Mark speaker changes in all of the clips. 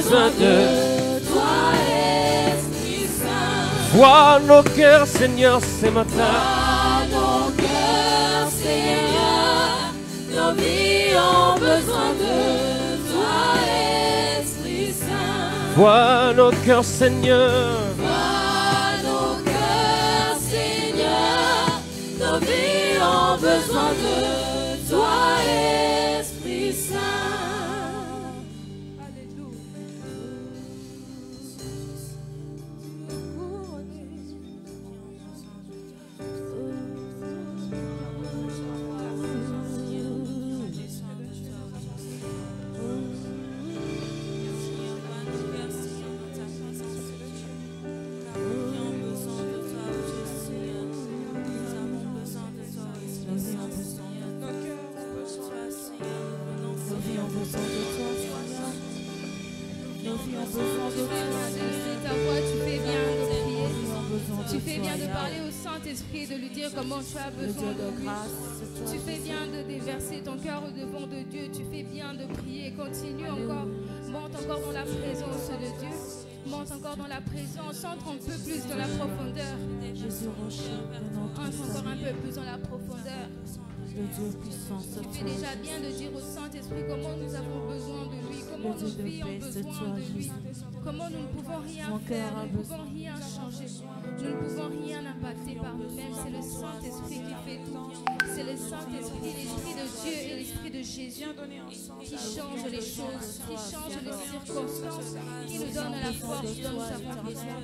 Speaker 1: besoin de toi, Esprit Saint. Vois nos cœurs, Seigneur, ce matin.
Speaker 2: Vois nos cœurs, Seigneur, nos vies ont besoin de toi, Esprit Saint.
Speaker 1: Vois nos cœurs, Seigneur.
Speaker 2: Vois nos cœurs, Seigneur, nos vies ont besoin de toi, Esprit Saint.
Speaker 3: Tu fais bien de parler au Saint-Esprit et de lui dire comment tu as besoin de grâce. Tu fais bien de déverser ton cœur au devant de Dieu. Tu fais bien de prier. Continue encore. Monte encore dans la présence de Dieu. Monte encore dans la présence. Entre un peu plus dans la profondeur. Entre encore un peu plus dans la profondeur. Tu fais déjà bien de dire au Saint-Esprit comment nous avons besoin de lui, comment nos vies ont besoin de lui, comment nous ne pouvons rien faire, nous ne pouvons rien changer, nous ne pouvons rien impacter par nous-mêmes. C'est le Saint-Esprit qui fait tout. C'est le Saint-Esprit, l'Esprit de Dieu et l'Esprit de Jésus qui change les choses, qui change les circonstances, qui nous donne la force dont nous avons besoin.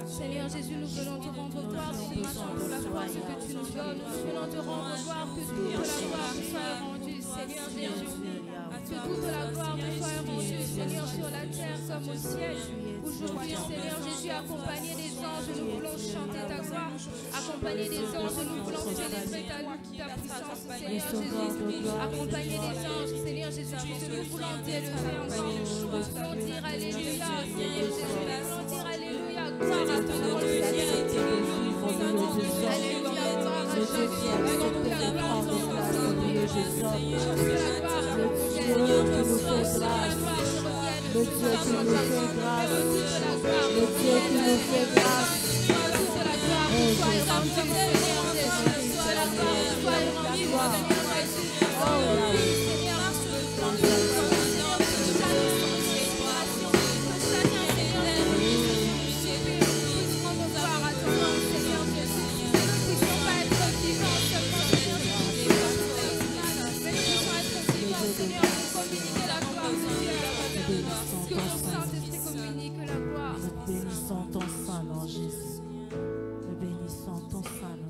Speaker 3: Seigneur Jésus, nous venons te rendre gloire ce matin pour la force que tu nous donnes. Nous venons te rendre gloire que toute la gloire te soit rendue, Seigneur Jésus. Que toute la gloire te soit rendue, Seigneur, sur la terre comme au ciel. Aujourd'hui, Seigneur Jésus, accompagné des anges, nous voulons chanter ta gloire. Accompagné des anges, nous voulons célébrer ta puissance, Seigneur Jésus. Accompagné des anges, Seigneur Jésus, nous voulons t'élever encore. Nous voulons dire Alléluia, Seigneur Jésus. Nous voulons dire Alléluia, gloire à ton nom, Seigneur. Alléluia, gloire à Jésus. Alléluia, gloire à ton nom, Seigneur Jésus.
Speaker 2: Le Dieu qui nous fait grâce, le Dieu qui nous fait grâce, le Dieu qui nous fait grâce.
Speaker 4: Bénissons ton Saint-Nom, Jésus. Nous bénissons ton Saint-Nom.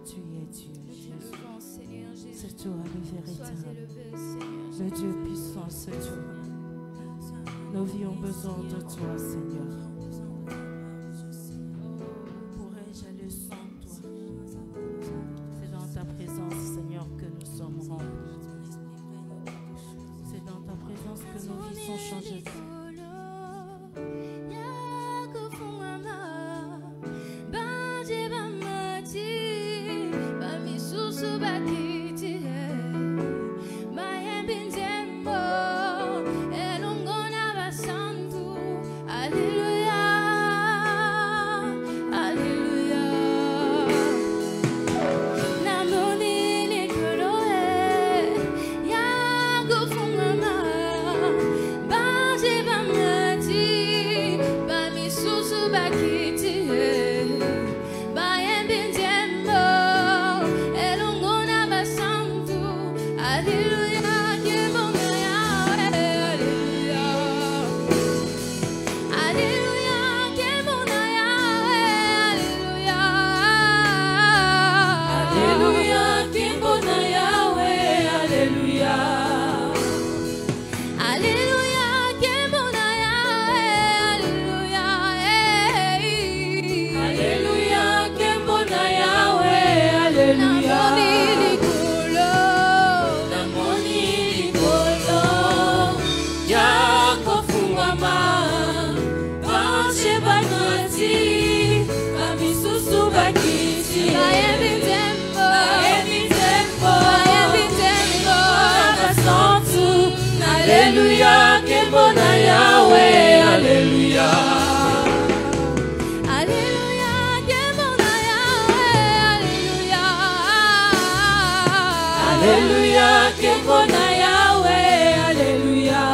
Speaker 4: Tu es Dieu, Jésus. C'est toi le véritable. Le Dieu puissant, c'est toi. Nos vies ont besoin de toi, Seigneur. Pourrais-je aller sans toi? C'est dans ta présence, Seigneur, que nous sommes remplis. C'est dans ta présence que nos vies sont changées.
Speaker 2: Hallelujah.
Speaker 4: Alléluia, Kembona Yahweh, Alléluia.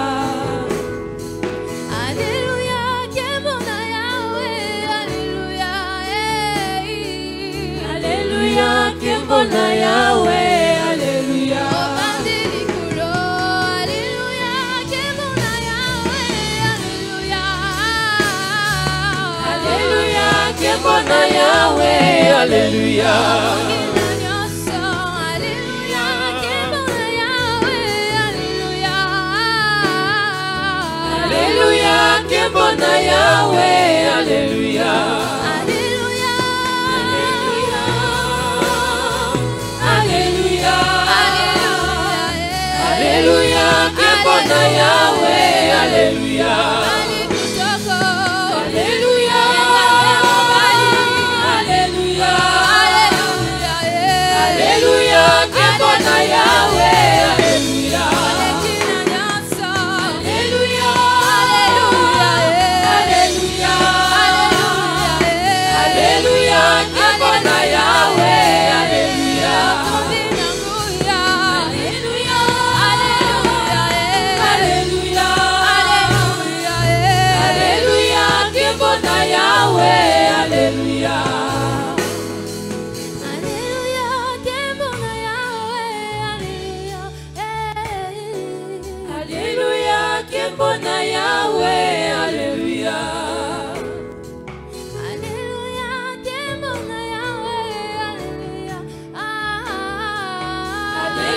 Speaker 3: Alléluia, Kembona Yahweh, Alléluia.
Speaker 4: Alléluia, Kembona Yahweh, Alléluia.
Speaker 1: Kembona Yahweh, Alléluia. Alléluia, Kembona Yahweh, Alléluia.
Speaker 3: Alléluia,
Speaker 1: Alléluia, Alléluia, Kembona Yahweh, Alléluia. Kembona Yahweh, Alléluia.
Speaker 3: Alléluia, Kembona Yahweh, Alléluia.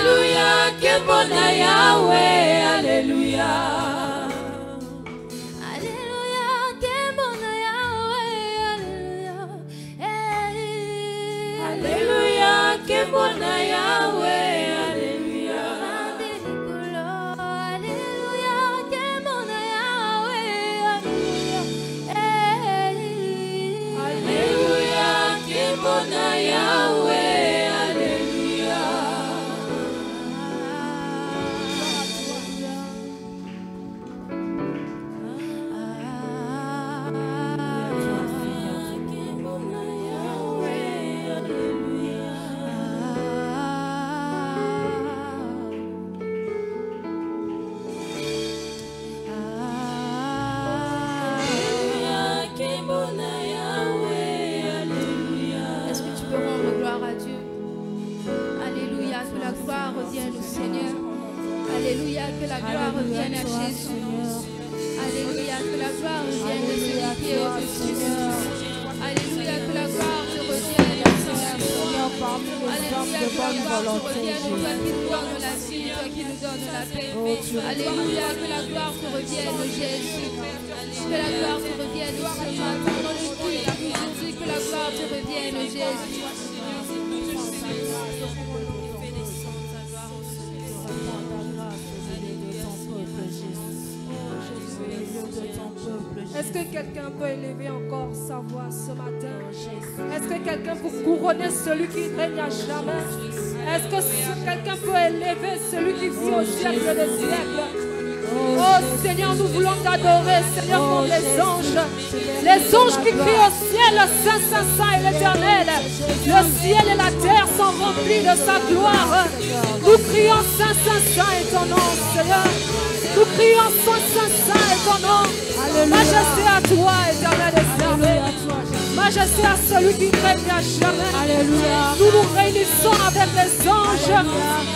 Speaker 1: Alléluia, Kembona Yahweh, Alléluia.
Speaker 3: Alléluia, Kembona Yahweh, Alléluia.
Speaker 1: Alléluia, Kembona Yahweh, Alléluia.
Speaker 3: Est-ce que tu peux rendre gloire à Dieu? Alléluia, que la gloire revienne au Seigneur. Alléluia, que la gloire revienne à Jésus. Alléluia, que la gloire revienne de celui qui est au-dessus. Alléluia, que la gloire te revienne, Seigneur. Alléluia, que la gloire te revienne, toi qui nous donnes la vie, toi qui nous donnes la paix. Alléluia, que la gloire te revienne, Jésus. Que la gloire te revienne ce matin dans le culte aujourd'hui, que la gloire te revienne, Jésus.
Speaker 2: Est-ce que quelqu'un peut élever encore sa voix ce matin? Est-ce que quelqu'un peut couronner celui qui règne à jamais? Est-ce que quelqu'un peut élever celui qui vit au siècle des siècles? Oh Seigneur, nous voulons t'adorer, Seigneur, comme les anges. Les anges qui crient au ciel, Saint, Saint, Saint et l'Éternel. Le ciel et la terre sont remplis de sa gloire. Nous crions Saint, Saint, Saint est ton nom, Seigneur. Nous crions Saint, Saint, Saint est ton nom. Majesté à toi, Éternel des armées. Majesté à celui qui règne à jamais. Alléluia. Nous nous réunissons avec les anges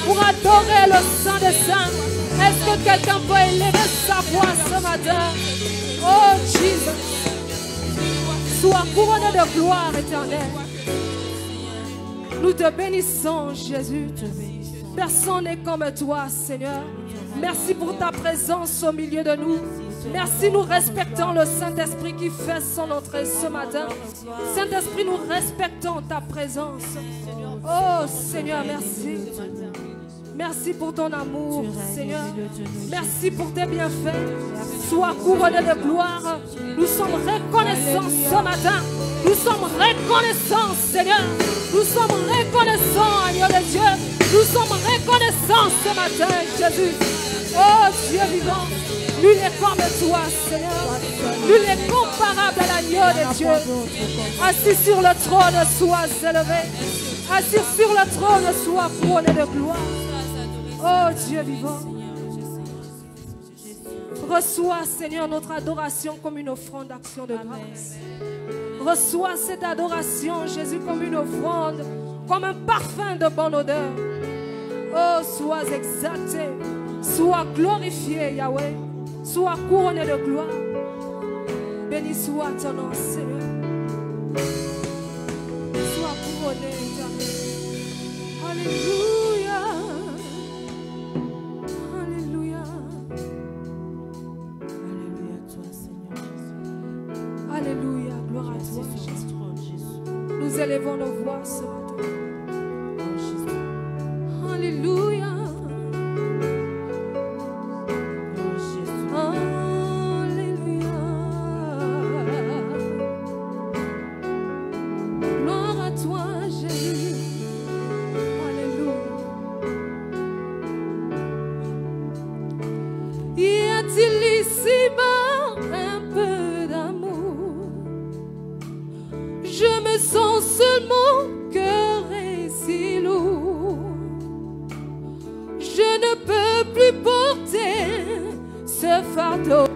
Speaker 2: pour adorer le Saint des Saints. Est-ce que quelqu'un peut élever sa voix ce matin? Oh Jésus, sois couronné de gloire éternelle. Nous te bénissons, Jésus. Personne n'est comme toi, Seigneur. Merci pour ta présence au milieu de nous. Merci, nous respectons le Saint-Esprit qui fait son entrée ce matin. Saint-Esprit, nous respectons ta présence. Oh Seigneur, merci. Merci pour ton amour, Seigneur. Merci pour tes bienfaits. Sois couronné de gloire. Nous sommes reconnaissants ce matin. Nous sommes reconnaissants, Seigneur. Nous sommes reconnaissants, agneau de Dieu. Nous sommes reconnaissants ce matin, Jésus. Oh Dieu vivant, nul n'est comme toi, Seigneur. Nul n'est comparable à l'agneau de Dieu. Assis sur le trône, sois élevé. assis sur le trône, sois couronné de gloire. Oh Dieu vivant. Reçois, Seigneur, notre adoration comme une offrande d'action de grâce. Reçois cette adoration, Jésus, comme une offrande, comme un parfum de bonne odeur. Oh, sois exalté, sois glorifié, Yahweh. Sois couronné de gloire. Béni soit ton nom, Seigneur. Sois couronné, éternel. Alléluia. Alléluia.
Speaker 4: Alléluia à toi, Seigneur.
Speaker 2: Alléluia. Gloire à toi, Jésus. Nous élevons nos voix ce matin. Alléluia.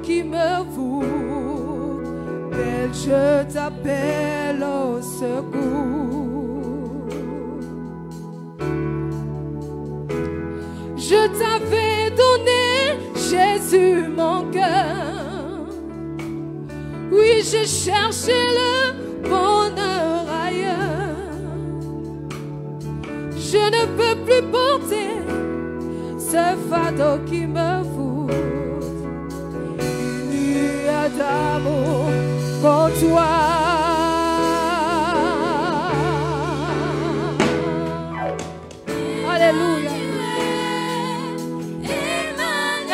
Speaker 5: Qui me voue, belle, je t'appelle au secours. Je t'avais donné, Jésus, mon cœur. Oui, j'ai cherché le bonheur ailleurs. Je ne peux plus porter ce fardeau qui me voue. D'amour pour toi. Alléluia.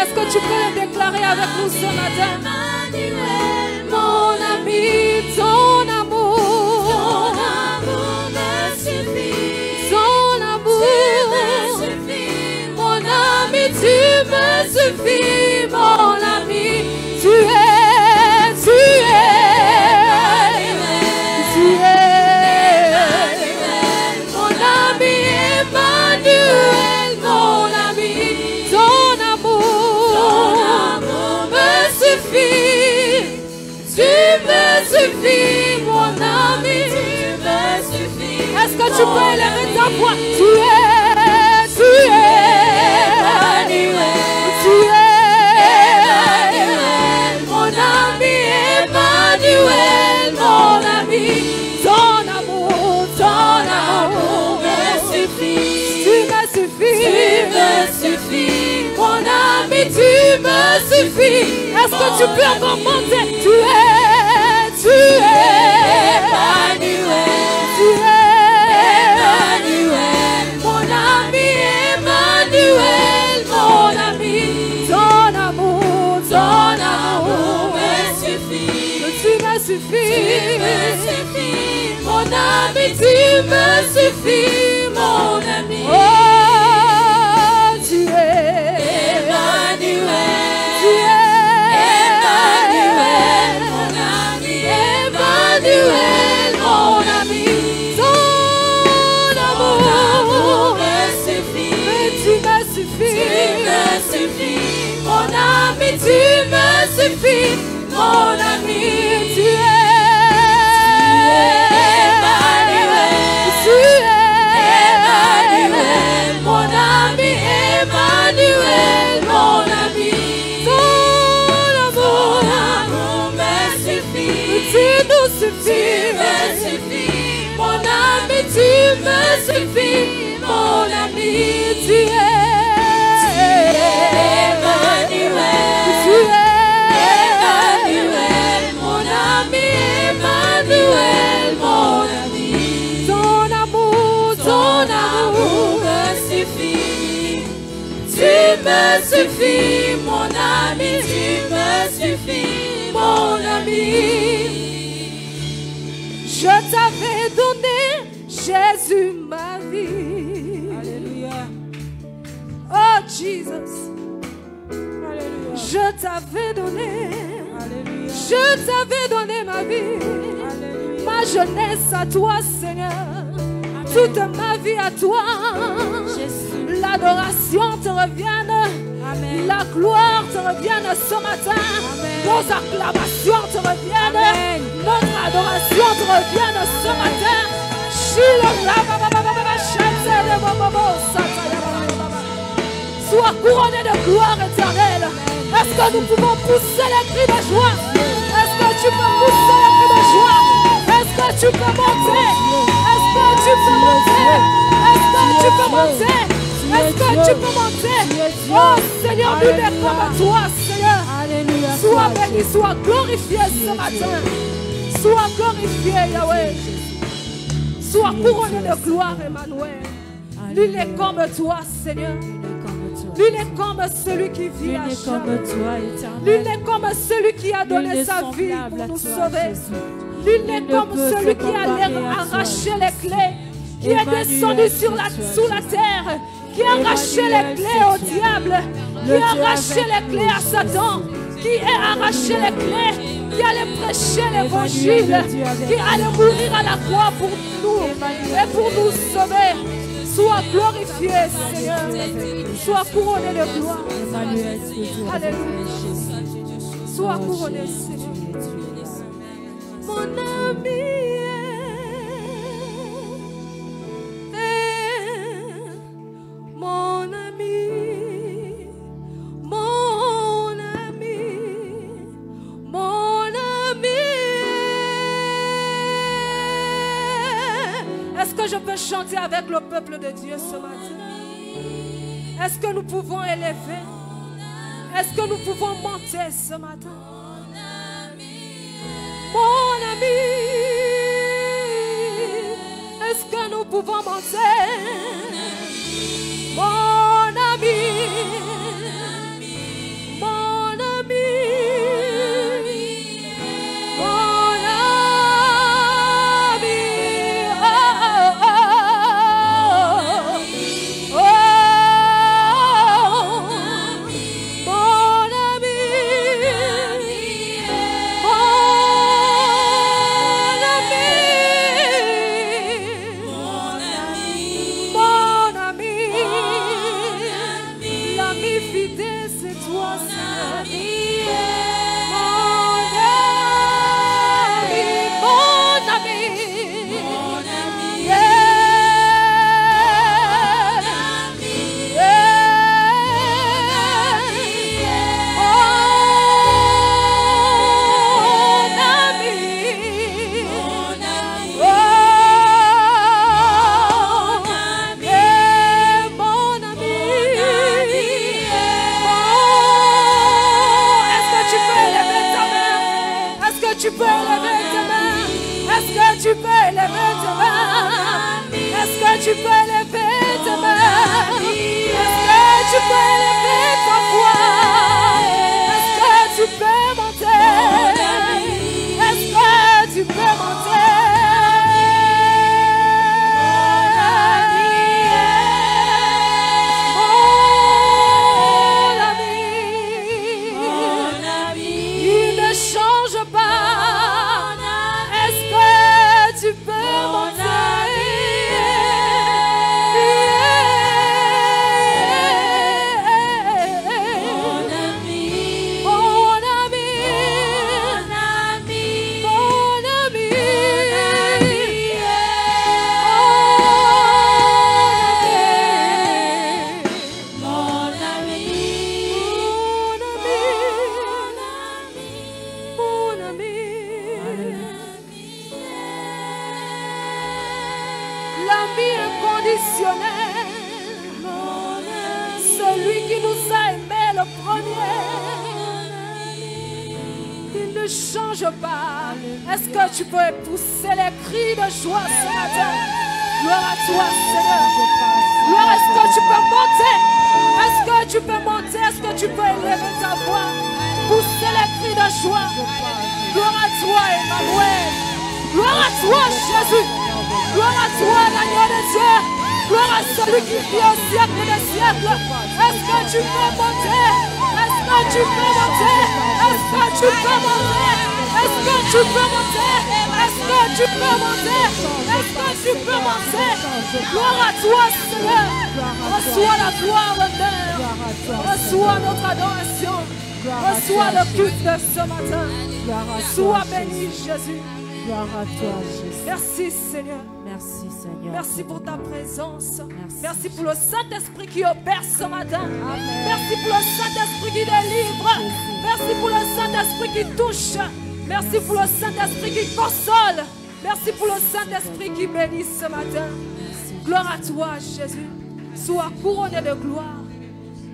Speaker 5: Est-ce que tu peux le déclarer avec nous ce matin? Mon ami, ton amour. Ton amour me suffit. Ton amour me suffit. Mon ami, tu me suffis. Mon ami, tu es. Est-ce que tu peux élever ta voix? Tu es mon ami Emmanuel, mon ami, ton amour me suffit. Tu me suffis, mon ami, tu me suffis. Est-ce que tu peux encore monter? Tu es Emmanuel. Mon ami, tu me suffis, mon ami. Oh, tu es Emmanuel. Tu es Emmanuel, mon ami. Emmanuel, mon ami. Ton amour me suffit. Tu me suffis. Tu me suffis, mon ami. Tu me suffis, mon ami. Tu es tu me suffis, mon ami, tu es Emmanuel. Tu es Emmanuel, mon ami, Emmanuel, mon ami. Ton amour me suffit. Tu me suffis, mon ami, tu me suffis, mon ami. Je t'avais donné, Jésus, ma vie. Alléluia. Oh, Jesus. Alléluia. Je t'avais donné. Alléluia. Je t'avais donné ma vie. Alléluia. Ma jeunesse à toi, Seigneur. Amen.
Speaker 2: toute ma vie à toi. L'adoration te revienne. Amen. La gloire te revienne ce matin. Amen. Nos acclamations te reviennent. Amen. Notre adoration te revienne ce matin. Sois couronné de gloire éternelle. Est-ce que nous pouvons pousser les cris de joie? Est-ce que tu peux pousser les cris de joie? Est-ce que tu peux monter? Est-ce que tu peux monter? Est-ce que tu peux monter? Est-ce que tu peux monter? Oh Seigneur, nous n'est comme toi, Seigneur. Sois béni, sois glorifié ce matin. Sois glorifié, Yahweh. Sois couronné de gloire, Emmanuel. Nul n'est comme toi, Seigneur. Nul n'est comme celui qui vit à jamais. Nul n'est comme celui qui a donné sa vie pour nous sauver. Nul n'est comme celui qui a arraché les clés, qui est descendu sous la terre, qui a arraché les clés au diable, qui a arraché les clés à Satan, qui a arraché les clés, qui allait prêcher l'évangile, qui allait mourir à la croix pour nous et pour nous sauver. Sois glorifié, Seigneur. Sois couronné de gloire. Alléluia. Sois couronné, Seigneur. Mon ami, mon ami, mon ami, mon ami. Est-ce que je peux chanter avec le peuple de Dieu ce matin? Est-ce que nous pouvons élever? Est-ce que nous pouvons monter ce matin? Mon ami, est-ce que nous pouvons monter? Mon ami, mon ami, mon ami, oh, oh, oh, oh, mon ami, mon ami, l'ami fidèle, c'est toi, Seigneur. Mon ami, yeah. Tu peux élever tes mains. Est-ce que tu peux élever tes mains? Est-ce que tu peux élever tes mains? Est-ce que tu peux élever ta voix? Est-ce que tu peux monter? Est-ce que tu peux monter? Celui qui nous a aimés le premier, il ne change pas. Est-ce que tu peux pousser les cris de joie ce matin? Gloire à toi, Seigneur. Gloire, est-ce que tu peux monter? Est-ce que tu peux monter? Est-ce que tu peux élever ta voix? Pousser les cris de joie. Gloire à toi, Emmanuel. Gloire à toi, Jésus. Gloire à toi, l'agneau de Dieu. Gloire à celui qui vit au siècle des siècles. Est-ce que tu peux monter? Est-ce que tu peux monter? Est-ce que tu peux monter? Est-ce que tu peux monter? Est-ce que tu peux monter? Est-ce que tu peux monter. Gloire à toi, Seigneur. Reçois la gloire, l'honneur. Reçois notre adoration. Reçois le culte de ce matin. Sois béni, Jésus.
Speaker 4: Gloire à toi, Jésus.
Speaker 2: Merci, Seigneur.
Speaker 4: Merci, Seigneur.
Speaker 2: Merci pour ta présence. Merci pour le Saint-Esprit qui opère ce matin. Merci pour le Saint-Esprit qui délivre. Merci pour le Saint-Esprit qui touche. Merci pour le Saint-Esprit qui console. Merci pour le Saint-Esprit qui bénit ce matin. Gloire à toi, Jésus. Sois couronné de gloire.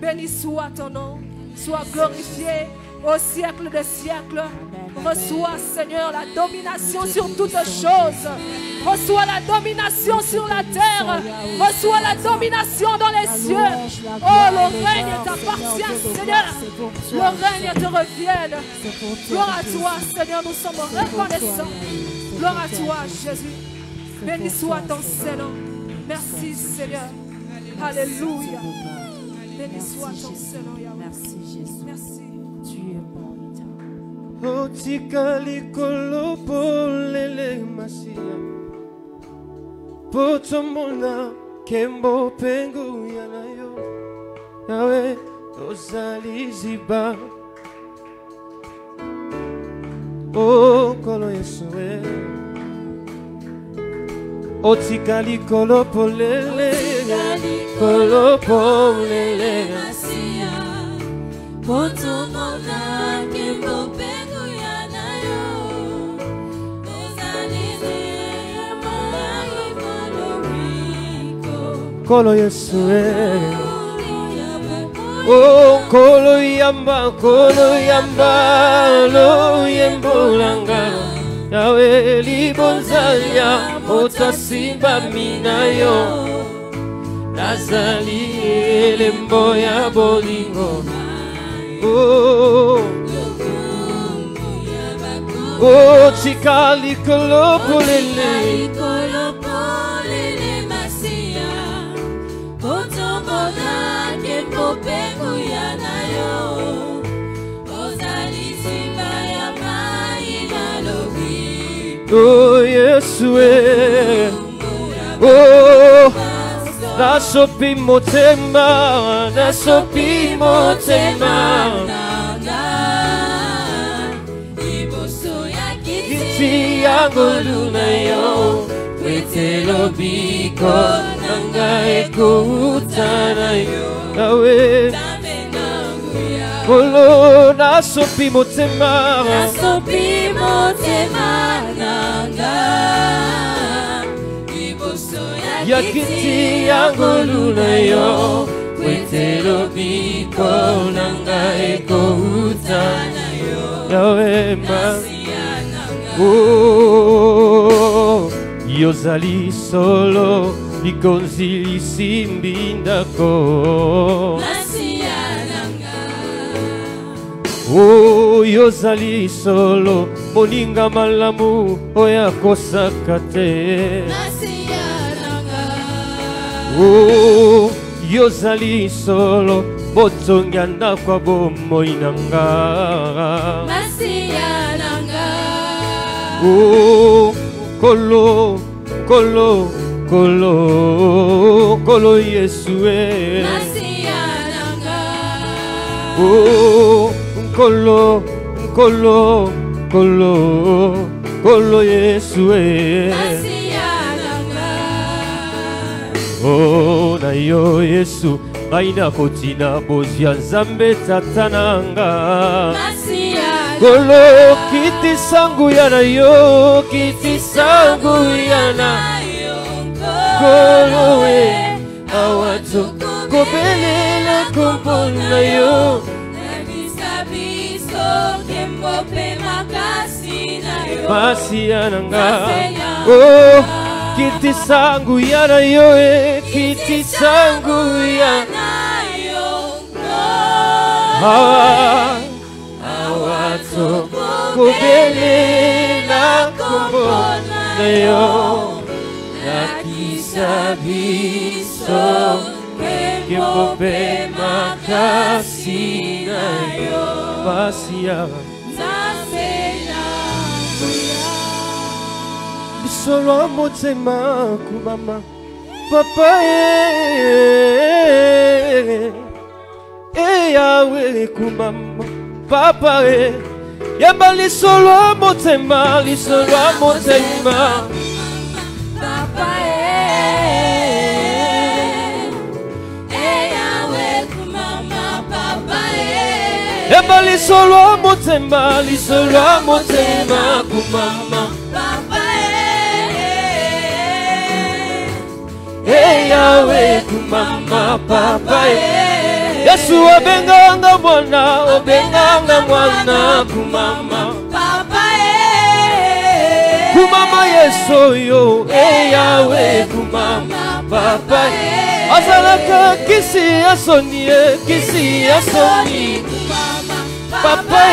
Speaker 2: Béni soit ton nom. Sois glorifié au siècle des siècles. Reçois, Seigneur, la domination sur toutes choses. Reçois la domination sur la terre. Reçois la domination dans les cieux. Oh, le règne t'appartient, Seigneur. Le règne te revienne. Gloire à toi, Seigneur, nous sommes reconnaissants. Gloire à toi, Jésus. Béni soit ton Seigneur. Merci, Seigneur. Alléluia. Béni soit ton Seigneur.
Speaker 4: Merci, Jésus.
Speaker 2: Merci.
Speaker 4: Tu es bon.
Speaker 1: Otika likolo polele masia Potomona kembo pengu yanayo Yawe ozali ziba O kolo Yesue Otika likolo polele Kolo polele
Speaker 3: masia Potomona kembo pengu
Speaker 1: Kolo Yesue Oh kolo yamba lo yembulanga Yawe libonzanya otasimba minayo Nazali elembo ya bolingo Oh chikali kolo polele Oh Yesue Oh nasopi motema Kiti yangu lunayo Wetelo biko nanga eko utanayo Yawe Kolo nasopi motema
Speaker 3: nanga
Speaker 1: Yakiti yangu lunayo Wetelo biko nanga eko utanayo Yawe Oh Yozali solo Likonzi simbindako Oh yozali solo Moninga malamu Oya kosakate Oh yozali solo Botongana kwa bomo inanga Oh kolo Yesue Oh kolo Yesue Oh na yo Yesu Aina kotina bozia nzambe tatananga Kolo kiti sangu yana yo Kiti sangu yana Kolo e Awato Kobelela kumpona yo Masi yananga Oh kiti sangu yana yo Kiti sangu yana yo Awato Kobelela kumpona yo Nakisabiso Kembope makasi na yo Masi yananga lisolo motema kumama papa Yahweh kumama papa yamba lisolo motema
Speaker 5: papa Yahweh kumama papa
Speaker 1: yamba lisolo motema kumama
Speaker 5: papa
Speaker 1: Yahweh kumama papa Yesu obenganga mwana kumama
Speaker 5: papa
Speaker 1: kumama Yesu yo Yahweh kumama papa azalaka kisi asoni papa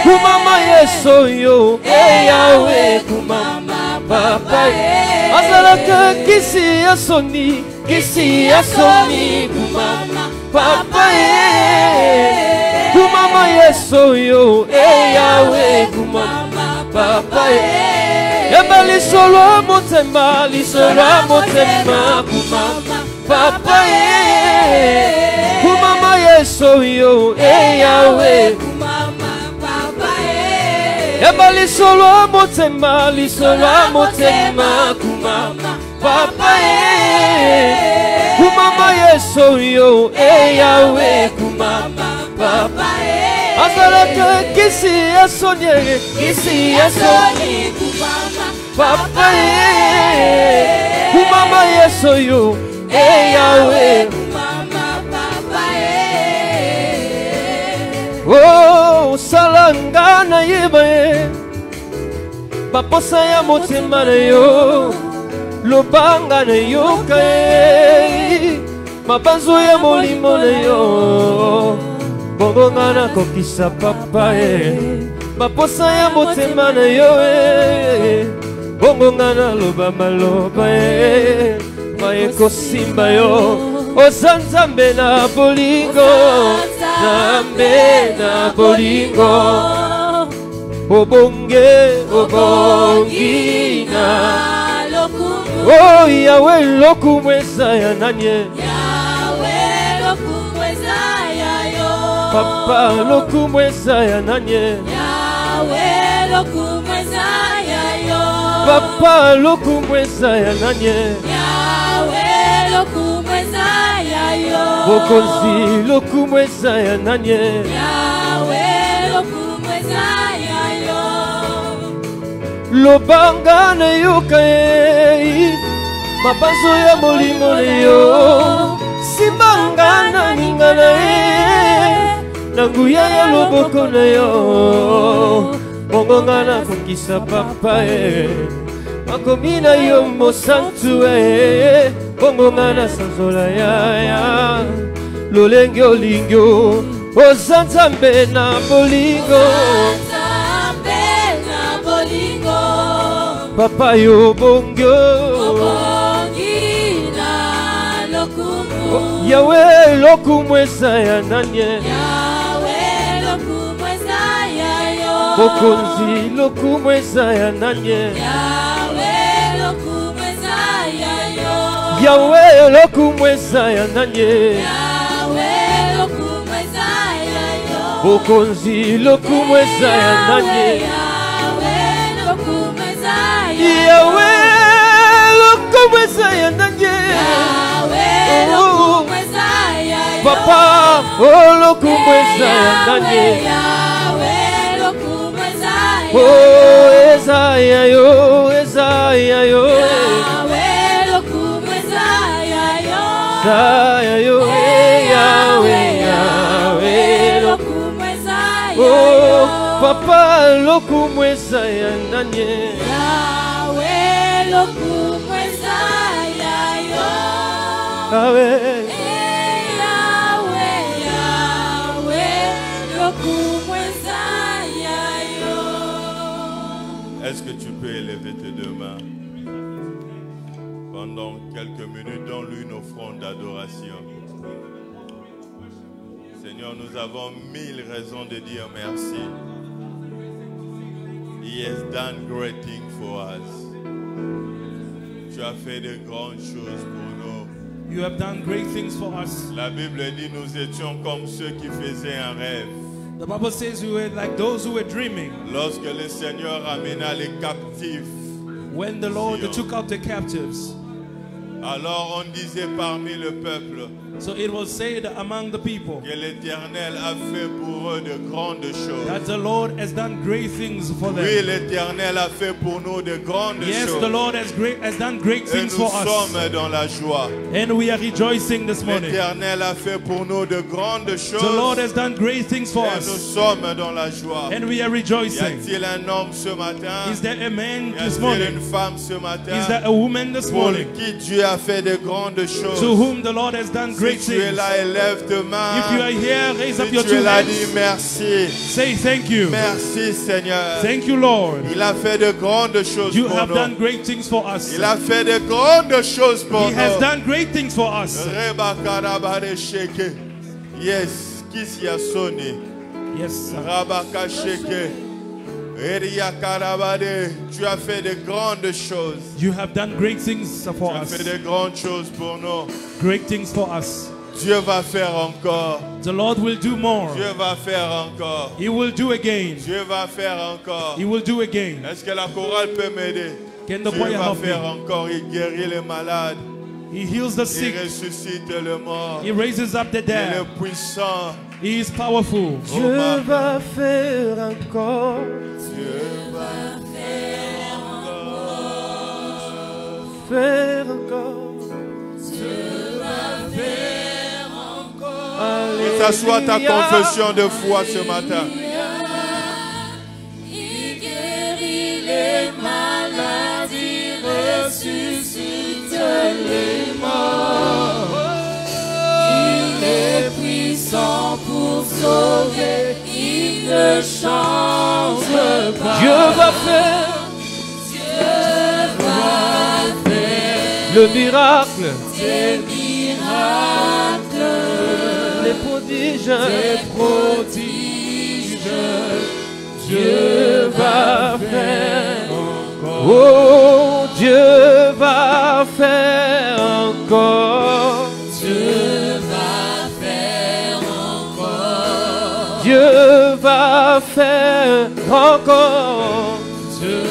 Speaker 1: kumama Yesu yo Yahweh kumama papa azalaka kisi asoni kumama papa kumama Yesu yo Yahweh kumama papa yamba lisolo motema kumama papa kumama Yesu yo Yahweh
Speaker 5: kumama papa
Speaker 1: yamba lisolo motema kumama papa kumama Yesu yo Yahweh kumama papa azalaka kisi asoni papa kumama Yesu yo Yahweh
Speaker 5: kumama papa
Speaker 1: oh salanga na yeba baposa ya motema na yo lobanga na yo mabanzo ya molimo na yo bongo nga na kokisa papa baposa ya motema na yo bongo nga na loba maloba mayekosimba yo oza nzambe na bolingo obongi na oh Yahweh lokumu ezaya nanye papa lokumu ezaya nanye papa lokumu ezaya nanye bokonzi lokumu ezaya nanye lobanga na yoka mabanzo ya molimo na yo simbanga na ninga na na nguya ya loboko na yo bongo nga na kokisa papa makomi na yo mosantu bongo nga na sanzola ya lolenge olingi oza nzambe na bolingo papa yo bongo Yahweh lokumu ezaya nanye bokonzi lokumu ezaya nanye Yahweh lokumu ezaya nanye bokonzi lokumu ezaya nanye Yahweh lokumu ezaya nanye papa lokumu ezaya nanye oh ezaya yo ezaya yo Yahweh oh papa lokumu ezaya nanye
Speaker 6: Est-ce que tu peux élever tes deux mains? Pendant quelques minutes, donne-lui une offrande d'adoration. Seigneur, nous avons 1000 raisons de dire merci. He has done great things for us. Tu as fait de grandes choses pour nous.
Speaker 7: You have done great things for us.
Speaker 6: La Bible dit nous étions comme ceux qui faisaient un rêve.
Speaker 7: The Bible says we were like those who were dreaming.
Speaker 6: Lorsque le Seigneur amena les captifs,
Speaker 7: When the Lord took out the captives,
Speaker 6: alors on disait parmi le peuple
Speaker 7: so it was said among the people
Speaker 6: que l'Éternel a fait pour eux de grandes choses.
Speaker 7: that the Lord has done great things for
Speaker 6: Oui,
Speaker 7: them.
Speaker 6: l'Éternel a fait pour nous de grandes
Speaker 7: Yes,
Speaker 6: choses.
Speaker 7: the Lord has done great
Speaker 6: Et
Speaker 7: things
Speaker 6: nous
Speaker 7: for us.
Speaker 6: sommes dans la joie.
Speaker 7: And we are rejoicing this morning.
Speaker 6: L'Éternel a fait pour nous de grandes choses.
Speaker 7: The Lord has done great things for
Speaker 6: Et nous
Speaker 7: us.
Speaker 6: sommes dans la joie.
Speaker 7: And we are
Speaker 6: Y
Speaker 7: rejoicing.
Speaker 6: a-t-il un homme ce matin?
Speaker 7: Is there a man
Speaker 6: Y
Speaker 7: this
Speaker 6: a-t-il
Speaker 7: morning?
Speaker 6: une femme ce matin?
Speaker 7: Is there a woman this
Speaker 6: Pour
Speaker 7: morning
Speaker 6: qui Dieu a fait de grandes choses?
Speaker 7: to whom the Lord has done great
Speaker 6: Si tu es
Speaker 7: things?
Speaker 6: là, élève tes mains.
Speaker 7: If you are here, raise up
Speaker 6: Si
Speaker 7: your
Speaker 6: tu es
Speaker 7: two
Speaker 6: là,
Speaker 7: hands.
Speaker 6: dis merci.
Speaker 7: Say thank you.
Speaker 6: Merci Seigneur.
Speaker 7: Thank you, Lord.
Speaker 6: Il a fait de grandes choses
Speaker 7: You
Speaker 6: pour
Speaker 7: have
Speaker 6: nous.
Speaker 7: done great things for us.
Speaker 6: Il a fait de grandes choses pour
Speaker 7: He has
Speaker 6: nous.
Speaker 7: done great things for us.
Speaker 6: Rebakarabade sheke. Yes, qui s'y a sonné?
Speaker 7: Yes, sir.
Speaker 6: Rabaka sheke. Eria karabade. Tu as fait de grandes choses.
Speaker 7: You have done great things for
Speaker 6: Tu as
Speaker 7: us.
Speaker 6: fait de grandes choses pour nous.
Speaker 7: Great things for us.
Speaker 6: Dieu va faire encore.
Speaker 7: The Lord will do more.
Speaker 6: Dieu va faire encore.
Speaker 7: He will do again.
Speaker 6: Dieu va faire encore.
Speaker 7: He will do again.
Speaker 6: Est-ce que la chorale peut m'aider?
Speaker 7: Can the
Speaker 6: Dieu
Speaker 7: choir
Speaker 6: va
Speaker 7: help
Speaker 6: faire
Speaker 7: me?
Speaker 6: encore. Il guérit les malades.
Speaker 7: He heals the
Speaker 6: Il
Speaker 7: sick.
Speaker 6: ressuscite le mort.
Speaker 7: He raises up the
Speaker 6: Il est
Speaker 7: dead.
Speaker 6: puissant.
Speaker 7: He is powerful.
Speaker 1: Dieu va faire encore.
Speaker 6: Dieu va
Speaker 1: Faire encore.
Speaker 6: Que ça soit ta confession de foi ce matin.
Speaker 5: Il guérit les maladies, ressuscite les morts. Il est puissant pour sauver, il ne change pas.
Speaker 1: Dieu va faire le miracle,
Speaker 5: Des miracles,
Speaker 1: les prodiges.
Speaker 5: des prodiges,
Speaker 1: Dieu va faire encore. Oh, Dieu va faire encore.
Speaker 5: Dieu va faire encore.
Speaker 1: Dieu va faire encore.
Speaker 5: Dieu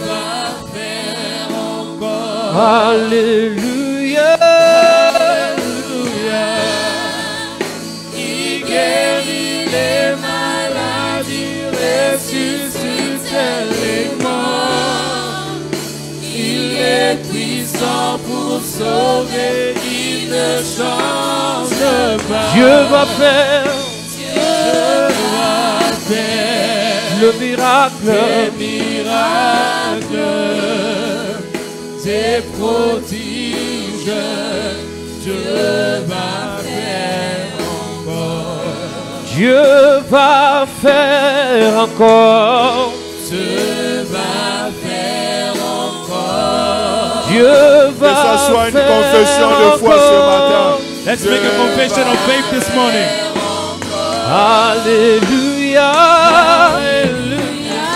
Speaker 5: va faire encore.
Speaker 1: Alléluia.
Speaker 5: Alléluia. Il guérit les maladies, ressuscite les morts. Il est puissant pour sauver, il ne change pas.
Speaker 1: Dieu va faire
Speaker 5: Dieu va faire
Speaker 1: le miracle.
Speaker 5: des miracles, des prodiges. Dieu va faire encore.
Speaker 1: Dieu va faire encore.
Speaker 5: Dieu va faire encore.
Speaker 1: Dieu
Speaker 6: Que
Speaker 1: va
Speaker 6: ça soit une
Speaker 1: faire
Speaker 6: confession de foi ce
Speaker 1: encore.
Speaker 6: matin.
Speaker 7: Let's make a confession of faith this morning.
Speaker 1: Alléluia.
Speaker 5: Alléluia.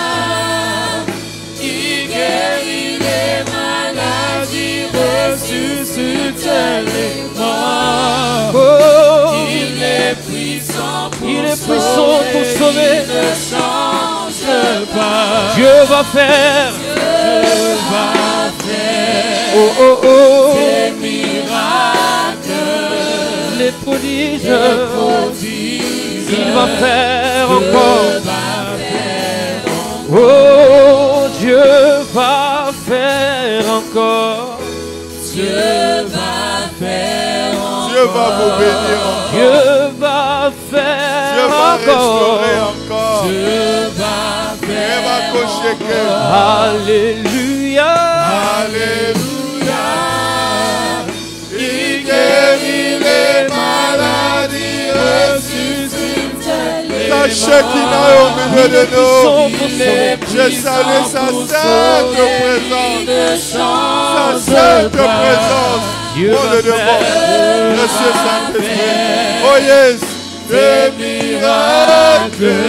Speaker 5: Il guérit les maladies, ressuscite les morts.
Speaker 1: Oh,
Speaker 5: Il est puissant pour
Speaker 1: il est puissant pour sauver.
Speaker 5: il ne change pas.
Speaker 1: Dieu va faire.
Speaker 5: Dieu va faire
Speaker 1: Oh, oh, oh.
Speaker 5: des miracles,
Speaker 1: Les prodiges.
Speaker 5: des prodiges.
Speaker 1: Il va faire encore.
Speaker 5: Dieu va faire
Speaker 1: Oh, Dieu va faire encore.
Speaker 5: Dieu va faire
Speaker 6: Dieu va vous bénir encore.
Speaker 1: Dieu va
Speaker 6: Dieu
Speaker 1: faire
Speaker 6: va
Speaker 1: encore.
Speaker 6: restaurer encore.
Speaker 5: Dieu va
Speaker 6: Dieu
Speaker 5: faire
Speaker 6: va cocher.
Speaker 1: Alléluia.
Speaker 6: Alléluia. Il guérit les maladies, ressuscite la Shekinah au milieu de nous. Je salue sa sainte présence. Sa sainte présence.
Speaker 1: Dieu
Speaker 6: On
Speaker 1: va
Speaker 6: le demande. Monsieur Saint-Esprit. Oh yes. Des miracles.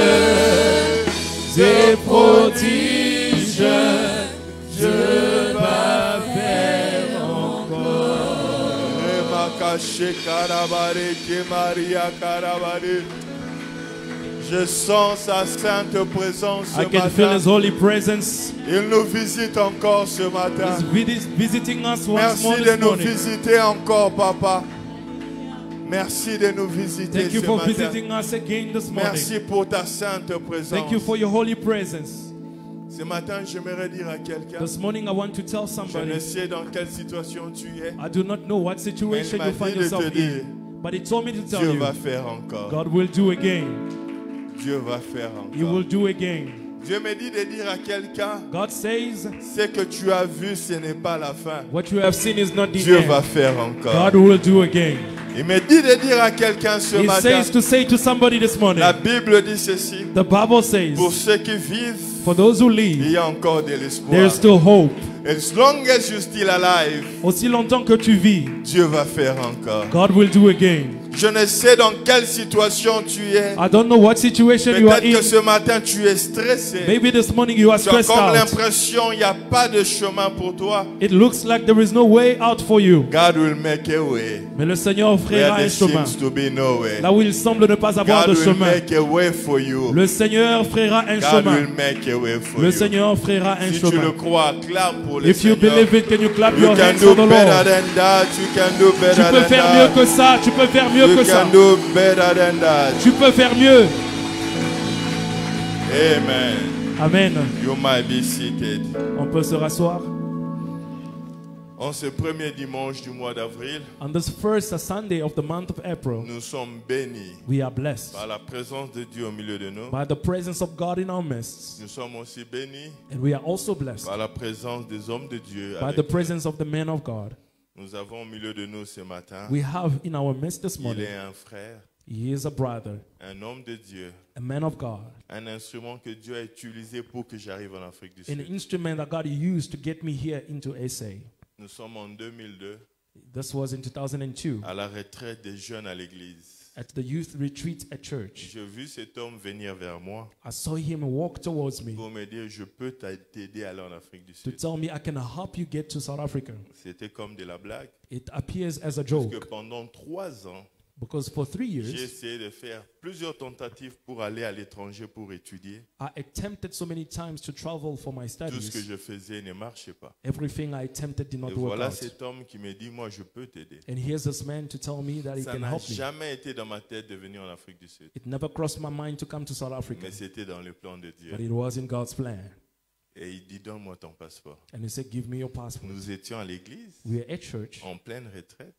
Speaker 5: des prodiges.
Speaker 6: Je sens sa sainte présence ce
Speaker 7: I can feel His
Speaker 6: matin.
Speaker 7: holy presence.
Speaker 6: Il nous visite encore ce matin.
Speaker 7: He's visiting us once more
Speaker 6: Merci de
Speaker 7: this
Speaker 6: nous
Speaker 7: morning.
Speaker 6: visiter encore, Papa. Merci de nous visiter
Speaker 7: Thank you
Speaker 6: ce
Speaker 7: for
Speaker 6: matin.
Speaker 7: visiting us again this morning.
Speaker 6: Merci pour ta sainte présence.
Speaker 7: Thank you for your holy presence.
Speaker 6: Ce matin, j'aimerais dire à quelqu'un,
Speaker 7: This morning I want to tell
Speaker 6: je
Speaker 7: somebody,
Speaker 6: ne sais dans quelle situation tu es,
Speaker 7: I do not know what situation
Speaker 6: Mais il
Speaker 7: you
Speaker 6: m'a
Speaker 7: find
Speaker 6: dit de
Speaker 7: yourself
Speaker 6: te dire,
Speaker 7: in, but He told me to tell
Speaker 6: Dieu
Speaker 7: you,
Speaker 6: va faire encore.
Speaker 7: God will do again.
Speaker 6: Dieu va faire
Speaker 7: He will
Speaker 6: encore.
Speaker 7: do again.
Speaker 6: Dieu me dit de dire à quelqu'un,
Speaker 7: God says,
Speaker 6: ce que tu as vu, ce n'est pas la fin.
Speaker 7: what you have seen is not the
Speaker 6: Dieu va
Speaker 7: end.
Speaker 6: faire encore.
Speaker 7: God will do again.
Speaker 6: Il me dit de dire à quelqu'un ce
Speaker 7: He
Speaker 6: matin,
Speaker 7: says to say to somebody this morning,
Speaker 6: la Bible dit ceci,
Speaker 7: the Bible says,
Speaker 6: pour ceux qui vivent,
Speaker 7: for those who
Speaker 6: il
Speaker 7: live,
Speaker 6: y a encore de
Speaker 7: there
Speaker 6: l'espoir.
Speaker 7: is still hope.
Speaker 6: As long as you're still alive,
Speaker 7: Aussi longtemps que tu vis,
Speaker 6: Dieu va faire encore.
Speaker 7: God will do again.
Speaker 6: Je ne sais dans quelle situation tu es.
Speaker 7: I don't know what situation you are
Speaker 6: Peut-être que
Speaker 7: in.
Speaker 6: ce matin tu es stressé.
Speaker 7: Maybe this morning you are
Speaker 6: Tu as
Speaker 7: stressed
Speaker 6: comme
Speaker 7: out.
Speaker 6: l'impression qu'il n'y a pas de chemin pour toi.
Speaker 7: It looks like there is no way out for you.
Speaker 6: God will make a way
Speaker 7: Mais le Seigneur
Speaker 6: where
Speaker 7: offrira un
Speaker 6: there
Speaker 7: chemin.
Speaker 6: seems to be no way.
Speaker 7: Là où il semble ne pas avoir
Speaker 6: God
Speaker 7: de
Speaker 6: will
Speaker 7: chemin,
Speaker 6: make a way for you.
Speaker 7: le Seigneur fera un
Speaker 6: God will
Speaker 7: chemin.
Speaker 6: make a way for
Speaker 7: Le
Speaker 6: you.
Speaker 7: Seigneur fera un
Speaker 6: Si tu le
Speaker 7: chemin.
Speaker 6: crois, clame pour le
Speaker 7: If you
Speaker 6: Seigneur.
Speaker 7: believe it, can you clap
Speaker 6: You
Speaker 7: your
Speaker 6: can
Speaker 7: hands
Speaker 6: do
Speaker 7: for the
Speaker 6: better
Speaker 7: Lord?
Speaker 6: than that. You can do
Speaker 7: Tu
Speaker 6: better
Speaker 7: peux
Speaker 6: than
Speaker 7: faire mieux
Speaker 6: that.
Speaker 7: que ça. Tu peux faire mieux
Speaker 6: You
Speaker 7: que ça.
Speaker 6: can do better than that.
Speaker 7: Tu peux faire mieux.
Speaker 6: Amen.
Speaker 7: Amen.
Speaker 6: You might be seated.
Speaker 7: On peut se rasseoir.
Speaker 6: En ce premier dimanche du mois d'avril,
Speaker 7: On this first Sunday of the month of April,
Speaker 6: nous sommes bénis
Speaker 7: we are blessed
Speaker 6: par la présence de Dieu au milieu de nous.
Speaker 7: by the presence of God in our midst.
Speaker 6: Nous sommes aussi bénis
Speaker 7: And we are also blessed
Speaker 6: par la présence des hommes de Dieu.
Speaker 7: by
Speaker 6: avec
Speaker 7: the presence of the men of God.
Speaker 6: Nous avons au milieu de nous ce matin,
Speaker 7: We have in our midst this
Speaker 6: il
Speaker 7: morning,
Speaker 6: est un frère,
Speaker 7: he is a brother,
Speaker 6: un homme de Dieu,
Speaker 7: a man of God,
Speaker 6: un instrument que Dieu a utilisé pour que j'arrive en Afrique du
Speaker 7: an
Speaker 6: Sud.
Speaker 7: instrument that God used to get me here into SA.
Speaker 6: Nous sommes en 2002
Speaker 7: This was in 2002
Speaker 6: à la retraite des jeunes à l'église.
Speaker 7: at the youth retreat at church.
Speaker 6: J'ai vu cet homme venir vers moi
Speaker 7: I saw him walk towards me
Speaker 6: pour me dire je peux t'aider à aller en Afrique du
Speaker 7: to
Speaker 6: Sud.
Speaker 7: tell me I can help you get to South Africa.
Speaker 6: C'était comme de la blague.
Speaker 7: It appears as a
Speaker 6: Parce que
Speaker 7: joke
Speaker 6: pendant 3 ans,
Speaker 7: because for 3
Speaker 6: j'ai
Speaker 7: years
Speaker 6: essayé de faire plusieurs tentatives pour aller à l'étranger pour étudier.
Speaker 7: I attempted so many times to travel for my
Speaker 6: Tout ce que
Speaker 7: studies.
Speaker 6: je faisais ne marchait pas.
Speaker 7: Everything I attempted did
Speaker 6: Et
Speaker 7: not work
Speaker 6: voilà
Speaker 7: out.
Speaker 6: cet homme qui me dit, moi je peux t'aider.
Speaker 7: And here's this man to tell me that he
Speaker 6: Ça
Speaker 7: can
Speaker 6: n'a
Speaker 7: help me.
Speaker 6: jamais été dans ma tête de venir en Afrique du Sud.
Speaker 7: It never crossed my mind to come to South Africa,
Speaker 6: Mais c'était dans le plan de Dieu.
Speaker 7: but it was in God's plan.
Speaker 6: Et il dit, donne-moi ton passeport.
Speaker 7: And he said, give me your passport.
Speaker 6: Nous étions à l'église,
Speaker 7: We were at church.
Speaker 6: en pleine retraite.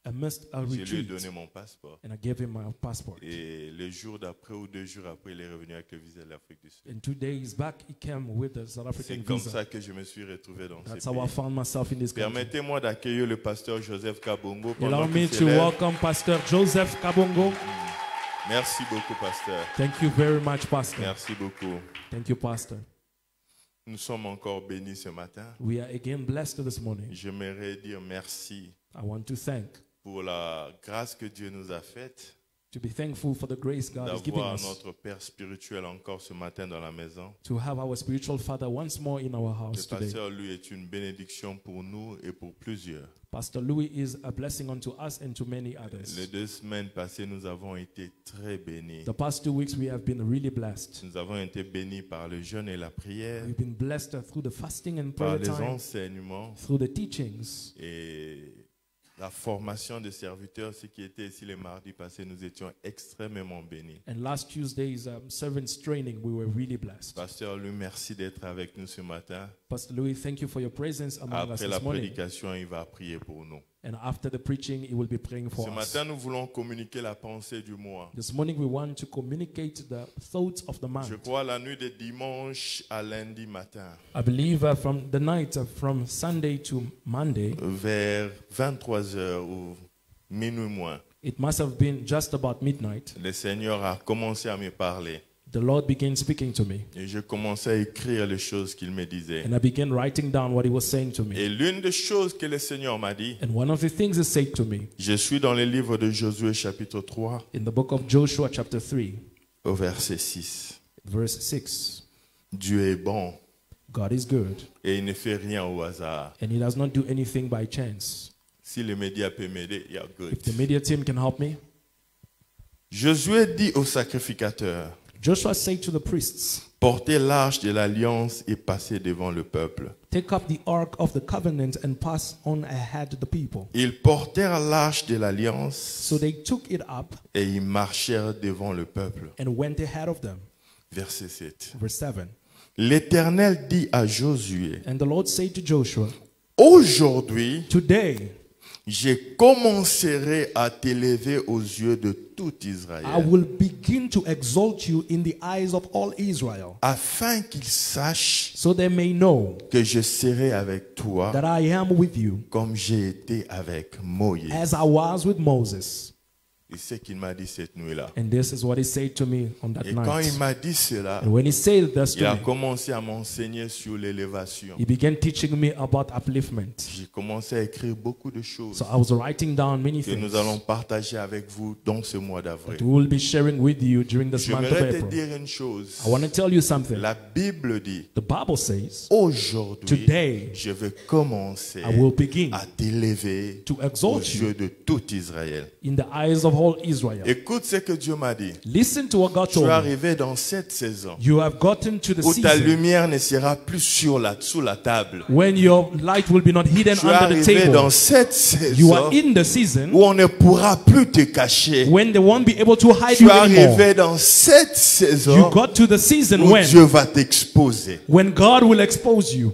Speaker 7: I missed a
Speaker 6: Je lui ai
Speaker 7: retreat,
Speaker 6: donné mon passeport.
Speaker 7: and I gave him my passport.
Speaker 6: Et le jour d'après ou 2 jours après, il est revenu avec le visa de l'Afrique du Sud.
Speaker 7: And 2 days back, he came with the South
Speaker 6: C'est
Speaker 7: African
Speaker 6: comme
Speaker 7: visa.
Speaker 6: ça que je me suis retrouvé dans
Speaker 7: That's
Speaker 6: ce
Speaker 7: how I
Speaker 6: pays.
Speaker 7: found myself in this country.
Speaker 6: Permettez-moi d'accueillir le pasteur Joseph Kabongo.
Speaker 7: Allow
Speaker 6: pendant
Speaker 7: me
Speaker 6: qu'il
Speaker 7: to
Speaker 6: s'élève.
Speaker 7: welcome Pastor Joseph Kabongo.
Speaker 6: Merci beaucoup, pasteur.
Speaker 7: Thank you very much, Pastor.
Speaker 6: Merci beaucoup.
Speaker 7: Thank you, Pastor.
Speaker 6: Nous sommes encore bénis ce matin.
Speaker 7: We are again blessed this morning.
Speaker 6: J'aimerais dire merci
Speaker 7: I want to thank,
Speaker 6: pour la grâce que Dieu nous a faite
Speaker 7: to be thankful for the grace God is giving
Speaker 6: d'avoir
Speaker 7: us,
Speaker 6: notre Père spirituel encore ce matin dans la maison.
Speaker 7: to have our spiritual father once more in our
Speaker 6: Le
Speaker 7: house today.
Speaker 6: pasteur, lui, est une bénédiction pour nous et pour plusieurs.
Speaker 7: Pastor Louis is a blessing unto us and to many
Speaker 6: Les
Speaker 7: others.
Speaker 6: 2 semaines passées, nous avons été très bénis.
Speaker 7: The past 2 weeks, we have been really blessed.
Speaker 6: Nous avons été bénis par le jeûne et la prière,
Speaker 7: We've been blessed through the fasting and
Speaker 6: par
Speaker 7: prayer
Speaker 6: les
Speaker 7: time,
Speaker 6: enseignements
Speaker 7: through the teachings,
Speaker 6: et la formation des serviteurs. Ce qui était ici le mardi passé, nous étions extrêmement bénis.
Speaker 7: and last Tuesday's servants training, we were really blessed.
Speaker 6: Pasteur, lui, merci d'être avec nous ce matin.
Speaker 7: Pastor Louis, thank you for your presence among us
Speaker 6: Après la
Speaker 7: this morning.
Speaker 6: prédication, il va prier pour nous.
Speaker 7: And after the preaching, he will be praying for
Speaker 6: Ce
Speaker 7: us.
Speaker 6: matin, nous voulons communiquer la pensée du mois.
Speaker 7: This morning, we want to communicate the thoughts of the
Speaker 6: Je
Speaker 7: month.
Speaker 6: crois la nuit de dimanche à lundi matin,
Speaker 7: I believe from the night from Sunday to Monday,
Speaker 6: vers 23h ou minuit moins,
Speaker 7: it must have been just about midnight.
Speaker 6: le Seigneur a commencé à me parler.
Speaker 7: The Lord began speaking to me,
Speaker 6: Et je commençais à écrire les choses qu'il me disait.
Speaker 7: and I began writing down what he was saying to me.
Speaker 6: Et l'une des choses que le Seigneur m'a dit,
Speaker 7: And one of the things he said to me
Speaker 6: je suis dans le livre de Josué chapitre 3
Speaker 7: in the book of Joshua, chapter 3,
Speaker 6: au verset 6.
Speaker 7: verse 6,
Speaker 6: Dieu est bon
Speaker 7: God is good,
Speaker 6: et il ne fait rien au hasard.
Speaker 7: and he does not do anything by chance.
Speaker 6: Si les médias peuvent m'aider, yeah, good.
Speaker 7: If the media team can help me.
Speaker 6: Josué dit aux sacrificateurs,
Speaker 7: Joshua said to the priests,
Speaker 6: portez l'arche de l'alliance et passez devant le peuple.
Speaker 7: take up the ark of the covenant and pass on ahead the people.
Speaker 6: Ils portèrent l'arche de l'alliance
Speaker 7: So they took it up
Speaker 6: et ils marchèrent devant le peuple.
Speaker 7: and went ahead of them.
Speaker 6: Verset 7.
Speaker 7: Verse 7.
Speaker 6: L'Éternel dit à Josué,
Speaker 7: And the Lord said to Joshua,
Speaker 6: aujourd'hui,
Speaker 7: today
Speaker 6: je commencerai à t'élever aux yeux de tout Israël,
Speaker 7: I will begin to exalt you in the eyes of all Israel,
Speaker 6: afin qu'ils sachent
Speaker 7: so they may know
Speaker 6: que je serai avec toi
Speaker 7: that I am with you,
Speaker 6: comme j'ai été avec Moïse.
Speaker 7: as I was with Moses.
Speaker 6: Et c'est ce qu'il m'a dit cette nuit-là.
Speaker 7: And this is what he said to me on that
Speaker 6: Et quand il
Speaker 7: night.
Speaker 6: m'a dit cela,
Speaker 7: And when he said this
Speaker 6: il a
Speaker 7: to me,
Speaker 6: commencé à m'enseigner sur l'élévation.
Speaker 7: he began teaching me about upliftment.
Speaker 6: J'ai commencé à écrire beaucoup de choses
Speaker 7: So I was writing down many
Speaker 6: que
Speaker 7: things
Speaker 6: nous allons partager avec vous dans ce mois d'avril.
Speaker 7: that we will be sharing with you during this month of
Speaker 6: J'aimerais te
Speaker 7: April.
Speaker 6: dire une chose.
Speaker 7: I want to tell you something.
Speaker 6: La Bible dit,
Speaker 7: The Bible says,
Speaker 6: aujourd'hui,
Speaker 7: today
Speaker 6: je vais commencer
Speaker 7: I will begin
Speaker 6: à t'élever
Speaker 7: to
Speaker 6: aux
Speaker 7: exalt
Speaker 6: yeux
Speaker 7: you
Speaker 6: de tout Israël.
Speaker 7: in the eyes of all Israel.
Speaker 6: Écoute ce que Dieu m'a dit.
Speaker 7: Listen to what God
Speaker 6: Tu es
Speaker 7: told me.
Speaker 6: arrivé dans cette saison
Speaker 7: You have gotten to the
Speaker 6: où ta
Speaker 7: season
Speaker 6: lumière ne sera plus sous la table.
Speaker 7: when your light will be not hidden
Speaker 6: Tu es
Speaker 7: under the
Speaker 6: arrivé dans
Speaker 7: table.
Speaker 6: cette
Speaker 7: You are
Speaker 6: saison
Speaker 7: in the season
Speaker 6: où on ne pourra plus te cacher.
Speaker 7: when they won't be able to hide
Speaker 6: Tu
Speaker 7: you
Speaker 6: es arrivé
Speaker 7: anymore.
Speaker 6: dans cette
Speaker 7: You
Speaker 6: saison
Speaker 7: got to the season
Speaker 6: où Dieu va t'exposer.
Speaker 7: when God will expose you.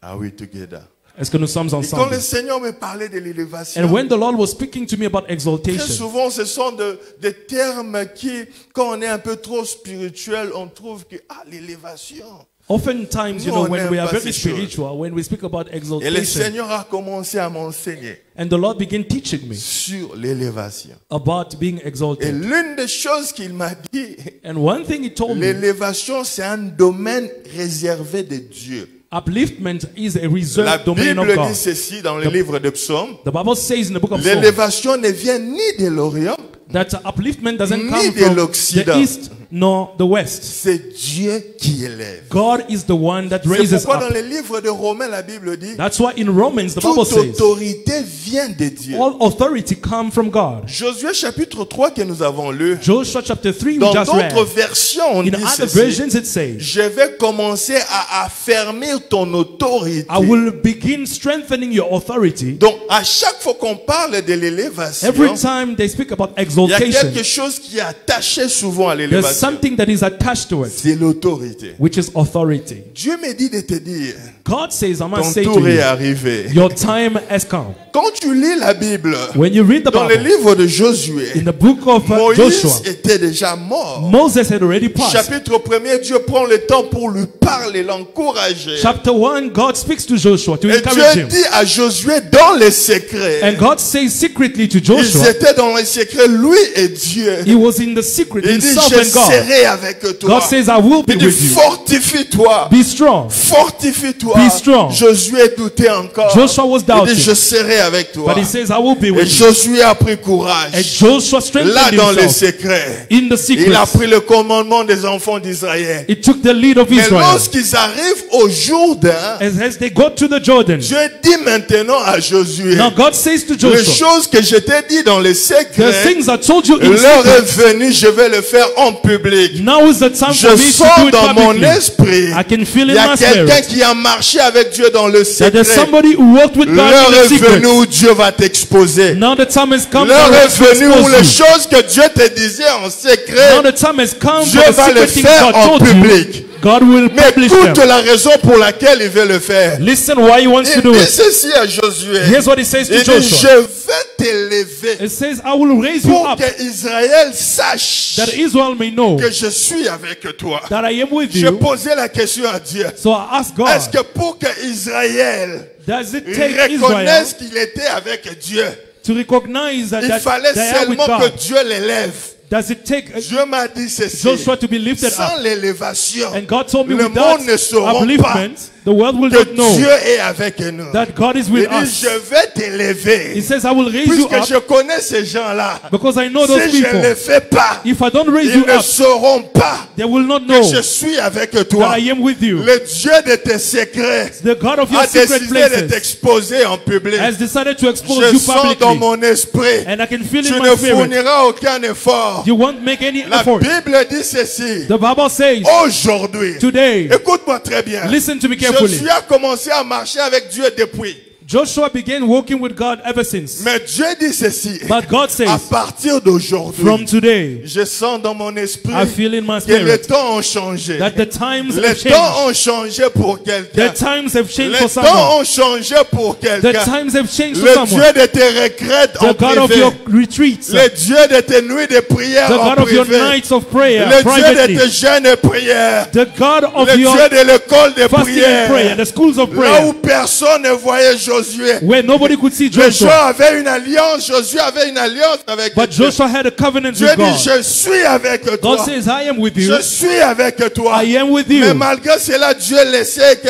Speaker 6: Are we together?
Speaker 7: Est-ce que nous sommes
Speaker 6: Et quand
Speaker 7: ensemble?
Speaker 6: le Seigneur me parlait de l'élévation,
Speaker 7: And when the Lord was speaking to me about
Speaker 6: très
Speaker 7: exaltation,
Speaker 6: souvent ce sont des termes qui, quand on est un peu trop spirituel, on trouve que l'élévation.
Speaker 7: oftentimes, you
Speaker 6: Nous,
Speaker 7: know,
Speaker 6: on
Speaker 7: when
Speaker 6: n'aime
Speaker 7: we are
Speaker 6: pas
Speaker 7: very
Speaker 6: ces choses.
Speaker 7: spiritual, when we speak about
Speaker 6: Et le
Speaker 7: exaltation,
Speaker 6: Seigneur a commencé à m'enseigner
Speaker 7: and the Lord began teaching me
Speaker 6: sur l'élévation.
Speaker 7: about being
Speaker 6: Et
Speaker 7: exalted.
Speaker 6: l'une des choses qu'il m'a dit,
Speaker 7: And one thing he told me,
Speaker 6: l'élévation c'est un domaine réservé de Dieu.
Speaker 7: upliftment is a
Speaker 6: La
Speaker 7: reserved domain
Speaker 6: Bible
Speaker 7: of
Speaker 6: dit
Speaker 7: God.
Speaker 6: ceci dans le livre de Psaumes.
Speaker 7: The Bible says in the book of Psalms
Speaker 6: L'élévation ne vient ni de l'Orient,
Speaker 7: that upliftment doesn't
Speaker 6: Ni
Speaker 7: come
Speaker 6: de
Speaker 7: from
Speaker 6: l'Occident.
Speaker 7: the east nor the west.
Speaker 6: c'est Dieu qui élève.
Speaker 7: God is the one that
Speaker 6: C'est
Speaker 7: raises
Speaker 6: pourquoi dans
Speaker 7: up.
Speaker 6: le livre de Romains, la Bible dit,
Speaker 7: That's why in Romans the Bible
Speaker 6: toute
Speaker 7: says
Speaker 6: autorité vient de Dieu.
Speaker 7: all authority come from God.
Speaker 6: Josué chapitre 3 que nous avons lu,
Speaker 7: Joshua chapter 3 we
Speaker 6: dans
Speaker 7: just read.
Speaker 6: d'autres versions, on
Speaker 7: In
Speaker 6: dit
Speaker 7: other
Speaker 6: ceci.
Speaker 7: versions it says,
Speaker 6: Je vais commencer à affermir ton autorité.
Speaker 7: I will begin strengthening your authority.
Speaker 6: Donc, à chaque fois qu'on parle de l'élévation,
Speaker 7: Every time they speak about
Speaker 6: il y a
Speaker 7: exaltation,
Speaker 6: quelque chose qui est attaché souvent à
Speaker 7: there's
Speaker 6: l'élévation.
Speaker 7: something that is attached to it,
Speaker 6: C'est l'autorité.
Speaker 7: which is authority.
Speaker 6: Dieu me dit de te dire,
Speaker 7: God says, I must
Speaker 6: ton
Speaker 7: say to
Speaker 6: tour est
Speaker 7: you,
Speaker 6: arrivé.
Speaker 7: your time has come.
Speaker 6: Quand tu lis la Bible,
Speaker 7: When you read the
Speaker 6: dans le
Speaker 7: Bible,
Speaker 6: livre de Josué,
Speaker 7: in the book of
Speaker 6: Moïse
Speaker 7: Joshua,
Speaker 6: était déjà mort.
Speaker 7: Moses had already passed.
Speaker 6: Chapitre 1er, Dieu prend le temps pour lui parler, l'encourager.
Speaker 7: Chapter 1, God speaks to Joshua to
Speaker 6: Et
Speaker 7: encourage
Speaker 6: Dieu
Speaker 7: him.
Speaker 6: dit à Josué dans les secrets.
Speaker 7: And God says secretly to
Speaker 6: Ils
Speaker 7: Joshua,
Speaker 6: étaient dans les secrets, lui et Dieu.
Speaker 7: he was in the secret,
Speaker 6: Il dit,
Speaker 7: himself
Speaker 6: je
Speaker 7: and God.
Speaker 6: serai avec toi.
Speaker 7: God says, I will be
Speaker 6: Il dit,
Speaker 7: with you.
Speaker 6: fortifie-toi.
Speaker 7: Be strong.
Speaker 6: Fortifie-toi.
Speaker 7: Be strong.
Speaker 6: Josué doutait encore.
Speaker 7: Joshua was
Speaker 6: Il
Speaker 7: doubting,
Speaker 6: dit, je serai avec toi.
Speaker 7: but he says, I will be
Speaker 6: Et
Speaker 7: with you.
Speaker 6: Josué a pris
Speaker 7: And
Speaker 6: courage.
Speaker 7: Joshua
Speaker 6: Là,
Speaker 7: strengthened
Speaker 6: dans les
Speaker 7: himself
Speaker 6: secrets,
Speaker 7: in the
Speaker 6: il a
Speaker 7: secret.
Speaker 6: pris le commandement des enfants d'Israël.
Speaker 7: He took the lead of
Speaker 6: Mais
Speaker 7: Israel.
Speaker 6: lorsqu'ils arrivent au Jourdain,
Speaker 7: As they got to the Jordan,
Speaker 6: Dieu dit maintenant à Josué,
Speaker 7: now God says to
Speaker 6: les
Speaker 7: Joshua,
Speaker 6: choses que je t'ai dit dans les
Speaker 7: the
Speaker 6: secrets,
Speaker 7: things I told you in
Speaker 6: l'heure est
Speaker 7: secret,
Speaker 6: venue, je vais le faire en public.
Speaker 7: now is the time
Speaker 6: Je
Speaker 7: for me to do
Speaker 6: sens
Speaker 7: it
Speaker 6: dans mon
Speaker 7: publicly.
Speaker 6: esprit,
Speaker 7: I can feel
Speaker 6: il
Speaker 7: in
Speaker 6: y a
Speaker 7: my
Speaker 6: quelqu'un
Speaker 7: spirit
Speaker 6: qui a marché avec Dieu dans le
Speaker 7: that
Speaker 6: secret.
Speaker 7: there's somebody who walked with God
Speaker 6: L'heure
Speaker 7: in the
Speaker 6: est
Speaker 7: secret.
Speaker 6: venue où Dieu va t'exposer.
Speaker 7: Now the time has come
Speaker 6: L'heure
Speaker 7: for
Speaker 6: est
Speaker 7: us to
Speaker 6: venue où les
Speaker 7: expose you.
Speaker 6: choses que Dieu te disait en
Speaker 7: Now
Speaker 6: secret,
Speaker 7: the time has come
Speaker 6: Dieu
Speaker 7: for the
Speaker 6: va le
Speaker 7: secret things
Speaker 6: faire
Speaker 7: God
Speaker 6: en
Speaker 7: told you.
Speaker 6: public.
Speaker 7: God will
Speaker 6: Mais
Speaker 7: publish
Speaker 6: écoute
Speaker 7: them.
Speaker 6: la raison pour laquelle il veut le faire.
Speaker 7: Listen why he wants to
Speaker 6: Il
Speaker 7: do
Speaker 6: dit
Speaker 7: it.
Speaker 6: ceci à Josué.
Speaker 7: Here's what he says to
Speaker 6: Il dit,
Speaker 7: Joshua.
Speaker 6: je vais t'élever
Speaker 7: It says, I will raise you
Speaker 6: pour
Speaker 7: up
Speaker 6: que Israël sache
Speaker 7: that Israel may know
Speaker 6: que je suis avec toi.
Speaker 7: that I am with
Speaker 6: Je
Speaker 7: you.
Speaker 6: posais la question à Dieu.
Speaker 7: So I asked God,
Speaker 6: Est-ce que pour que Israël
Speaker 7: does it take Israel
Speaker 6: reconnaisse qu'il était avec Dieu,
Speaker 7: to recognize that,
Speaker 6: il
Speaker 7: that
Speaker 6: fallait
Speaker 7: they are with
Speaker 6: seulement que
Speaker 7: God?
Speaker 6: Dieu l'élève?
Speaker 7: Does it take
Speaker 6: Dieu m'a dit ceci.
Speaker 7: Joshua to be lifted
Speaker 6: Sans
Speaker 7: up?
Speaker 6: l'élévation,
Speaker 7: And God told me
Speaker 6: le
Speaker 7: without
Speaker 6: monde ne saura pas
Speaker 7: upliftment, the the world will
Speaker 6: que
Speaker 7: not know
Speaker 6: Dieu est avec nous.
Speaker 7: that God is
Speaker 6: Il
Speaker 7: with
Speaker 6: dit,
Speaker 7: us.
Speaker 6: je vais t'élever.
Speaker 7: He says, I will raise you
Speaker 6: Puisque
Speaker 7: up
Speaker 6: je connais ces gens-là.
Speaker 7: because I know those
Speaker 6: Si je ne le
Speaker 7: people.
Speaker 6: fais pas,
Speaker 7: If I don't raise
Speaker 6: ils
Speaker 7: you
Speaker 6: ne
Speaker 7: up,
Speaker 6: sauront pas
Speaker 7: they will not
Speaker 6: que
Speaker 7: know
Speaker 6: je suis avec
Speaker 7: that
Speaker 6: toi.
Speaker 7: I am with you.
Speaker 6: Le Dieu de tes secrets
Speaker 7: The God of your
Speaker 6: a
Speaker 7: secret
Speaker 6: décidé de
Speaker 7: places
Speaker 6: t'exposer en public.
Speaker 7: has decided to expose
Speaker 6: Je
Speaker 7: you
Speaker 6: sens dans
Speaker 7: publicly.
Speaker 6: mon esprit.
Speaker 7: And I can feel
Speaker 6: Tu
Speaker 7: in
Speaker 6: ne
Speaker 7: my spirit.
Speaker 6: fourniras aucun effort.
Speaker 7: You won't make any
Speaker 6: La
Speaker 7: effort.
Speaker 6: Bible dit ceci.
Speaker 7: The Bible says,
Speaker 6: Aujourd'hui,
Speaker 7: today,
Speaker 6: écoute-moi très bien.
Speaker 7: listen to me carefully.
Speaker 6: Josué a commencé à marcher avec Dieu depuis.
Speaker 7: Joshua began walking with God ever since.
Speaker 6: Mais Dieu dit ceci.
Speaker 7: But God says,
Speaker 6: À partir d'aujourd'hui,
Speaker 7: from today,
Speaker 6: je sens dans mon esprit
Speaker 7: I feel in my
Speaker 6: que les
Speaker 7: spirit
Speaker 6: temps ont changé.
Speaker 7: that the times
Speaker 6: Les
Speaker 7: have
Speaker 6: temps
Speaker 7: changed.
Speaker 6: ont changé pour quelqu'un.
Speaker 7: The times have changed
Speaker 6: Les
Speaker 7: for
Speaker 6: temps
Speaker 7: someone.
Speaker 6: ont changé pour
Speaker 7: The
Speaker 6: quelqu'un.
Speaker 7: times have changed for
Speaker 6: Le
Speaker 7: someone.
Speaker 6: Dieu de tes retraites en
Speaker 7: The God of
Speaker 6: privé.
Speaker 7: your retreats.
Speaker 6: Le Dieu de tes nuits de prière
Speaker 7: The
Speaker 6: en
Speaker 7: God of your
Speaker 6: privé.
Speaker 7: nights of prayer
Speaker 6: Le Dieu de
Speaker 7: privately.
Speaker 6: tes jeûnes de prière.
Speaker 7: The God of
Speaker 6: Le
Speaker 7: your
Speaker 6: Dieu de l'école de
Speaker 7: fasting and prayer,
Speaker 6: prière.
Speaker 7: the schools of
Speaker 6: Là où
Speaker 7: prayer,
Speaker 6: personne ne voyait Josué.
Speaker 7: where nobody could see
Speaker 6: Les gens
Speaker 7: Joshua.
Speaker 6: avaient une alliance. Josué avait une alliance avec
Speaker 7: But
Speaker 6: Dieu.
Speaker 7: Joshua had a covenant
Speaker 6: Dieu
Speaker 7: with
Speaker 6: dit,
Speaker 7: God.
Speaker 6: je suis avec
Speaker 7: God
Speaker 6: toi.
Speaker 7: says, I am with you.
Speaker 6: Je suis avec toi.
Speaker 7: I am with
Speaker 6: Mais
Speaker 7: you.
Speaker 6: malgré cela, Dieu laissait que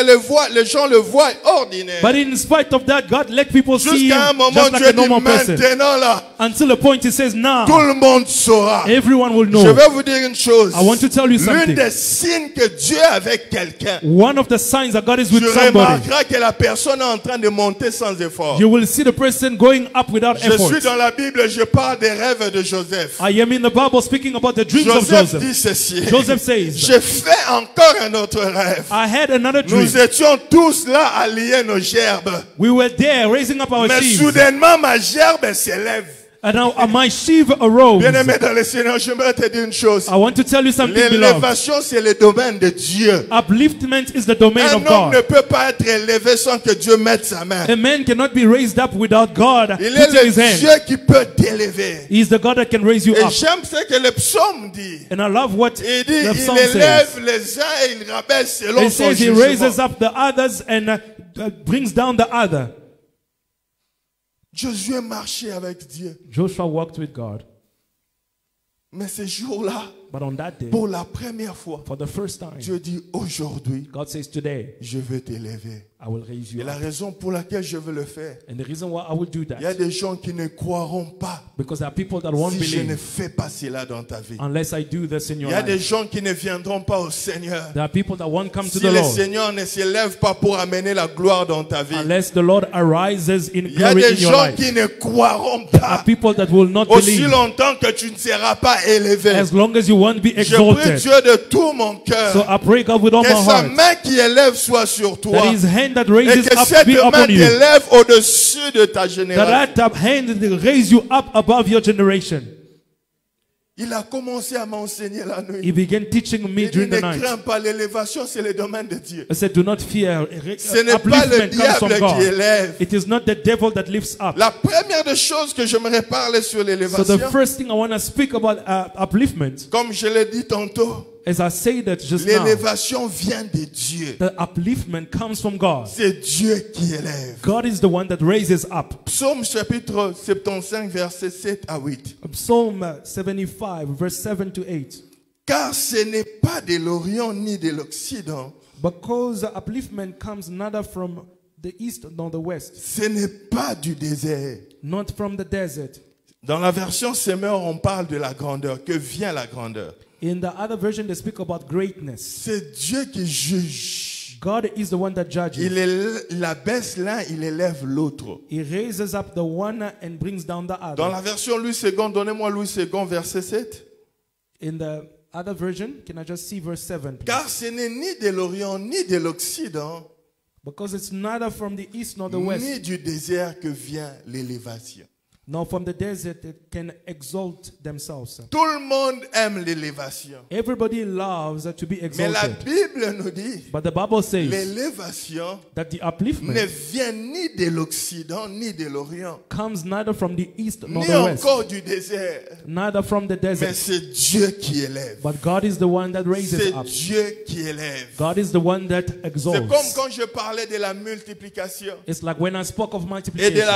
Speaker 6: les gens le voient ordinaire.
Speaker 7: But in spite of that, God let people see him
Speaker 6: Jusqu'à un moment,
Speaker 7: just like
Speaker 6: Dieu
Speaker 7: a
Speaker 6: dit,
Speaker 7: normal person.
Speaker 6: maintenant là,
Speaker 7: Until the point he says,
Speaker 6: tout
Speaker 7: now,
Speaker 6: le monde saura.
Speaker 7: everyone will
Speaker 6: Je
Speaker 7: know.
Speaker 6: vais vous dire une chose.
Speaker 7: I want to tell you
Speaker 6: L'une
Speaker 7: something.
Speaker 6: des signes que Dieu est avec quelqu'un,
Speaker 7: One of the signs that God is
Speaker 6: tu
Speaker 7: with somebody,
Speaker 6: remarqueras que la personne est en train de monter sans effort.
Speaker 7: you will see the person going up without
Speaker 6: Je suis
Speaker 7: effort.
Speaker 6: dans la Bible, je parle des rêves de Joseph.
Speaker 7: I am in the Bible speaking about the dreams of
Speaker 6: Joseph
Speaker 7: Joseph.
Speaker 6: dit ceci.
Speaker 7: Joseph says,
Speaker 6: J'ai fait encore un autre rêve.
Speaker 7: I had another dream.
Speaker 6: Nous étions tous là à lier nos gerbes.
Speaker 7: We were there raising up our
Speaker 6: Mais
Speaker 7: sheaves.
Speaker 6: soudainement, ma gerbe s'élève.
Speaker 7: And now my sheaf arose.
Speaker 6: Bien-aimé dans le Seigneur, j'aimerais te dire une chose.
Speaker 7: I want to tell you something, beloved.
Speaker 6: L'élévation, c'est le domaine de Dieu.
Speaker 7: Upliftment is the domain
Speaker 6: Un
Speaker 7: of
Speaker 6: homme ne
Speaker 7: God.
Speaker 6: peut pas être élevé sans que Dieu mette sa main.
Speaker 7: A man cannot be raised up without God
Speaker 6: Il est
Speaker 7: putting
Speaker 6: le
Speaker 7: his hand.
Speaker 6: Dieu qui peut t'élever.
Speaker 7: He is the God that can raise you
Speaker 6: Et
Speaker 7: up.
Speaker 6: j'aime ce que le psaume dit.
Speaker 7: And I love what
Speaker 6: Il dit,
Speaker 7: the
Speaker 6: il
Speaker 7: psalm
Speaker 6: élève
Speaker 7: says.
Speaker 6: les uns et il rabaisse selon
Speaker 7: It
Speaker 6: son
Speaker 7: says he
Speaker 6: jugement.
Speaker 7: raises up the others and brings down the other.
Speaker 6: Josué marchait avec Dieu.
Speaker 7: Joshua walked with God.
Speaker 6: Mais ce jour-là,
Speaker 7: But on that day,
Speaker 6: pour la première fois,
Speaker 7: for the first time,
Speaker 6: Dieu dit, aujourd'hui,
Speaker 7: God says, today,
Speaker 6: je veux t'élever.
Speaker 7: I will raise
Speaker 6: Et
Speaker 7: you
Speaker 6: la
Speaker 7: up.
Speaker 6: raison pour laquelle je veux le faire,
Speaker 7: And the reason why I will do
Speaker 6: il y a
Speaker 7: that,
Speaker 6: des gens qui ne croiront pas
Speaker 7: because there are people that won't
Speaker 6: si je ne
Speaker 7: believe
Speaker 6: fais pas cela dans ta vie.
Speaker 7: unless I do this in
Speaker 6: Il
Speaker 7: your
Speaker 6: y a des
Speaker 7: life.
Speaker 6: gens qui ne viendront pas au Seigneur
Speaker 7: There are people that won't come to
Speaker 6: si
Speaker 7: the
Speaker 6: le
Speaker 7: Lord
Speaker 6: Seigneur ne s'élève pas pour amener la gloire dans ta vie.
Speaker 7: unless the Lord arises in
Speaker 6: Il y a
Speaker 7: glory
Speaker 6: des
Speaker 7: in your
Speaker 6: gens
Speaker 7: life.
Speaker 6: qui ne croiront
Speaker 7: There are
Speaker 6: pas
Speaker 7: people that will not
Speaker 6: aussi
Speaker 7: believe
Speaker 6: longtemps que tu ne seras pas élevé.
Speaker 7: as long as you won't be
Speaker 6: Je prie
Speaker 7: exalted.
Speaker 6: Dieu de tout mon
Speaker 7: So
Speaker 6: cœur
Speaker 7: I pray God with all
Speaker 6: que
Speaker 7: my
Speaker 6: sa
Speaker 7: heart
Speaker 6: main qui élève soit sur toi
Speaker 7: that his hand that
Speaker 6: et
Speaker 7: raises
Speaker 6: que
Speaker 7: up
Speaker 6: cette
Speaker 7: be
Speaker 6: main
Speaker 7: upon you.
Speaker 6: t'élève au-dessus de ta génération.
Speaker 7: That hand that raise you up above your generation.
Speaker 6: Il a commencé à m'enseigner la
Speaker 7: He
Speaker 6: nuit.
Speaker 7: began teaching me
Speaker 6: Il dit,
Speaker 7: during
Speaker 6: ne
Speaker 7: the night.
Speaker 6: crains pas, l'élévation, c'est le domaine de Dieu.
Speaker 7: I said, do not fear.
Speaker 6: Ce n'est pas le
Speaker 7: Upliftment comes from
Speaker 6: diable qui
Speaker 7: God.
Speaker 6: élève.
Speaker 7: It is not the devil that lifts up.
Speaker 6: La première des choses que j'aimerais parler sur
Speaker 7: So
Speaker 6: l'élévation,
Speaker 7: the first thing I want to speak about upliftment,
Speaker 6: comme je l'ai dit tantôt,
Speaker 7: as I said just now,
Speaker 6: l'élévation vient de Dieu.
Speaker 7: the upliftment comes from God.
Speaker 6: C'est Dieu qui élève.
Speaker 7: God is the one that raises up.
Speaker 6: Psaume chapitre 75, versets 7 à 8.
Speaker 7: Psalm 75, verse 7 to 8.
Speaker 6: Car ce n'est pas de l'Orient ni de l'Occident,
Speaker 7: Because upliftment comes neither from the east nor the west,
Speaker 6: ce n'est pas du désert.
Speaker 7: not from the desert.
Speaker 6: Dans la version Semeur, on parle de la grandeur. Que vient la grandeur?
Speaker 7: In the other version, they speak about greatness.
Speaker 6: C'est Dieu qui juge.
Speaker 7: God is the one that judges.
Speaker 6: Il abaisse l'un, il élève l'autre.
Speaker 7: He raises up the one and brings down the
Speaker 6: Dans
Speaker 7: other.
Speaker 6: la version Louis II, donnez-moi Louis II, verset 7.
Speaker 7: In the other version, can I just see verse 7, please?
Speaker 6: Car ce n'est ni de l'Orient ni de l'Occident,
Speaker 7: Because it's neither from the east nor the
Speaker 6: ni
Speaker 7: west,
Speaker 6: du désert que vient l'élévation.
Speaker 7: nor from the desert that can exalt themselves.
Speaker 6: Tout le monde aime l'élévation.
Speaker 7: Everybody loves to be
Speaker 6: Mais la
Speaker 7: exalted.
Speaker 6: Bible nous dit,
Speaker 7: But the Bible says
Speaker 6: l'élévation
Speaker 7: that the
Speaker 6: ne
Speaker 7: upliftment
Speaker 6: vient ni de l'Occident ni de l'Orient,
Speaker 7: comes neither from the east nor
Speaker 6: ni
Speaker 7: the west,
Speaker 6: encore du désert.
Speaker 7: neither from the
Speaker 6: Mais
Speaker 7: desert.
Speaker 6: c'est Dieu qui élève.
Speaker 7: But God is the one that raises
Speaker 6: C'est
Speaker 7: up.
Speaker 6: Dieu qui élève.
Speaker 7: God is the one that
Speaker 6: C'est comme
Speaker 7: exalts.
Speaker 6: quand je parlais de la multiplication
Speaker 7: It's like when I spoke of
Speaker 6: et de la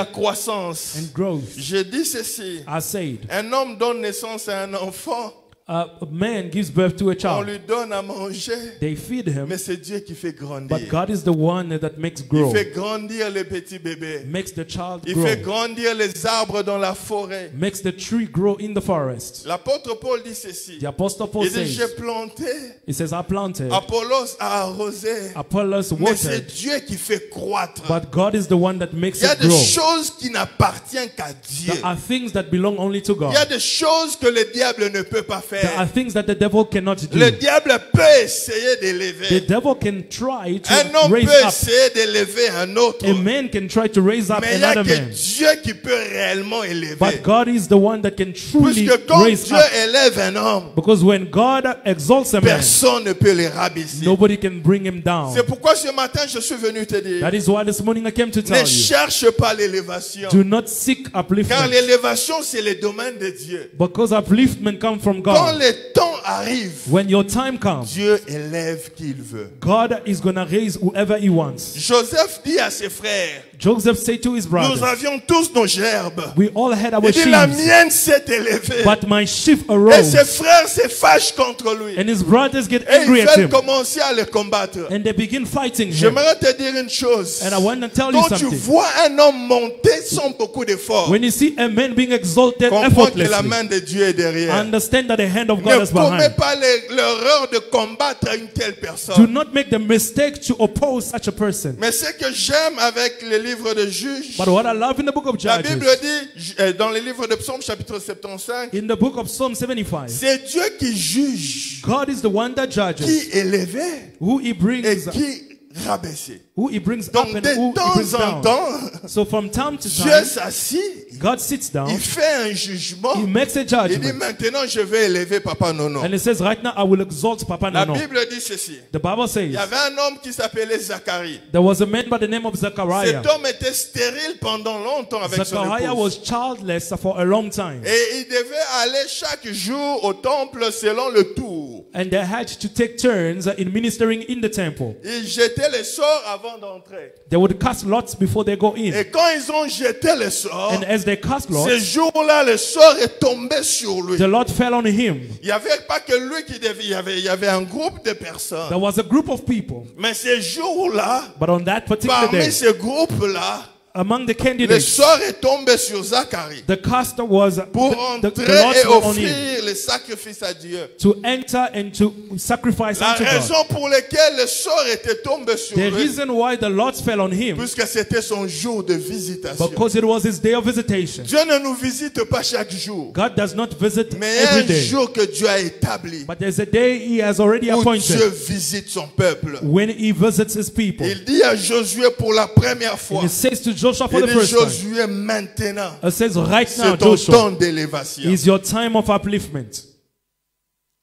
Speaker 7: multiplication
Speaker 6: croissance.
Speaker 7: and growth.
Speaker 6: Je dis ceci.
Speaker 7: I said,
Speaker 6: Un homme donne naissance à un enfant
Speaker 7: A man gives birth to a
Speaker 6: On
Speaker 7: child.
Speaker 6: lui donne à manger,
Speaker 7: They feed him,
Speaker 6: mais c'est Dieu qui fait grandir.
Speaker 7: but God is the one that makes
Speaker 6: Il
Speaker 7: grow,
Speaker 6: fait grandir les petits bébés.
Speaker 7: makes the child
Speaker 6: Il fait
Speaker 7: grow,
Speaker 6: grandir les arbres dans la forêt.
Speaker 7: makes the tree grow in the forest.
Speaker 6: L'apôtre Paul dit ceci.
Speaker 7: The Apostle Paul
Speaker 6: Il dit, j'ai
Speaker 7: says,
Speaker 6: planté,
Speaker 7: he says, I planted,
Speaker 6: Apollos a arrosé,
Speaker 7: Apollos
Speaker 6: mais c'est
Speaker 7: watered,
Speaker 6: Dieu qui fait croître.
Speaker 7: but God is the one that makes
Speaker 6: Il y a
Speaker 7: it
Speaker 6: des
Speaker 7: grow.
Speaker 6: choses qui n'appartiennent qu'à Dieu.
Speaker 7: There are things that belong only to
Speaker 6: Il y a
Speaker 7: God.
Speaker 6: des choses que le diable ne peut pas
Speaker 7: There are
Speaker 6: faire.
Speaker 7: things that the devil cannot
Speaker 6: Le
Speaker 7: do.
Speaker 6: diable peut essayer
Speaker 7: The
Speaker 6: d'élever.
Speaker 7: devil can try
Speaker 6: Un
Speaker 7: to
Speaker 6: homme
Speaker 7: raise
Speaker 6: peut
Speaker 7: up.
Speaker 6: essayer d'élever un autre.
Speaker 7: A man can try to raise up
Speaker 6: Mais il n'y a
Speaker 7: another
Speaker 6: que
Speaker 7: man.
Speaker 6: Dieu qui peut réellement élever.
Speaker 7: But God is the one that can truly
Speaker 6: Puisque quand
Speaker 7: raise
Speaker 6: Dieu
Speaker 7: up.
Speaker 6: élève un homme,
Speaker 7: Because when God exalts a man,
Speaker 6: personne ne peut le rabaisser.
Speaker 7: nobody can bring him down.
Speaker 6: C'est pourquoi ce matin je suis venu te dire,
Speaker 7: That is why this morning I came to
Speaker 6: ne
Speaker 7: tell you,
Speaker 6: cherche pas l'élévation.
Speaker 7: do not seek
Speaker 6: Car
Speaker 7: upliftment.
Speaker 6: l'élévation c'est le domaine de Dieu.
Speaker 7: Because upliftment comes from
Speaker 6: Quand
Speaker 7: God.
Speaker 6: le temps arrive,
Speaker 7: When your time comes,
Speaker 6: Dieu élève qui il veut.
Speaker 7: God is going to raise whoever he wants.
Speaker 6: Joseph dit à ses frères,
Speaker 7: Joseph said to his
Speaker 6: nous
Speaker 7: brothers,
Speaker 6: avions tous nos gerbes.
Speaker 7: we all had our
Speaker 6: Il dit, la
Speaker 7: sheaves,
Speaker 6: mienne s'est élevée.
Speaker 7: but my sheaf
Speaker 6: Et
Speaker 7: arose.
Speaker 6: ses frères se fâchent contre lui.
Speaker 7: And his brothers get
Speaker 6: Et ils
Speaker 7: angry at
Speaker 6: veulent
Speaker 7: him.
Speaker 6: commencer à le combattre.
Speaker 7: And they begin fighting him.
Speaker 6: J'aimerais te dire une chose.
Speaker 7: And I want to tell you
Speaker 6: Quand tu
Speaker 7: something.
Speaker 6: vois un homme monter sans beaucoup d'efforts,
Speaker 7: When you see a man being exalted
Speaker 6: comprends que la
Speaker 7: effortlessly,
Speaker 6: main de Dieu est derrière.
Speaker 7: understand that the hand of God
Speaker 6: Ne
Speaker 7: is
Speaker 6: commets
Speaker 7: behind.
Speaker 6: pas l'erreur de combattre une telle
Speaker 7: Do
Speaker 6: personne.
Speaker 7: not make the mistake to oppose such a person.
Speaker 6: Mais ce que j'aime avec le livre de Juges,
Speaker 7: But what I love in the book of
Speaker 6: la Bible
Speaker 7: Judges,
Speaker 6: dit, dans le livre de Psaume chapitre 75,
Speaker 7: in the book of Psalm 75,
Speaker 6: c'est Dieu qui juge,
Speaker 7: God is the one that judges,
Speaker 6: qui élevait
Speaker 7: who he
Speaker 6: et
Speaker 7: brings,
Speaker 6: qui rabaissait.
Speaker 7: who he brings up
Speaker 6: Donc
Speaker 7: and
Speaker 6: de
Speaker 7: who he
Speaker 6: temps
Speaker 7: brings
Speaker 6: en
Speaker 7: down.
Speaker 6: temps,
Speaker 7: So from time to
Speaker 6: Dieu
Speaker 7: time,
Speaker 6: s'assit,
Speaker 7: God sits down,
Speaker 6: il fait un jugement,
Speaker 7: he makes a
Speaker 6: il dit
Speaker 7: judgment,
Speaker 6: maintenant je vais élever Papa Nono.
Speaker 7: and he says, right now I will exalt Papa
Speaker 6: La
Speaker 7: Nono.
Speaker 6: Bible dit ceci.
Speaker 7: The Bible
Speaker 6: Il
Speaker 7: says,
Speaker 6: y avait un homme qui s'appelait Zacharie.
Speaker 7: there was a man by the name of Zechariah.
Speaker 6: Cet homme était stérile pendant longtemps avec son
Speaker 7: Zechariah
Speaker 6: épouse.
Speaker 7: was childless for a long time.
Speaker 6: Et il devait aller chaque jour au temple selon le tour.
Speaker 7: And they had to take turns in ministering in the temple.
Speaker 6: Ils jetaient les sorts avant d'entrer.
Speaker 7: They would cast lots before they go in.
Speaker 6: Et quand ils ont jeté les sorts,
Speaker 7: And as they cast
Speaker 6: ce
Speaker 7: lots,
Speaker 6: jour-là, le sort est tombé sur lui.
Speaker 7: the lot fell on him.
Speaker 6: Il n'y avait pas que lui qui devait, il y avait un groupe de personnes.
Speaker 7: There was a group of people,
Speaker 6: Mais ce jour-là,
Speaker 7: but on that particular
Speaker 6: parmi
Speaker 7: day,
Speaker 6: ce groupe-là,
Speaker 7: among the
Speaker 6: le
Speaker 7: candidates,
Speaker 6: sort est tombé sur Zacharie
Speaker 7: the cast was
Speaker 6: pour
Speaker 7: the
Speaker 6: entrer
Speaker 7: lots
Speaker 6: et
Speaker 7: were on him
Speaker 6: offrir le sacrifice à Dieu.
Speaker 7: to enter and to sacrifice
Speaker 6: La
Speaker 7: unto God.
Speaker 6: raison pour laquelle le sort était tombé sur
Speaker 7: The
Speaker 6: lui,
Speaker 7: reason why the lots fell on him,
Speaker 6: puisque c'était son jour de visitation.
Speaker 7: because it was his day of visitation.
Speaker 6: Dieu ne nous visite pas chaque jour,
Speaker 7: God does not visit
Speaker 6: mais il y a
Speaker 7: every
Speaker 6: un
Speaker 7: day,
Speaker 6: jour que Dieu a établi
Speaker 7: but there's a day he has already
Speaker 6: où Dieu
Speaker 7: appointed
Speaker 6: visite son peuple.
Speaker 7: when he visits his people.
Speaker 6: Il dit à Josué pour la première fois,
Speaker 7: And he says to Joshua for
Speaker 6: il
Speaker 7: the
Speaker 6: dit
Speaker 7: first time,
Speaker 6: Josué maintenant,
Speaker 7: it says right now,
Speaker 6: c'est ton
Speaker 7: Joshua,
Speaker 6: temps d'élévation.
Speaker 7: is your time of upliftment.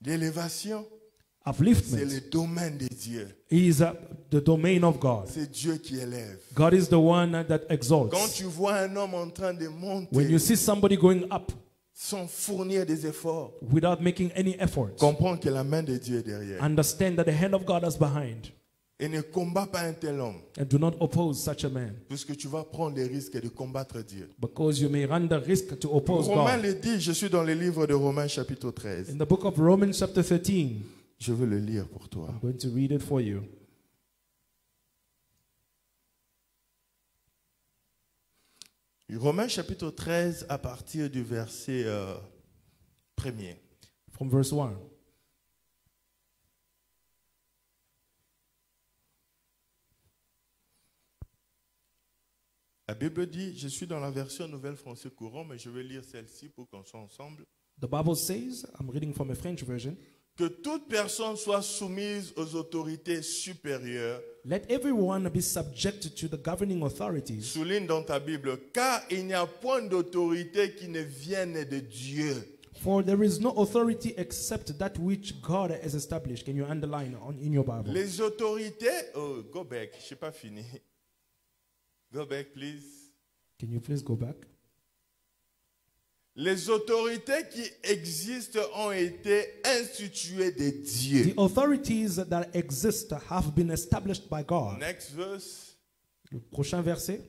Speaker 6: L'élévation, c'est
Speaker 7: Upliftment
Speaker 6: le domaine de Dieu.
Speaker 7: is the domain of God.
Speaker 6: C'est Dieu qui élève.
Speaker 7: God is the one that
Speaker 6: Quand
Speaker 7: exalts.
Speaker 6: tu vois un homme en train de
Speaker 7: When
Speaker 6: monter
Speaker 7: you see somebody going up
Speaker 6: sans fournir des efforts,
Speaker 7: without making any effort,
Speaker 6: comprends que la main de Dieu est derrière.
Speaker 7: understand that the hand of God is behind.
Speaker 6: Et ne combat pas un tel homme,
Speaker 7: And do not oppose such a man,
Speaker 6: puisque tu vas prendre le risque de combattre Dieu.
Speaker 7: because you may run the risk to oppose
Speaker 6: Romains
Speaker 7: God.
Speaker 6: le dit, je suis dans le livre de Romains chapitre 13.
Speaker 7: In the book of Romans chapter 13,
Speaker 6: Je veux le lire pour toi.
Speaker 7: I'm going to read it for you.
Speaker 6: Romains chapitre 13 à partir du verset 1er.
Speaker 7: From verse 1.
Speaker 6: La Bible dit, je suis dans la version Nouvelle Français Courant, mais je vais lire celle-ci pour qu'on soit ensemble.
Speaker 7: The Bible says, I'm reading from a French version,
Speaker 6: Que toute personne soit soumise aux autorités supérieures.
Speaker 7: let everyone be subjected to the governing authorities.
Speaker 6: Souligne dans ta Bible, car il n'y a point d'autorité qui ne vienne de Dieu.
Speaker 7: For there is no authority except that which God has established. Can you underline in your Bible?
Speaker 6: Les autorités, oh, go back, je n'ai pas fini. Go back, please.
Speaker 7: Can you please go back?
Speaker 6: Les autorités qui existent ont été instituées de Dieu.
Speaker 7: The authorities that exist have been established by God.
Speaker 6: Next verse.
Speaker 7: Le prochain verset.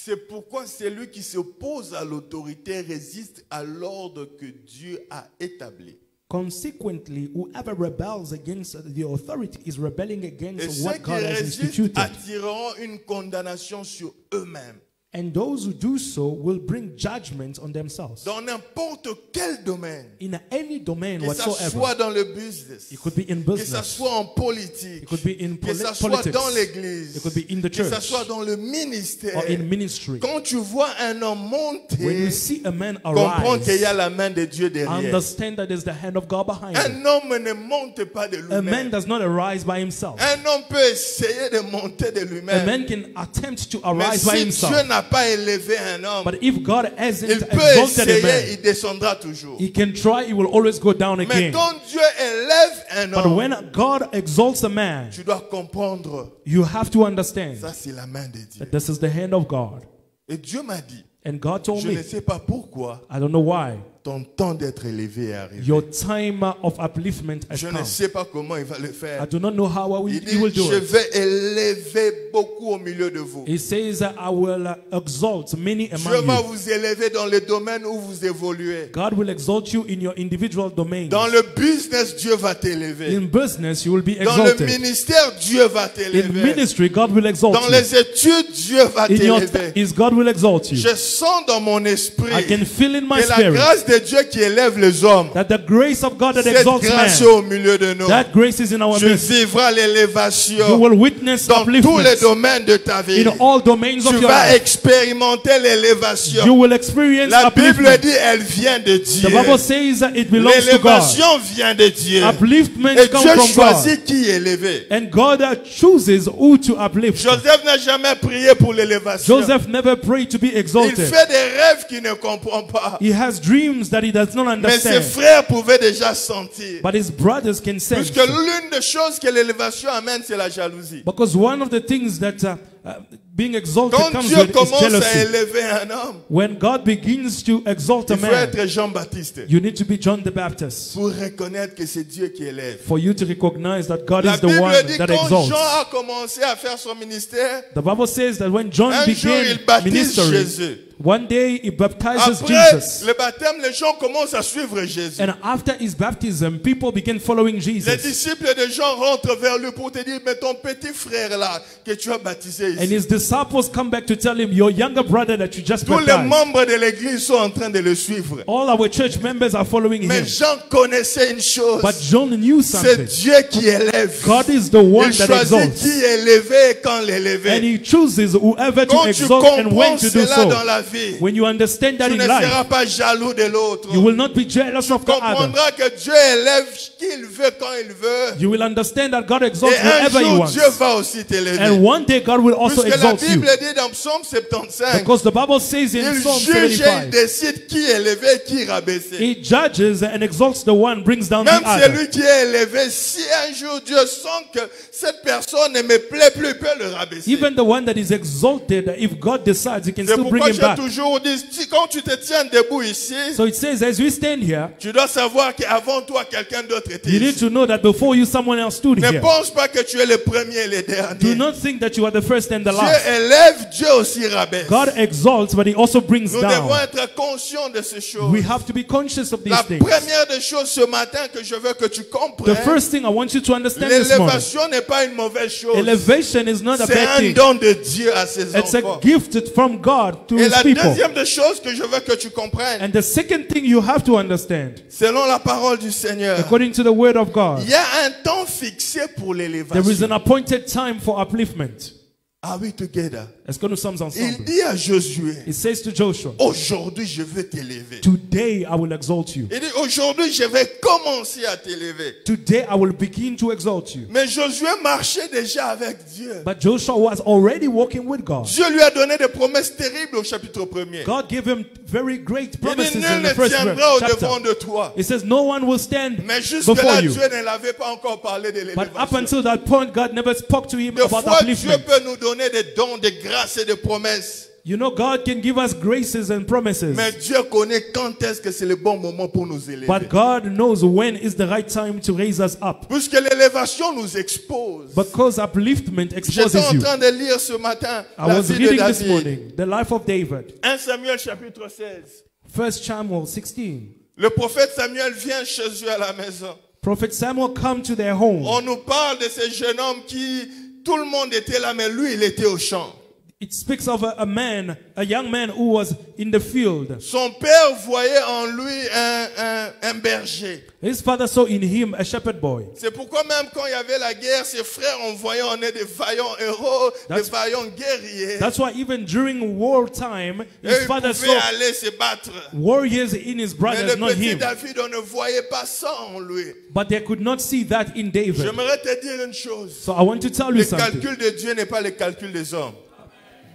Speaker 6: C'est pourquoi celui qui s'oppose à l'autorité résiste à l'ordre que Dieu a établi.
Speaker 7: Consequently, whoever rebels against the authority is rebelling
Speaker 6: Et
Speaker 7: against
Speaker 6: ceux
Speaker 7: what
Speaker 6: qui
Speaker 7: God has
Speaker 6: résistent
Speaker 7: instituted.
Speaker 6: attireront une condamnation sur eux-mêmes.
Speaker 7: And those who do so will bring judgment on themselves.
Speaker 6: Dans n'importe quel domaine.
Speaker 7: In any domain
Speaker 6: Que ça
Speaker 7: whatsoever.
Speaker 6: soit dans le business.
Speaker 7: It could be in
Speaker 6: Que ça
Speaker 7: business.
Speaker 6: soit en politique.
Speaker 7: It could be in
Speaker 6: Que ça soit
Speaker 7: politics.
Speaker 6: dans l'église.
Speaker 7: It could be in the
Speaker 6: Que ça
Speaker 7: church.
Speaker 6: soit dans le ministère.
Speaker 7: Or in ministry.
Speaker 6: Quand tu vois un homme
Speaker 7: When
Speaker 6: monter,
Speaker 7: you see a man
Speaker 6: comprends qu'il y a
Speaker 7: arise,
Speaker 6: la main de Dieu derrière.
Speaker 7: understand that there's the hand of God behind
Speaker 6: Un
Speaker 7: him.
Speaker 6: homme ne monte pas de
Speaker 7: A man
Speaker 6: lui-même.
Speaker 7: does not arise by himself.
Speaker 6: Un homme peut essayer de monter de
Speaker 7: A
Speaker 6: lui-même.
Speaker 7: man can attempt to
Speaker 6: Mais
Speaker 7: arise by
Speaker 6: si
Speaker 7: himself.
Speaker 6: Dieu n'a pas élevé un homme,
Speaker 7: But if God hasn't
Speaker 6: il peut
Speaker 7: exalted a
Speaker 6: essayer,
Speaker 7: man,
Speaker 6: il descendra toujours.
Speaker 7: he can try, he will always go down
Speaker 6: Mais
Speaker 7: again.
Speaker 6: quand Dieu élève un
Speaker 7: But
Speaker 6: homme,
Speaker 7: when God exalts a man,
Speaker 6: tu dois comprendre,
Speaker 7: you have to understand
Speaker 6: ça c'est la main de Dieu.
Speaker 7: that this is the hand of God.
Speaker 6: Et Dieu m'a dit,
Speaker 7: And God told
Speaker 6: je ne
Speaker 7: me,
Speaker 6: sais pas pourquoi
Speaker 7: I don't know why,
Speaker 6: ton temps d'être élevé est arrivé.
Speaker 7: your time of upliftment has
Speaker 6: Je ne
Speaker 7: come.
Speaker 6: sais pas comment il va le faire.
Speaker 7: I do not know how
Speaker 6: Il
Speaker 7: he will
Speaker 6: dit,
Speaker 7: do
Speaker 6: je
Speaker 7: it.
Speaker 6: vais élever beaucoup au milieu de vous.
Speaker 7: He says, I will exalt many
Speaker 6: Dieu
Speaker 7: among
Speaker 6: va
Speaker 7: you.
Speaker 6: vous élever dans le domaine où vous évoluez.
Speaker 7: God will exalt you in your individual domains.
Speaker 6: Dans le business, Dieu va t'élever.
Speaker 7: In business, you will be
Speaker 6: Dans le
Speaker 7: exalted.
Speaker 6: ministère, Dieu va
Speaker 7: In
Speaker 6: t'élever.
Speaker 7: ministry, God will exalt
Speaker 6: Dans
Speaker 7: you.
Speaker 6: les études, Dieu va
Speaker 7: In your
Speaker 6: t'élever.
Speaker 7: studies, God will exalt you.
Speaker 6: Je sens dans mon esprit
Speaker 7: I can feel in my
Speaker 6: que la
Speaker 7: spirit
Speaker 6: grâce de Dieu qui élève les hommes,
Speaker 7: that the grace of God that
Speaker 6: cette
Speaker 7: exalts
Speaker 6: grâce est
Speaker 7: man,
Speaker 6: au milieu de nous.
Speaker 7: that grace is in our
Speaker 6: Tu
Speaker 7: midst.
Speaker 6: vivras
Speaker 7: You
Speaker 6: l'élévation
Speaker 7: will witness
Speaker 6: dans tous les
Speaker 7: upliftment
Speaker 6: domaines de ta vie.
Speaker 7: in all domains
Speaker 6: Tu
Speaker 7: of your
Speaker 6: vas
Speaker 7: life.
Speaker 6: expérimenter
Speaker 7: You
Speaker 6: l'élévation.
Speaker 7: will experience
Speaker 6: La Bible
Speaker 7: upliftment.
Speaker 6: dit, elle vient de Dieu.
Speaker 7: The Bible says that it belongs to God.
Speaker 6: L'élévation vient de Dieu.
Speaker 7: Upliftment
Speaker 6: Et
Speaker 7: comes
Speaker 6: Dieu
Speaker 7: from God.
Speaker 6: choisit qui est élevé.
Speaker 7: And God chooses who to uplift.
Speaker 6: Joseph n'a jamais prié pour l'élévation.
Speaker 7: Joseph never prayed to be
Speaker 6: Il
Speaker 7: exalted.
Speaker 6: fait des rêves qu'il ne comprend pas.
Speaker 7: He has dreams that he does not
Speaker 6: Mais ses
Speaker 7: understand.
Speaker 6: frères pouvaient déjà sentir.
Speaker 7: But his brothers can sense.
Speaker 6: Puisque l'une des choses que l'élévation amène, c'est la jalousie.
Speaker 7: Because one of the things that being exalted
Speaker 6: Quand
Speaker 7: comes
Speaker 6: Dieu
Speaker 7: with is
Speaker 6: commence à
Speaker 7: jealousy.
Speaker 6: élever un homme,
Speaker 7: When God begins to exalt a
Speaker 6: il faut
Speaker 7: man,
Speaker 6: être Jean-Baptiste
Speaker 7: you need to be John the Baptist
Speaker 6: pour reconnaître que c'est Dieu qui élève.
Speaker 7: for you to recognize that God
Speaker 6: La
Speaker 7: is the
Speaker 6: Bible
Speaker 7: one
Speaker 6: dit
Speaker 7: that
Speaker 6: quand
Speaker 7: exalts.
Speaker 6: Jean a commencé à faire son ministère,
Speaker 7: The Bible says that when John
Speaker 6: un jour
Speaker 7: began
Speaker 6: il baptise
Speaker 7: ministering,
Speaker 6: Jésus.
Speaker 7: one day he baptizes
Speaker 6: Après
Speaker 7: Jesus.
Speaker 6: le baptême, les gens commencent à suivre Jésus.
Speaker 7: And after his baptism, people began following
Speaker 6: Les
Speaker 7: Jesus.
Speaker 6: disciples de Jean rentrent vers lui pour te dire, mais ton petit frère là, que tu as baptisé
Speaker 7: And
Speaker 6: ici.
Speaker 7: his disciples come back to tell him, your younger brother that you just
Speaker 6: Tous les
Speaker 7: baptized.
Speaker 6: membres de l'église sont en train de le suivre.
Speaker 7: All our church members are following
Speaker 6: Mais
Speaker 7: him.
Speaker 6: Jean connaissait une chose.
Speaker 7: But John knew
Speaker 6: C'est
Speaker 7: something.
Speaker 6: Dieu qui élève.
Speaker 7: God is the one
Speaker 6: Il
Speaker 7: that
Speaker 6: choisit
Speaker 7: exalts.
Speaker 6: qui élever et quand
Speaker 7: And
Speaker 6: l'élever.
Speaker 7: he chooses whoever to
Speaker 6: Quand tu
Speaker 7: exalt and
Speaker 6: comprends
Speaker 7: when to do
Speaker 6: cela dans
Speaker 7: so.
Speaker 6: la vie,
Speaker 7: When you understand that
Speaker 6: tu
Speaker 7: in
Speaker 6: ne
Speaker 7: life,
Speaker 6: seras pas jaloux de l'autre.
Speaker 7: you will not be jealous of
Speaker 6: Tu
Speaker 7: the other.
Speaker 6: comprendras que Dieu élève qui il veut quand il veut.
Speaker 7: You will understand that God exalts
Speaker 6: Et un
Speaker 7: whoever he
Speaker 6: jour,
Speaker 7: wants.
Speaker 6: Dieu va aussi t'élever.
Speaker 7: And one day God will also
Speaker 6: Puisque la
Speaker 7: exalt you.
Speaker 6: Bible dit dans Psaume 75,
Speaker 7: Because the Bible says in
Speaker 6: il
Speaker 7: Psalm
Speaker 6: juge et il
Speaker 7: 75,
Speaker 6: décide qui élever et qui rabaisser.
Speaker 7: he judges and exalts the one, brings down
Speaker 6: Même
Speaker 7: the other.
Speaker 6: celui qui est élevé, si un jour Dieu sent que cette personne ne me plaît plus, il peut le rabaisser.
Speaker 7: Even the one that is exalted, if God decides, he can
Speaker 6: C'est
Speaker 7: still bring
Speaker 6: pourquoi
Speaker 7: him
Speaker 6: j'ai
Speaker 7: back.
Speaker 6: toujours dit, quand tu te tiens debout ici,
Speaker 7: So it says, as we stand here,
Speaker 6: tu dois savoir qu'avant toi, quelqu'un d'autre était
Speaker 7: you need
Speaker 6: ici.
Speaker 7: to know that before you, someone else stood
Speaker 6: Ne
Speaker 7: here.
Speaker 6: pense pas que tu es le premier et le
Speaker 7: Do
Speaker 6: dernier.
Speaker 7: not think that you are the first and the
Speaker 6: Dieu
Speaker 7: last.
Speaker 6: élève, Dieu aussi rabaisse.
Speaker 7: God exalts, but he also brings
Speaker 6: Nous devons
Speaker 7: down.
Speaker 6: être conscients de ces choses.
Speaker 7: We have to be conscious of these
Speaker 6: La
Speaker 7: things.
Speaker 6: première des choses ce matin que je veux que tu
Speaker 7: The
Speaker 6: comprennes,
Speaker 7: first thing I want you to understand this morning,
Speaker 6: l'élévation n'est pas une mauvaise chose.
Speaker 7: elevation is not a
Speaker 6: C'est
Speaker 7: bad
Speaker 6: un
Speaker 7: thing.
Speaker 6: don de Dieu à ses
Speaker 7: It's a
Speaker 6: enfants.
Speaker 7: gift from God to
Speaker 6: Et
Speaker 7: his
Speaker 6: la
Speaker 7: people.
Speaker 6: deuxième des choses que je veux que tu comprennes,
Speaker 7: And the second thing you have to understand,
Speaker 6: selon la parole du Seigneur,
Speaker 7: according to the word of God,
Speaker 6: il y a un temps fixé pour
Speaker 7: there is
Speaker 6: l'élévation.
Speaker 7: an appointed time for upliftment.
Speaker 6: Are we together?
Speaker 7: Est-ce que nous sommes
Speaker 6: Il
Speaker 7: ensemble?
Speaker 6: dit à Josué,
Speaker 7: It says to Joshua,
Speaker 6: aujourd'hui je vais t'élever.
Speaker 7: today I will exalt you.
Speaker 6: Il dit, aujourd'hui je vais commencer à t'élever.
Speaker 7: Today I will begin to exalt you.
Speaker 6: Mais Josué marchait déjà avec Dieu.
Speaker 7: But Joshua was already walking with God.
Speaker 6: Dieu lui a donné des promesses terribles au chapitre 1er.
Speaker 7: God gave him very great
Speaker 6: Il
Speaker 7: promises
Speaker 6: dit,
Speaker 7: in
Speaker 6: nul
Speaker 7: the
Speaker 6: ne
Speaker 7: first
Speaker 6: tiendra au
Speaker 7: chapter.
Speaker 6: devant de toi.
Speaker 7: It says no one will stand
Speaker 6: Mais jusque
Speaker 7: before
Speaker 6: là,
Speaker 7: you.
Speaker 6: Dieu ne l'avait pas encore parlé de
Speaker 7: But up
Speaker 6: l'élévation.
Speaker 7: until that point, God never spoke to him
Speaker 6: Des
Speaker 7: about
Speaker 6: fois, Dieu
Speaker 7: upliftment.
Speaker 6: peut nous donner des dons, de grâces et de promesses.
Speaker 7: You know, God can give us graces and promises.
Speaker 6: Mais Dieu connaît quand est-ce que c'est le bon moment pour nous élever.
Speaker 7: But God knows when is the right time to raise us up.
Speaker 6: Puisque l'élévation nous expose.
Speaker 7: Because upliftment exposes
Speaker 6: J'étais en
Speaker 7: you.
Speaker 6: train de lire ce matin
Speaker 7: I
Speaker 6: la
Speaker 7: was
Speaker 6: vie de
Speaker 7: reading this
Speaker 6: David.
Speaker 7: morning the life of David.
Speaker 6: 1 Samuel chapitre 16.
Speaker 7: 1 Samuel 16.
Speaker 6: Le prophète Samuel vient chez eux à la maison.
Speaker 7: Prophet Samuel come to their home.
Speaker 6: On nous parle de ce jeune homme qui, tout le monde était là, mais lui, il était au champ.
Speaker 7: It speaks of a young man who was in the field.
Speaker 6: Son père voyait en lui un berger.
Speaker 7: His father saw in him a shepherd boy.
Speaker 6: C'est pourquoi même quand il y avait la guerre, ses frères, on voyait, on est des vaillants héros, des vaillants guerriers.
Speaker 7: That's why even during wartime,
Speaker 6: Et
Speaker 7: his
Speaker 6: il
Speaker 7: father
Speaker 6: pouvait
Speaker 7: saw
Speaker 6: aller se battre.
Speaker 7: warriors in his
Speaker 6: Mais
Speaker 7: brothers,
Speaker 6: le
Speaker 7: not
Speaker 6: petit
Speaker 7: him.
Speaker 6: David, on ne voyait pas ça en lui.
Speaker 7: But they could not see that in David.
Speaker 6: J'aimerais te dire une chose.
Speaker 7: So I want to tell you
Speaker 6: Le
Speaker 7: something.
Speaker 6: calcul de Dieu n'est pas le calcul des hommes.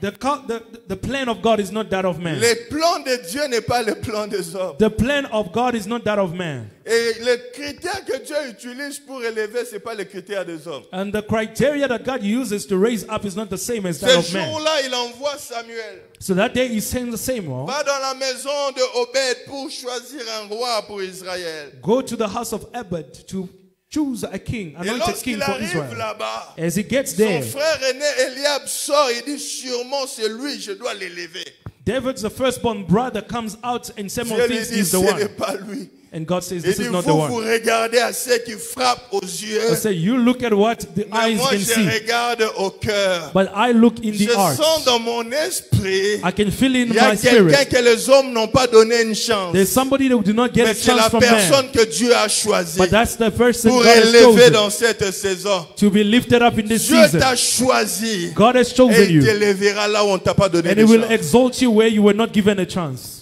Speaker 7: The plan of God is not that of man.
Speaker 6: Le plan de Dieu n'est pas le plan des hommes.
Speaker 7: The plan of God is not that of man.
Speaker 6: Et les critères que Dieu utilise pour élever, ce n'est pas les critères des hommes.
Speaker 7: And the criteria that God uses to raise up is not the same as that
Speaker 6: Ce
Speaker 7: of man.
Speaker 6: jour-là, il envoie Samuel.
Speaker 7: So that day he sends Samuel,
Speaker 6: Va dans la maison de Obed pour choisir un roi pour Israël.
Speaker 7: go to the house of Ebed to choose a king,
Speaker 6: Et
Speaker 7: anointed king
Speaker 6: lorsqu'il
Speaker 7: for
Speaker 6: arrive
Speaker 7: Israel.
Speaker 6: là-bas,
Speaker 7: As he gets
Speaker 6: son
Speaker 7: there,
Speaker 6: frère aîné Eliab sort, il dit sûrement c'est lui, je dois l'élever.
Speaker 7: David's the firstborn brother comes out and Samuel
Speaker 6: Dieu lui
Speaker 7: thinks
Speaker 6: dit
Speaker 7: he's
Speaker 6: ce
Speaker 7: the
Speaker 6: n'est
Speaker 7: one.
Speaker 6: pas lui.
Speaker 7: And God says,
Speaker 6: Il
Speaker 7: this
Speaker 6: dit
Speaker 7: is not the
Speaker 6: vous
Speaker 7: one.
Speaker 6: regardez à ceux qui frappent aux yeux.
Speaker 7: I say, you look at what the
Speaker 6: Mais
Speaker 7: eyes
Speaker 6: moi
Speaker 7: can
Speaker 6: je
Speaker 7: see,
Speaker 6: regarde au cœur.
Speaker 7: but I look in
Speaker 6: Je
Speaker 7: the heart.
Speaker 6: sens dans mon esprit,
Speaker 7: I can feel in
Speaker 6: il y a
Speaker 7: my
Speaker 6: quelqu'un
Speaker 7: spirit.
Speaker 6: que les hommes n'ont pas donné une chance.
Speaker 7: There's somebody that do not get a
Speaker 6: Mais c'est la
Speaker 7: chance from man.
Speaker 6: personne que Dieu a choisie
Speaker 7: But that's the person
Speaker 6: pour
Speaker 7: God has
Speaker 6: élever
Speaker 7: chosen
Speaker 6: dans cette saison.
Speaker 7: to be lifted up in this
Speaker 6: Dieu
Speaker 7: season.
Speaker 6: t'a choisi
Speaker 7: God has
Speaker 6: et
Speaker 7: chosen
Speaker 6: il
Speaker 7: you,
Speaker 6: t'élèvera là où on ne t'a pas donné
Speaker 7: and
Speaker 6: de
Speaker 7: He will
Speaker 6: chance.
Speaker 7: exalt you where you were not given a chance.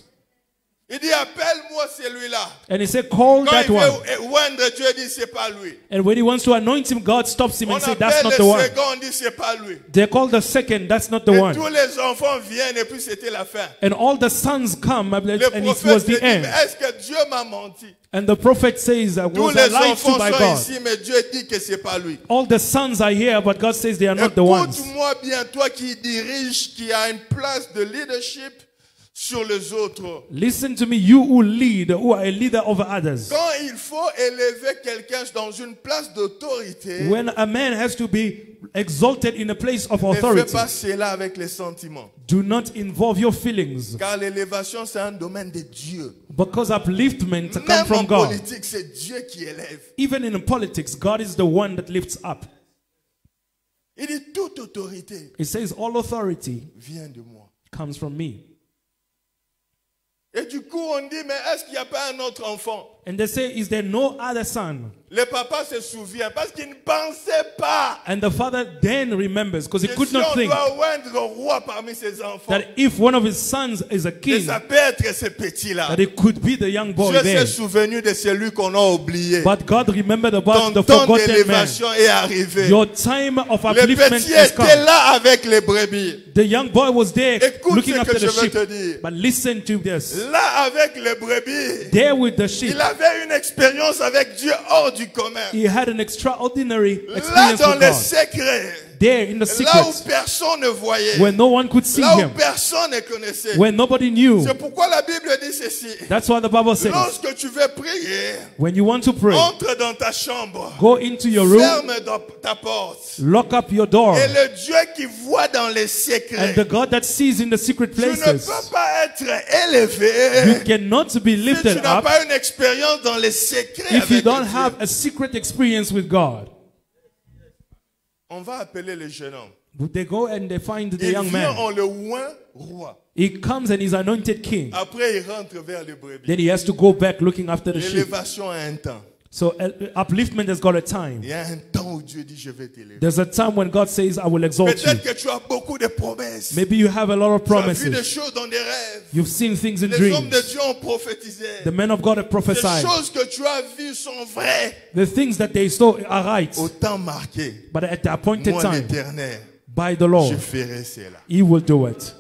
Speaker 6: Il dit appelle-moi celui-là.
Speaker 7: And He said, call
Speaker 6: Quand
Speaker 7: that
Speaker 6: il
Speaker 7: one.
Speaker 6: veut oindre, Dieu dit c'est pas lui.
Speaker 7: And when He wants to anoint him, God stops him
Speaker 6: On
Speaker 7: and says,
Speaker 6: appelle
Speaker 7: that's not
Speaker 6: le
Speaker 7: the one.
Speaker 6: second, on dit c'est pas lui.
Speaker 7: They call the second, that's not the
Speaker 6: Et
Speaker 7: one.
Speaker 6: tous les enfants viennent et puis c'était la fin.
Speaker 7: And all the sons come, and
Speaker 6: Le
Speaker 7: it was
Speaker 6: prophète
Speaker 7: the
Speaker 6: dit mais
Speaker 7: end.
Speaker 6: est-ce que Dieu m'a menti?
Speaker 7: And the prophet says,
Speaker 6: Tous
Speaker 7: was I
Speaker 6: les
Speaker 7: lied to
Speaker 6: enfants
Speaker 7: by
Speaker 6: sont
Speaker 7: God?
Speaker 6: ici mais Dieu dit que c'est pas lui.
Speaker 7: All the sons are here, but God says they are not the ones.
Speaker 6: Écoute-moi bien, toi qui diriges, qui a une place de leadership sur les autres.
Speaker 7: Listen to me, you who lead, who are a leader over others.
Speaker 6: Quand il faut élever quelqu'un dans une place d'autorité,
Speaker 7: When a man has to be exalted in a place of
Speaker 6: ne fais
Speaker 7: authority,
Speaker 6: pas cela avec les sentiments.
Speaker 7: do not involve your feelings,
Speaker 6: Car l'élévation, c'est un domaine de Dieu.
Speaker 7: because upliftment comes
Speaker 6: Même en
Speaker 7: from God.
Speaker 6: politique, c'est Dieu qui élève.
Speaker 7: Even in politics, God is the one that lifts up.
Speaker 6: Il dit toute autorité
Speaker 7: It says all authority
Speaker 6: vient de moi.
Speaker 7: comes from me.
Speaker 6: Et du coup, on dit, mais est-ce qu'il n'y a pas un autre enfant?
Speaker 7: And they say, is there no other son?
Speaker 6: Le papa se souvient parce qu'il ne pensait pas
Speaker 7: And the father then remembers, because he
Speaker 6: que
Speaker 7: could
Speaker 6: si
Speaker 7: not
Speaker 6: on
Speaker 7: think
Speaker 6: doit oindre roi parmi ses enfants,
Speaker 7: that if one of his sons is a
Speaker 6: que
Speaker 7: king,
Speaker 6: ça peut être ce petit-là.
Speaker 7: that it could be the young boy
Speaker 6: Dieu
Speaker 7: there.
Speaker 6: s'est souvenu de celui qu'on a oublié.
Speaker 7: But God remembered about
Speaker 6: Ton
Speaker 7: the
Speaker 6: temps
Speaker 7: forgotten man.
Speaker 6: d'élévation est arrivé.
Speaker 7: Your time of
Speaker 6: Le
Speaker 7: upliftment
Speaker 6: petit
Speaker 7: has come.
Speaker 6: était là avec les brebis.
Speaker 7: The young boy was there
Speaker 6: Écoute
Speaker 7: looking
Speaker 6: ce
Speaker 7: after
Speaker 6: que je
Speaker 7: the
Speaker 6: veux
Speaker 7: sheep.
Speaker 6: te dire.
Speaker 7: But listen to this.
Speaker 6: Là avec les brebis,
Speaker 7: There with the sheep,
Speaker 6: il avait une expérience avec Dieu hors du commun.
Speaker 7: he had an extraordinary
Speaker 6: Là
Speaker 7: experience
Speaker 6: dans
Speaker 7: with
Speaker 6: les
Speaker 7: God.
Speaker 6: secrets,
Speaker 7: There in the
Speaker 6: là où
Speaker 7: secret,
Speaker 6: personne ne voyait,
Speaker 7: where no one could see
Speaker 6: là où
Speaker 7: him,
Speaker 6: personne ne connaissait.
Speaker 7: where nobody knew.
Speaker 6: C'est pourquoi la Bible dit ceci.
Speaker 7: That's why the Bible says,
Speaker 6: Lorsque tu veux prier,
Speaker 7: when you want to pray,
Speaker 6: entre dans ta chambre,
Speaker 7: go into your room,
Speaker 6: ferme ta porte.
Speaker 7: lock up your door,
Speaker 6: Et le Dieu qui voit dans les secrets,
Speaker 7: and the God that sees in the secret
Speaker 6: tu ne
Speaker 7: places,
Speaker 6: peux pas être
Speaker 7: you
Speaker 6: élevé
Speaker 7: cannot be
Speaker 6: si tu
Speaker 7: lifted
Speaker 6: n'as
Speaker 7: up
Speaker 6: pas une expérience dans les secrets
Speaker 7: if you
Speaker 6: avec
Speaker 7: don't
Speaker 6: Dieu.
Speaker 7: have a secret experience with God.
Speaker 6: On va appeler le jeune homme.
Speaker 7: But they go and they find the
Speaker 6: Il
Speaker 7: young
Speaker 6: vient,
Speaker 7: man.
Speaker 6: on le oint roi.
Speaker 7: He comes and he's anointed king.
Speaker 6: Après, il rentre vers les brebis.
Speaker 7: Then he has to go back looking after the sheep.
Speaker 6: L'élévation a un temps.
Speaker 7: So upliftment has got a time.
Speaker 6: Il y a un temps où Dieu dit, je vais t'élever.
Speaker 7: There's a time when God says, I will exalt you.
Speaker 6: Peut-être que tu as beaucoup de promesses.
Speaker 7: Maybe you have a lot of
Speaker 6: Tu as vu des
Speaker 7: promises.
Speaker 6: choses dans des rêves.
Speaker 7: You've seen things in
Speaker 6: Les hommes de
Speaker 7: dreams.
Speaker 6: Dieu ont prophétisé.
Speaker 7: The men of God have
Speaker 6: Les
Speaker 7: prophesied.
Speaker 6: choses que tu as vues sont vraies.
Speaker 7: The things that they saw are right.
Speaker 6: Au temps marqué,
Speaker 7: But at the appointed
Speaker 6: moi
Speaker 7: time,
Speaker 6: l'Éternel,
Speaker 7: by the
Speaker 6: je
Speaker 7: Lord,
Speaker 6: ferai cela.
Speaker 7: He will do it.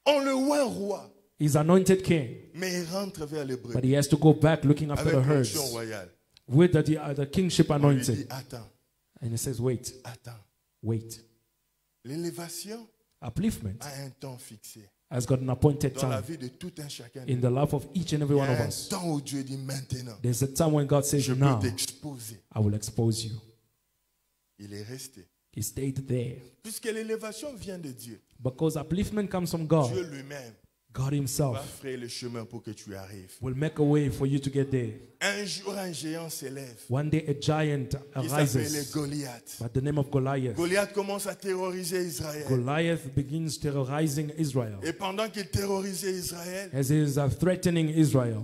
Speaker 6: On le oint roi,
Speaker 7: He's anointed king.
Speaker 6: mais il rentre vers les
Speaker 7: But
Speaker 6: brebis
Speaker 7: he has to go back looking after
Speaker 6: avec
Speaker 7: the herds
Speaker 6: l'onction royale.
Speaker 7: with the kingship
Speaker 6: On lui dit,
Speaker 7: anointing.
Speaker 6: attends,
Speaker 7: And he says, wait,
Speaker 6: attends.
Speaker 7: wait.
Speaker 6: L'élévation
Speaker 7: Upliftment
Speaker 6: a un temps fixé.
Speaker 7: has got an appointed
Speaker 6: Dans la
Speaker 7: time
Speaker 6: vie de tout un chacun.
Speaker 7: in the life of each and every
Speaker 6: Il y
Speaker 7: one
Speaker 6: a
Speaker 7: of
Speaker 6: un
Speaker 7: us.
Speaker 6: temps où Dieu dit maintenant,
Speaker 7: There's a time when God says,
Speaker 6: je peux
Speaker 7: now
Speaker 6: t'exposer.
Speaker 7: I will expose you.
Speaker 6: Il est resté.
Speaker 7: He stayed there.
Speaker 6: Puisque l'élévation vient de Dieu,
Speaker 7: Because upliftment comes from
Speaker 6: Dieu
Speaker 7: God.
Speaker 6: lui-même
Speaker 7: God
Speaker 6: va
Speaker 7: himself
Speaker 6: frayer le chemin pour que tu arrives.
Speaker 7: will make a way for you to get there.
Speaker 6: Un jour, un géant s'élève
Speaker 7: One day a giant
Speaker 6: qui s'appelle
Speaker 7: arises
Speaker 6: Goliath.
Speaker 7: by the name of Goliath.
Speaker 6: Goliath commence à terroriser Israël.
Speaker 7: Goliath begins terrorizing Israel.
Speaker 6: Et pendant qu'il terrorisait Israël,
Speaker 7: As he is threatening Israel,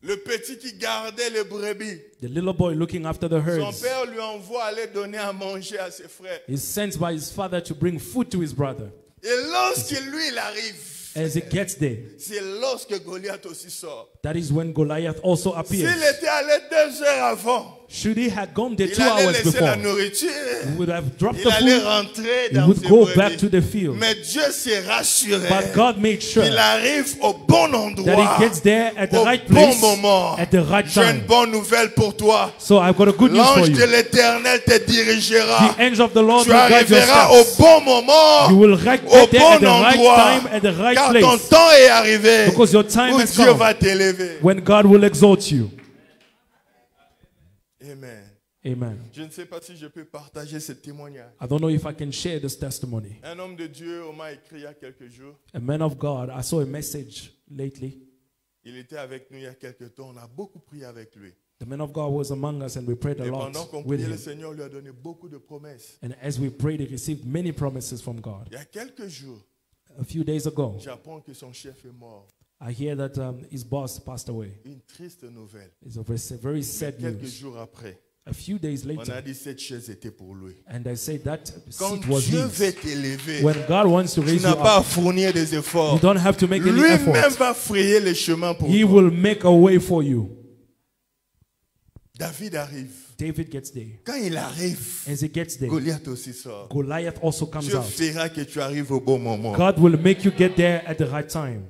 Speaker 6: le petit qui gardait les brebis,
Speaker 7: the little boy looking after the
Speaker 6: son
Speaker 7: herds
Speaker 6: père lui envoie aller donner à manger à ses frères.
Speaker 7: is sent by his father to bring food to his brother.
Speaker 6: Et lorsque lui il arrive,
Speaker 7: As he gets there,
Speaker 6: c'est lorsque Goliath aussi sort.
Speaker 7: that is when Goliath also appears.
Speaker 6: S'il était allé 2 heures avant,
Speaker 7: Should he have gone there
Speaker 6: il
Speaker 7: 2
Speaker 6: allait
Speaker 7: hours
Speaker 6: laisser la
Speaker 7: before,
Speaker 6: nourriture.
Speaker 7: he would have dropped
Speaker 6: Il
Speaker 7: the
Speaker 6: allait
Speaker 7: food,
Speaker 6: rentrer
Speaker 7: he
Speaker 6: dans
Speaker 7: would
Speaker 6: ses
Speaker 7: go back
Speaker 6: brebis.
Speaker 7: to the field.
Speaker 6: Mais Dieu s'est rassuré
Speaker 7: But God made sure
Speaker 6: qu'il arrive au bon
Speaker 7: that
Speaker 6: endroit,
Speaker 7: he gets there at the
Speaker 6: au
Speaker 7: right
Speaker 6: bon
Speaker 7: place,
Speaker 6: moment.
Speaker 7: at the right
Speaker 6: J'ai une
Speaker 7: time.
Speaker 6: bonne nouvelle pour toi.
Speaker 7: So I've got a good news for
Speaker 6: L'ange
Speaker 7: you.
Speaker 6: de l'Éternel te dirigera.
Speaker 7: The angel of the Lord
Speaker 6: Tu
Speaker 7: will guide your
Speaker 6: arriveras au
Speaker 7: steps.
Speaker 6: bon moment,
Speaker 7: You will get
Speaker 6: au
Speaker 7: there at
Speaker 6: bon
Speaker 7: the right
Speaker 6: endroit,
Speaker 7: time, at the right
Speaker 6: car ton
Speaker 7: place.
Speaker 6: temps est arrivé
Speaker 7: Because your time
Speaker 6: où
Speaker 7: has
Speaker 6: Dieu
Speaker 7: come
Speaker 6: va t'élever.
Speaker 7: when God will exalt you.
Speaker 6: Amen.
Speaker 7: Amen.
Speaker 6: Je ne sais pas si je peux partager ce témoignage.
Speaker 7: I don't know if I can share this testimony.
Speaker 6: Un homme de Dieu, on m'a écrit il y a quelques jours.
Speaker 7: A man of God, I saw a message lately.
Speaker 6: Il était avec nous il y a quelques temps. On a beaucoup prié avec lui.
Speaker 7: The man of God was among us and we prayed a
Speaker 6: Et
Speaker 7: lot
Speaker 6: pendant qu'on
Speaker 7: with
Speaker 6: priait, le
Speaker 7: him.
Speaker 6: Seigneur lui a donné beaucoup de promesses.
Speaker 7: And as we prayed, he received many promises from God.
Speaker 6: Il y a quelques jours,
Speaker 7: A few days ago,
Speaker 6: j'apprends que son chef est mort.
Speaker 7: I hear that his boss passed away.
Speaker 6: Une triste nouvelle.
Speaker 7: It's a very sad
Speaker 6: Quelques
Speaker 7: news.
Speaker 6: jours après,
Speaker 7: A few days
Speaker 6: on a
Speaker 7: later,
Speaker 6: dit cette chaise était pour lui.
Speaker 7: and I say that
Speaker 6: Quand
Speaker 7: seat was
Speaker 6: Dieu veut
Speaker 7: his.
Speaker 6: t'élever,
Speaker 7: When God wants to
Speaker 6: tu
Speaker 7: raise you
Speaker 6: n'as pas à
Speaker 7: up,
Speaker 6: fournir des
Speaker 7: you
Speaker 6: efforts.
Speaker 7: don't have to make any
Speaker 6: Lui-même
Speaker 7: effort.
Speaker 6: va frayer les chemins pour
Speaker 7: He
Speaker 6: toi.
Speaker 7: will make a way for you.
Speaker 6: David arrive.
Speaker 7: David gets there.
Speaker 6: Quand il arrive,
Speaker 7: As he gets there,
Speaker 6: Goliath aussi sort.
Speaker 7: Goliath also comes
Speaker 6: Dieu
Speaker 7: out.
Speaker 6: fera que tu arrives au bon moment.
Speaker 7: God will make you get there at the right time.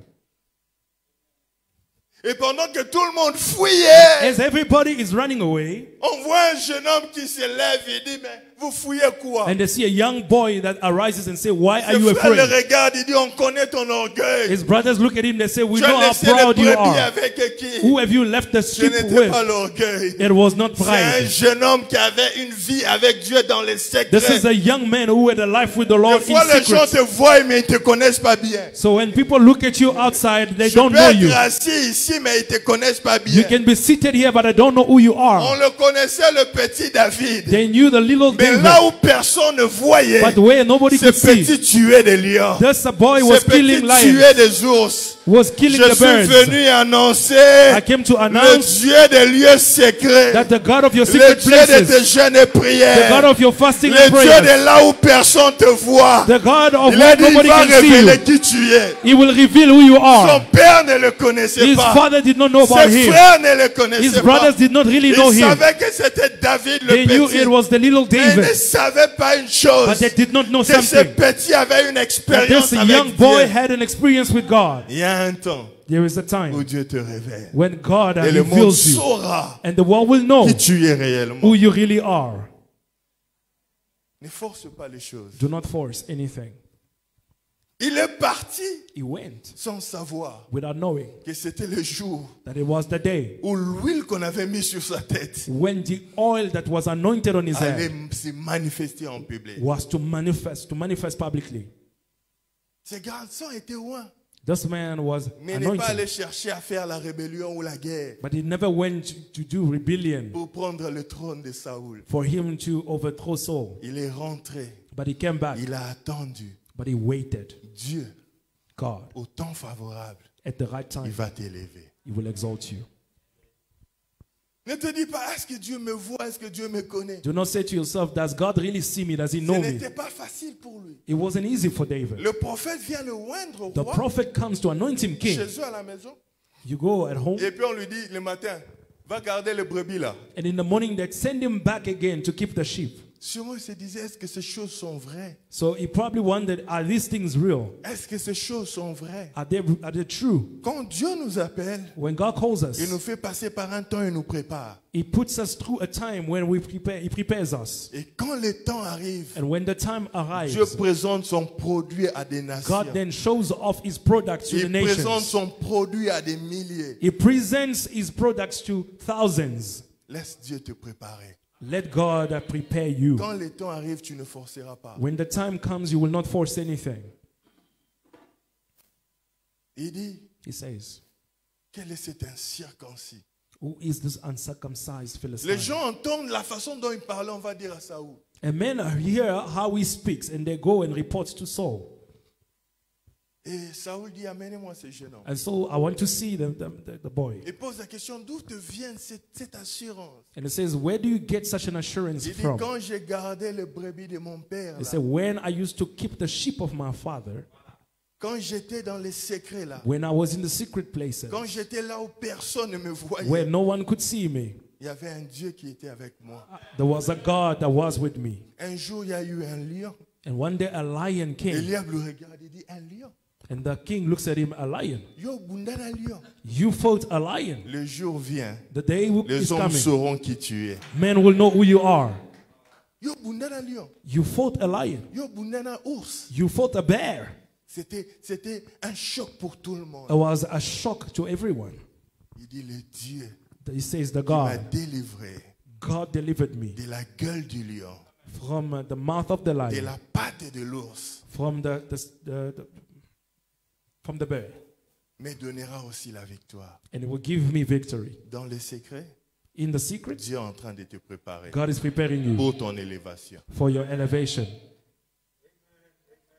Speaker 6: Et pendant que tout le monde fouillait,
Speaker 7: As everybody is running away,
Speaker 6: on voit un jeune homme qui se lève et dit, mais vous fouillez quoi?
Speaker 7: and they see a young boy that arises and say, why are
Speaker 6: Ses
Speaker 7: you
Speaker 6: frères le
Speaker 7: afraid?
Speaker 6: regardent, il dit, on connaît ton orgueil.
Speaker 7: His brothers look at him, they say, we
Speaker 6: Tu
Speaker 7: know
Speaker 6: as
Speaker 7: how
Speaker 6: laissé les
Speaker 7: proud you
Speaker 6: brebis
Speaker 7: are.
Speaker 6: avec qui?
Speaker 7: Who have you left the
Speaker 6: Ce
Speaker 7: sheep
Speaker 6: n'était pas
Speaker 7: with?
Speaker 6: l'orgueil.
Speaker 7: It was not
Speaker 6: C'est un
Speaker 7: pride.
Speaker 6: jeune homme qui avait une vie avec Dieu dans les secrets.
Speaker 7: This is a young man who had a life with the
Speaker 6: Des
Speaker 7: Lord
Speaker 6: fois,
Speaker 7: in
Speaker 6: les gens
Speaker 7: secret.
Speaker 6: te voient, mais ils ne te connaissent pas bien.
Speaker 7: So when people look at you outside, they
Speaker 6: Je
Speaker 7: don't
Speaker 6: peux
Speaker 7: know
Speaker 6: être
Speaker 7: you.
Speaker 6: assis ici, mais ils ne te connaissent pas
Speaker 7: You
Speaker 6: bien.
Speaker 7: can be seated here, but I don't know who you
Speaker 6: On
Speaker 7: are.
Speaker 6: le connaissait, le petit David.
Speaker 7: They knew the little
Speaker 6: Mais
Speaker 7: David,
Speaker 6: là où personne ne voyait,
Speaker 7: but where nobody
Speaker 6: ce
Speaker 7: could see,
Speaker 6: petit tuait des lions.
Speaker 7: this boy
Speaker 6: Ce
Speaker 7: was
Speaker 6: petit
Speaker 7: killing lions,
Speaker 6: tuait des ours.
Speaker 7: was killing
Speaker 6: Je
Speaker 7: the
Speaker 6: suis
Speaker 7: birds.
Speaker 6: venu annoncer
Speaker 7: I came to
Speaker 6: le
Speaker 7: announce
Speaker 6: Dieu des lieux secrets,
Speaker 7: that the God of your
Speaker 6: le
Speaker 7: secret
Speaker 6: Dieu de tes
Speaker 7: places,
Speaker 6: jeûnes et
Speaker 7: the God
Speaker 6: prières,
Speaker 7: of your fasting
Speaker 6: le
Speaker 7: and
Speaker 6: Dieu
Speaker 7: prayers,
Speaker 6: de là où personne te voit.
Speaker 7: the God of
Speaker 6: Il a
Speaker 7: where
Speaker 6: dit, il
Speaker 7: nobody
Speaker 6: va
Speaker 7: can see
Speaker 6: révéler
Speaker 7: you,
Speaker 6: qui tu es.
Speaker 7: He will reveal who you
Speaker 6: Son
Speaker 7: are.
Speaker 6: père ne le connaissait
Speaker 7: His
Speaker 6: pas.
Speaker 7: father did not know about
Speaker 6: Ses
Speaker 7: him.
Speaker 6: frères ne le
Speaker 7: His
Speaker 6: connaissaient pas.
Speaker 7: brothers did not really know
Speaker 6: Ils
Speaker 7: him.
Speaker 6: savaient que c'était David le
Speaker 7: They knew
Speaker 6: petit.
Speaker 7: it was the little
Speaker 6: Mais ils ne
Speaker 7: David,
Speaker 6: savaient pas une chose.
Speaker 7: but they did not know
Speaker 6: Que ce
Speaker 7: something.
Speaker 6: petit avait une
Speaker 7: That
Speaker 6: expérience
Speaker 7: this
Speaker 6: avec
Speaker 7: young boy
Speaker 6: Dieu.
Speaker 7: had an experience with God.
Speaker 6: Il y a un temps
Speaker 7: There is a
Speaker 6: où
Speaker 7: time
Speaker 6: Dieu te révèle.
Speaker 7: when God
Speaker 6: Et le monde
Speaker 7: reveals you,
Speaker 6: saura
Speaker 7: and the world will know
Speaker 6: qui tu es réellement.
Speaker 7: who you really are.
Speaker 6: Ne force pas les choses.
Speaker 7: Do not force anything.
Speaker 6: Il est parti
Speaker 7: He went
Speaker 6: sans savoir
Speaker 7: without knowing
Speaker 6: que c'était le jour
Speaker 7: that it was the day
Speaker 6: où l'huile qu'on avait mise sur sa tête
Speaker 7: when the oil that was anointed on his
Speaker 6: allait
Speaker 7: head
Speaker 6: se manifester en public.
Speaker 7: was to manifest publicly.
Speaker 6: Ce garçon était loin.
Speaker 7: This man was
Speaker 6: Mais il n'est pas allé
Speaker 7: anointed,
Speaker 6: chercher à faire la rébellion ou la guerre
Speaker 7: but he never went to do rebellion
Speaker 6: pour prendre le trône de Saoul.
Speaker 7: for him to overthrow Saul.
Speaker 6: Il est rentré.
Speaker 7: But he came back,
Speaker 6: Il a attendu.
Speaker 7: but he waited.
Speaker 6: Dieu,
Speaker 7: God,
Speaker 6: au temps favorable,
Speaker 7: at the right
Speaker 6: il
Speaker 7: time,
Speaker 6: va t'élever.
Speaker 7: he will exalt you.
Speaker 6: Ne te dis pas, est-ce que Dieu me voit, est-ce que Dieu me connaît?
Speaker 7: Do not say to yourself, does God really see me? Does he
Speaker 6: Ce
Speaker 7: know me?
Speaker 6: n'était pas facile pour lui.
Speaker 7: It wasn't easy for David.
Speaker 6: Le prophète vient le oindre au
Speaker 7: The
Speaker 6: roi,
Speaker 7: prophet comes to anoint him king.
Speaker 6: chez eux à la maison.
Speaker 7: You go at home,
Speaker 6: Et puis on lui dit le matin, va garder les brebis là.
Speaker 7: and in the morning they send him back again to keep the sheep.
Speaker 6: Sûrement, il se disait, est-ce que ces choses sont vraies?
Speaker 7: So he probably wondered, are these things real?
Speaker 6: Est-ce que ces choses sont vraies?
Speaker 7: Are they true?
Speaker 6: Quand Dieu nous appelle,
Speaker 7: When God calls
Speaker 6: il nous
Speaker 7: us,
Speaker 6: fait passer par un temps et nous prépare.
Speaker 7: he puts us through a time when we prepare. He prepares us.
Speaker 6: Et quand le temps arrive,
Speaker 7: And when the time arrives,
Speaker 6: Dieu présente son produit à des nations.
Speaker 7: God then shows off his products to the
Speaker 6: Il présente
Speaker 7: nations.
Speaker 6: son produit à des milliers.
Speaker 7: He presents his products to thousands.
Speaker 6: Laisse Dieu te préparer.
Speaker 7: Let God prepare you.
Speaker 6: Quand le temps arrive, tu ne forceras pas.
Speaker 7: When the time comes, you will not force anything.
Speaker 6: Il dit,
Speaker 7: He says,
Speaker 6: quel est cet incirconcis?
Speaker 7: who is this uncircumcised
Speaker 6: Les
Speaker 7: Philistine?
Speaker 6: gens entendent la façon dont il parlait, on va dire à Saoul.
Speaker 7: And men hear how he speaks and they go and report to Saul.
Speaker 6: Et Saoul dit, amenez-moi ce jeune homme.
Speaker 7: And so I want to see the boy.
Speaker 6: Il pose la question, d'où te vient cette assurance?
Speaker 7: And it says, where do you get such an assurance
Speaker 6: Il dit,
Speaker 7: from?
Speaker 6: quand j'ai gardé le brebis de mon père,
Speaker 7: He
Speaker 6: là,
Speaker 7: said, when I used to keep the sheep of my father,
Speaker 6: quand j'étais dans les secrets là,
Speaker 7: when I was in the secret places,
Speaker 6: quand j'étais là où personne ne me voyait,
Speaker 7: where no one could see me,
Speaker 6: il y avait un Dieu qui était avec moi.
Speaker 7: there was a God that was with me.
Speaker 6: Un jour, il y a eu un lion.
Speaker 7: And one day a lion
Speaker 6: Et
Speaker 7: came,
Speaker 6: Eliab le regarde et dit, un lion?
Speaker 7: and the king looks at him, a lion.
Speaker 6: Yo, bunda un lion.
Speaker 7: You fought a lion.
Speaker 6: Le jour vient,
Speaker 7: The day
Speaker 6: les
Speaker 7: is
Speaker 6: hommes
Speaker 7: coming.
Speaker 6: sauront qui tu es.
Speaker 7: Men will know who you are.
Speaker 6: Yo, bunda un lion.
Speaker 7: You fought a lion.
Speaker 6: Yo, bunda un ours.
Speaker 7: You fought a bear.
Speaker 6: C'était un choc pour tout le monde.
Speaker 7: It was a shock to everyone.
Speaker 6: Il dit, le Dieu
Speaker 7: He says, the
Speaker 6: qui m'a
Speaker 7: God,
Speaker 6: délivré
Speaker 7: God delivered me
Speaker 6: de la gueule du lion,
Speaker 7: from the mouth of the
Speaker 6: de
Speaker 7: lion,
Speaker 6: la patte de l'ours,
Speaker 7: from the bear,
Speaker 6: me donnera aussi la victoire.
Speaker 7: and it will give me victory.
Speaker 6: Dans les secrets,
Speaker 7: In the secret,
Speaker 6: Dieu est en train de te préparer
Speaker 7: God is preparing you
Speaker 6: pour ton élévation.
Speaker 7: for your elevation.